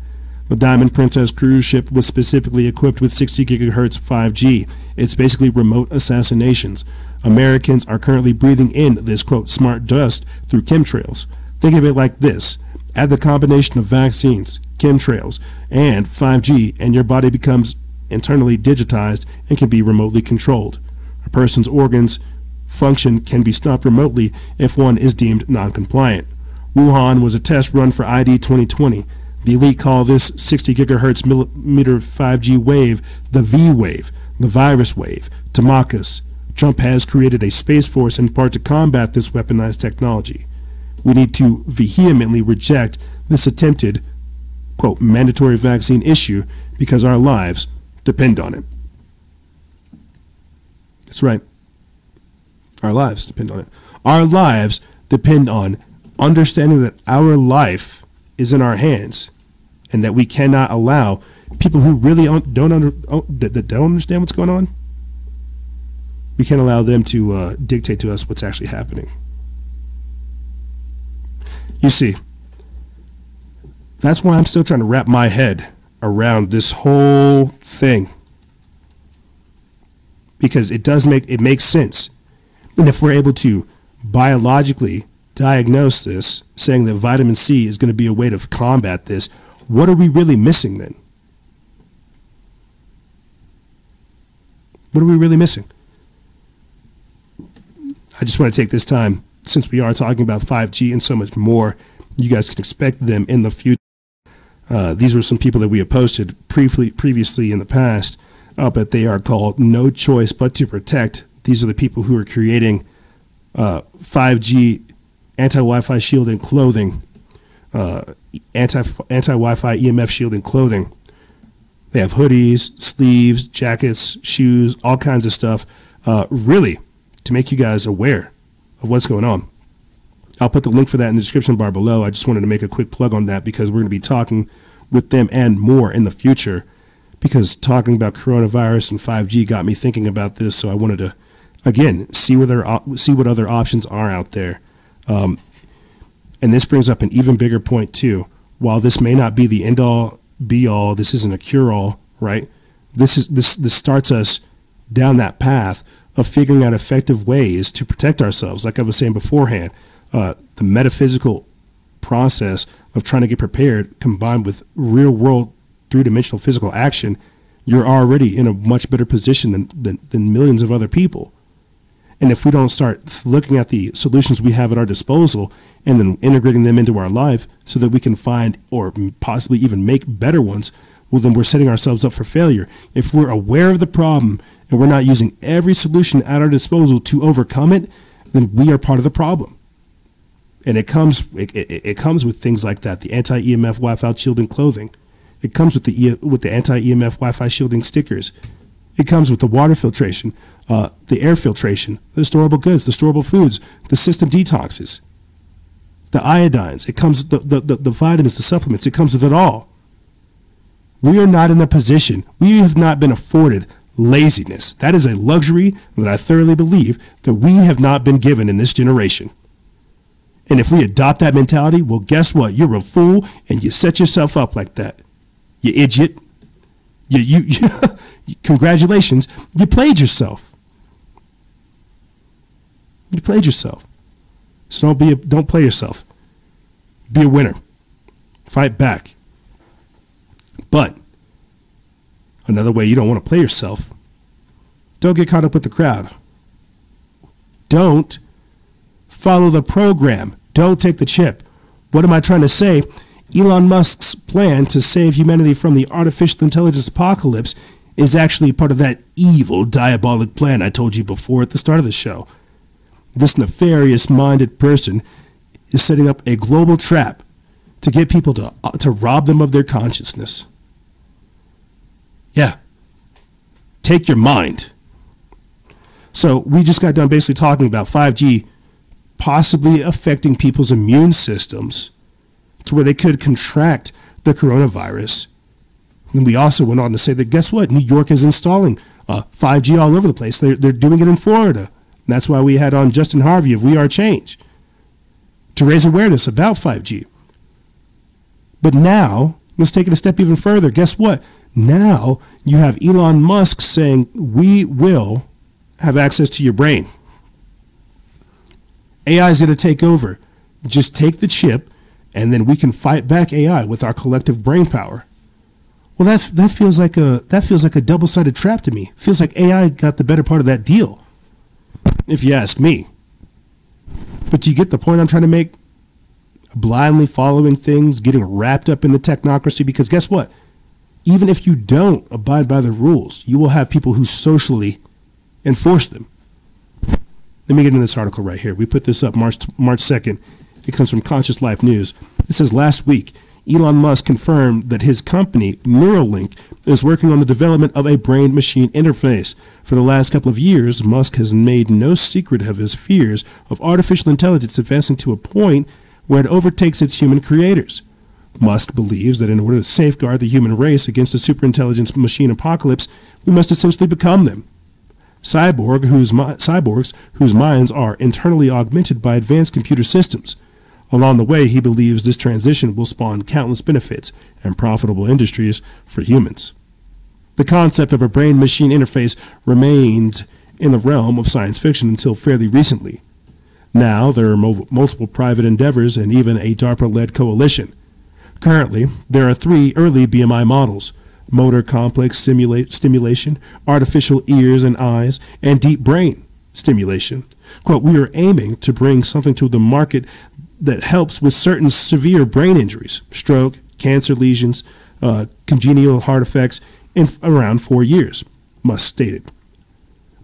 The Diamond Princess cruise ship was specifically equipped with 60 gigahertz 5G. It's basically remote assassinations. Americans are currently breathing in this, quote, smart dust through chemtrails. Think of it like this. Add the combination of vaccines, chemtrails, and 5G, and your body becomes internally digitized and can be remotely controlled. A person's organs function can be stopped remotely if one is deemed non-compliant. Wuhan was a test run for ID 2020. The elite call this 60 gigahertz millimeter 5G wave the V wave, the virus wave, to mock us. Trump has created a space force in part to combat this weaponized technology. We need to vehemently reject this attempted, quote, mandatory vaccine issue because our lives depend on it. That's right. Our lives depend on it. Our lives depend on understanding that our life is in our hands and that we cannot allow people who really don't understand what's going on, we can't allow them to dictate to us what's actually happening. You see, that's why I'm still trying to wrap my head around this whole thing. Because it makes sense. And if we're able to biologically diagnose this, saying that vitamin C is going to be a way to combat this, what are we really missing then? What are we really missing? I just want to take this time, since we are talking about 5G and so much more, you guys can expect them in the future. These were some people that we have posted previously in the past, but they are called No Choice But to Protect. These are the people who are creating 5G anti-Wi-Fi shielding clothing, anti-Wi-Fi EMF shielding clothing. They have hoodies, sleeves, jackets, shoes, all kinds of stuff, really to make you guys aware of what's going on. I'll put the link for that in the description bar below. I just wanted to make a quick plug on that because we're going to be talking with them and more in the future, because talking about coronavirus and 5G got me thinking about this. So I wanted to, again, see what other options are out there. And this brings up an even bigger point too. While this may not be the end all be all, this isn't a cure all, right? This starts us down that path of figuring out effective ways to protect ourselves. Like I was saying beforehand, the metaphysical process of trying to get prepared combined with real world three-dimensional physical action, you're already in a much better position than millions of other people. And if we don't start looking at the solutions we have at our disposal and then integrating them into our life so that we can find or possibly even make better ones, well, then we're setting ourselves up for failure. If we're aware of the problem and we're not using every solution at our disposal to overcome it, then we are part of the problem. And it comes with things like that, the anti-EMF Wi-Fi shielding clothing. It comes with the anti-EMF Wi-Fi shielding stickers. It comes with the water filtration, the air filtration, the storable goods, the storable foods, the system detoxes, the iodines. It comes with the vitamins, the supplements. It comes with it all. We are not in a position. We have not been afforded laziness. That is a luxury that I thoroughly believe that we have not been given in this generation. And if we adopt that mentality, well, guess what? You're a fool and you set yourself up like that. You idiot. You congratulations. You played yourself. You played yourself. So don't play yourself. Be a winner. Fight back. But another way you don't want to play yourself, don't get caught up with the crowd. Don't follow the program. Don't take the chip. What am I trying to say? Elon Musk's plan to save humanity from the artificial intelligence apocalypse is actually part of that evil, diabolic plan I told you before at the start of the show. This nefarious-minded person is setting up a global trap to get people to rob them of their consciousness. Yeah. Take your mind. So we just got done basically talking about 5G possibly affecting people's immune systems to where they could contract the coronavirus. And we also went on to say that, guess what? New York is installing 5G all over the place. They're doing it in Florida. And that's why we had on Justin Harvey of We Are Change to raise awareness about 5G. But now, let's take it a step even further. Guess what? Now you have Elon Musk saying, we will have access to your brain. AI is going to take over. Just take the chip, and then we can fight back AI with our collective brain power. Well, that feels like a double-sided trap to me. Feels like AI got the better part of that deal, if you ask me. But do you get the point I'm trying to make? Blindly following things, getting wrapped up in the technocracy, because guess what? Even if you don't abide by the rules, you will have people who socially enforce them. Let me get into this article right here. We put this up March 2nd. It comes from Conscious Life News. It says, last week, Elon Musk confirmed that his company, Neuralink, is working on the development of a brain-machine interface. For the last couple of years, Musk has made no secret of his fears of artificial intelligence advancing to a point where it overtakes its human creators. Musk believes that in order to safeguard the human race against a superintelligence machine apocalypse, we must essentially become them. Cyborgs whose minds are internally augmented by advanced computer systems. Along the way, he believes this transition will spawn countless benefits and profitable industries for humans. The concept of a brain-machine interface remained in the realm of science fiction until fairly recently. Now, there are multiple private endeavors and even a DARPA-led coalition. Currently, there are 3 early BMI models: motor complex stimulation, artificial ears and eyes, and deep brain stimulation. Quote, we are aiming to bring something to the market that helps with certain severe brain injuries, stroke, cancer lesions, congenital heart effects, in around 4 years, Musk stated.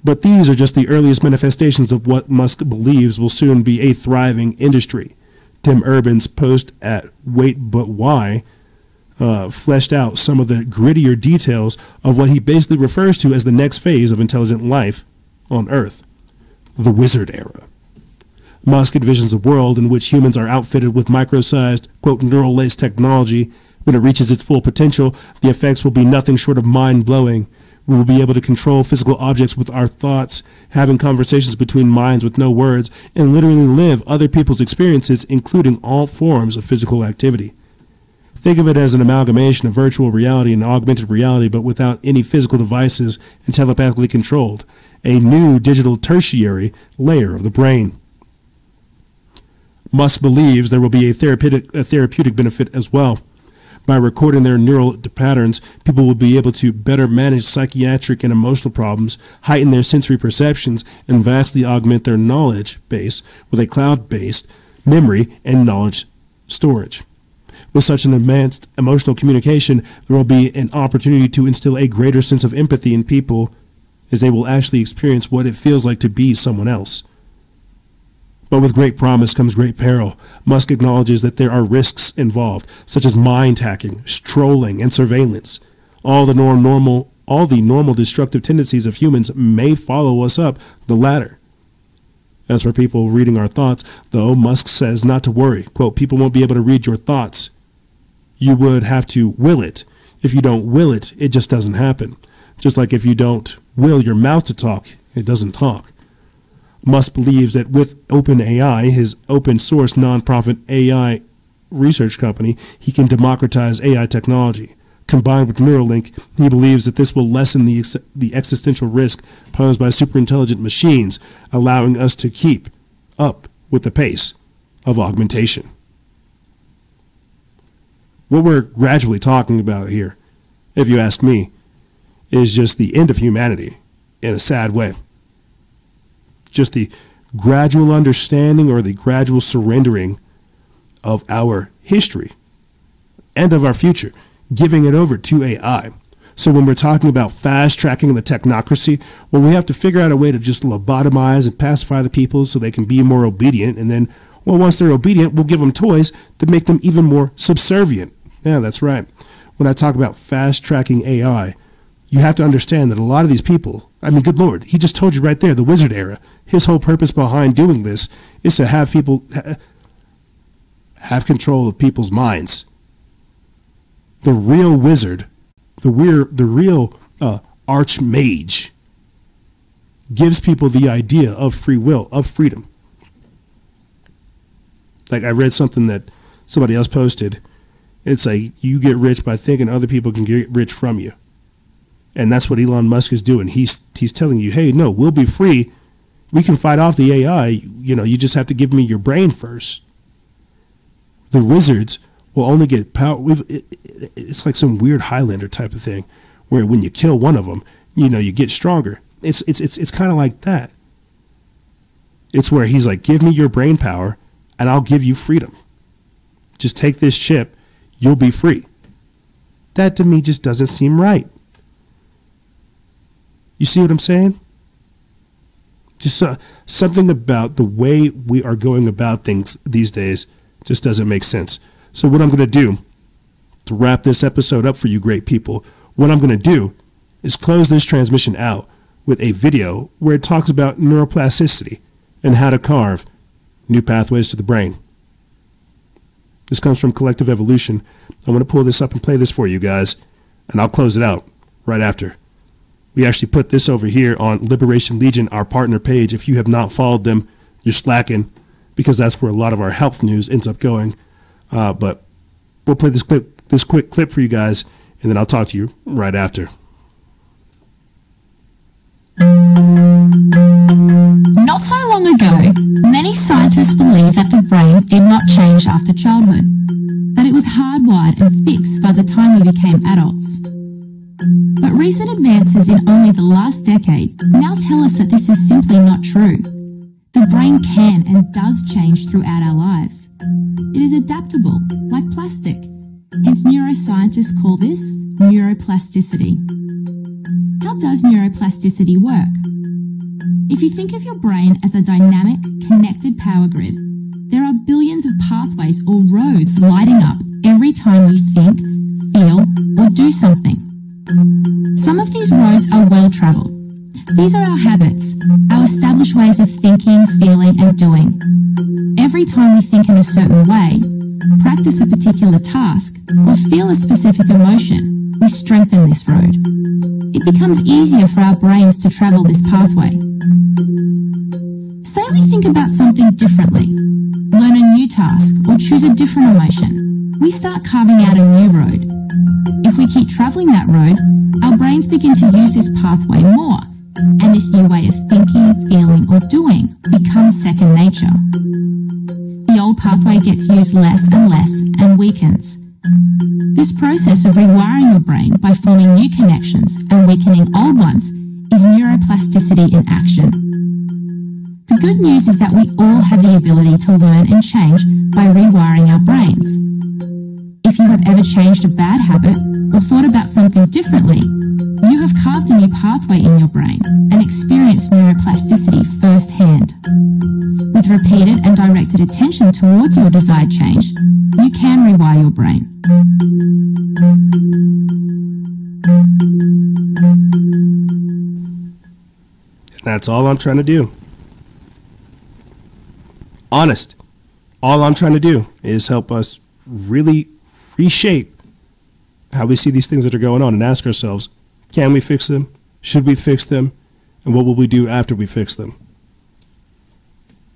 But these are just the earliest manifestations of what Musk believes will soon be a thriving industry. Tim Urban's post at Wait But Why fleshed out some of the grittier details of what he basically refers to as the next phase of intelligent life on Earth, the wizard era. Musk envisions a world in which humans are outfitted with micro-sized, quote, neural-laced technology. When it reaches its full potential, the effects will be nothing short of mind-blowing. We will be able to control physical objects with our thoughts, having conversations between minds with no words, and literally live other people's experiences, including all forms of physical activity. Think of it as an amalgamation of virtual reality and augmented reality, but without any physical devices and telepathically controlled. A new digital tertiary layer of the brain. Musk believes there will be a therapeutic benefit as well. By recording their neural patterns, people will be able to better manage psychiatric and emotional problems, heighten their sensory perceptions, and vastly augment their knowledge base with a cloud-based memory and knowledge storage. With such an advanced emotional communication, there will be an opportunity to instill a greater sense of empathy in people as they will actually experience what it feels like to be someone else. But with great promise comes great peril. Musk acknowledges that there are risks involved, such as mind hacking, trolling, and surveillance. All the normal destructive tendencies of humans may follow us up the ladder. As for people reading our thoughts, though, Musk says not to worry. Quote, people won't be able to read your thoughts. You would have to will it. If you don't will it, it just doesn't happen. Just like if you don't will your mouth to talk, it doesn't talk. Musk believes that with OpenAI, his open source nonprofit AI research company, he can democratize AI technology. Combined with Neuralink, he believes that this will lessen the existential risk posed by superintelligent machines, allowing us to keep up with the pace of augmentation. What we're gradually talking about here, if you ask me, is just the end of humanity in a sad way. Just the gradual understanding or the gradual surrendering of our history and of our future, giving it over to AI. So when we're talking about fast tracking the technocracy, well, we have to figure out a way to just lobotomize and pacify the people so they can be more obedient. And then, well, once they're obedient, we'll give them toys to make them even more subservient. Yeah, that's right. When I talk about fast tracking AI, you have to understand that a lot of these people, I mean, good Lord, he just told you right there, the wizard era, his whole purpose behind doing this is to have people have control of people's minds. The real wizard, the real archmage, gives people the idea of free will, of freedom. Like I read something that somebody else posted. It's like you get rich by thinking other people can get rich from you. And that's what Elon Musk is doing. He's telling you, hey, no, we'll be free. We can fight off the AI. You know, you just have to give me your brain first. The wizards will only get power. It's like some weird Highlander type of thing, where when you kill one of them, you know, you get stronger. It's kind of like that. It's where he's like, give me your brain power, and I'll give you freedom. Just take this chip, you'll be free. That to me just doesn't seem right. You see what I'm saying? Just something about the way we are going about things these days just doesn't make sense. So what I'm going to do to wrap this episode up for you great people, what I'm going to do is close this transmission out with a video where it talks about neuroplasticity and how to carve new pathways to the brain. This comes from Collective Evolution. I'm going to pull this up and play this for you guys, and I'll close it out right after. We actually put this over here on Liberation Legion, our partner page. If you have not followed them, you're slacking, because that's where a lot of our health news ends up going. But we'll play this quick clip for you guys, and then I'll talk to you right after. Not so long ago, many scientists believed that the brain did not change after childhood, that it was hardwired and fixed by the time we became adults. But recent advances in only the last decade now tell us that this is simply not true. The brain can and does change throughout our lives. It is adaptable, like plastic. Hence neuroscientists call this neuroplasticity. How does neuroplasticity work? If you think of your brain as a dynamic, connected power grid, there are billions of pathways or roads lighting up every time we think, feel, or do something. Some of these roads are well-traveled. These are our habits, our established ways of thinking, feeling, and doing. Every time we think in a certain way, practice a particular task, or feel a specific emotion, we strengthen this road. It becomes easier for our brains to travel this pathway. Say we think about something differently, learn a new task, or choose a different emotion. We start carving out a new road. If we keep traveling that road, our brains begin to use this pathway more, and this new way of thinking, feeling, or doing becomes second nature. The old pathway gets used less and weakens. This process of rewiring your brain by forming new connections and weakening old ones is neuroplasticity in action. The good news is that we all have the ability to learn and change by rewiring our brains. If you have ever changed a bad habit or thought about something differently, you have carved a new pathway in your brain and experienced neuroplasticity firsthand. With repeated and directed attention towards your desired change, you can rewire your brain. That's all I'm trying to do. Honest. All I'm trying to do is help us really reshape how we see these things that are going on and ask ourselves, can we fix them? Should we fix them? And what will we do after we fix them?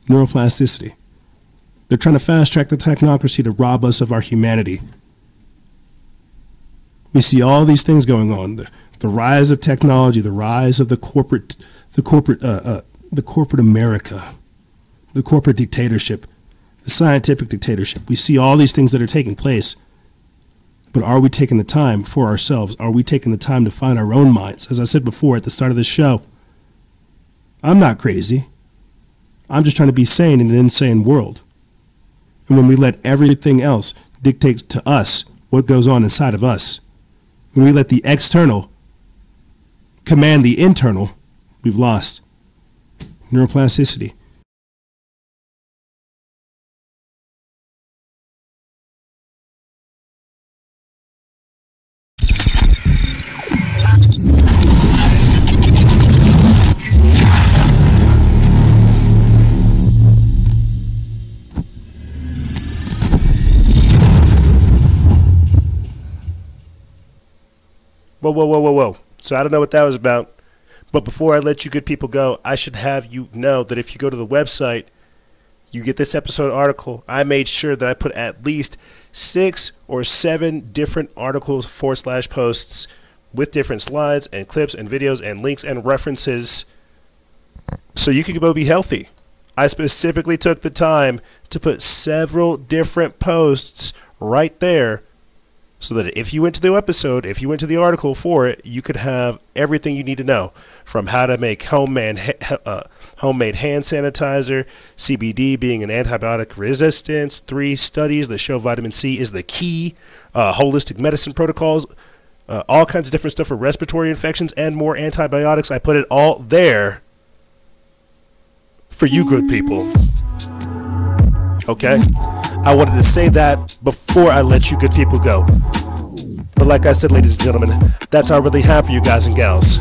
Neuroplasticity. They're trying to fast track the technocracy to rob us of our humanity. We see all these things going on. The rise of technology, the rise of the corporate America, the corporate dictatorship, the scientific dictatorship. We see all these things that are taking place. But are we taking the time for ourselves? Are we taking the time to find our own minds? As I said before at the start of this show, I'm not crazy. I'm just trying to be sane in an insane world. And when we let everything else dictate to us what goes on inside of us. When we let the external command the internal, we've lost neuroplasticity. Whoa. So I don't know what that was about. But before I let you good people go, I should have you know that if you go to the website, you get this episode article. I made sure that I put at least 6 or 7 different articles / posts with different slides and clips and videos and links and references so you can go be healthy. I specifically took the time to put several different posts right there so that if you went to the episode, if you went to the article for it, you could have everything you need to know, from how to make homemade hand sanitizer, CBD being an antibiotic resistance, 3 studies that show vitamin C is the key, holistic medicine protocols, all kinds of different stuff for respiratory infections and more antibiotics. I put it all there for you good people. Okay? I wanted to say that before I let you good people go. But like I said, ladies and gentlemen, that's all I really have for you guys and gals.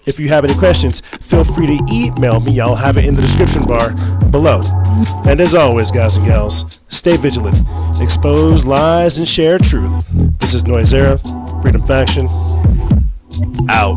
If you have any questions, feel free to email me. I'll have it in the description bar below. And as always, guys and gals, stay vigilant, expose lies, and share truth. This is Noisera, Freedom Faction, out.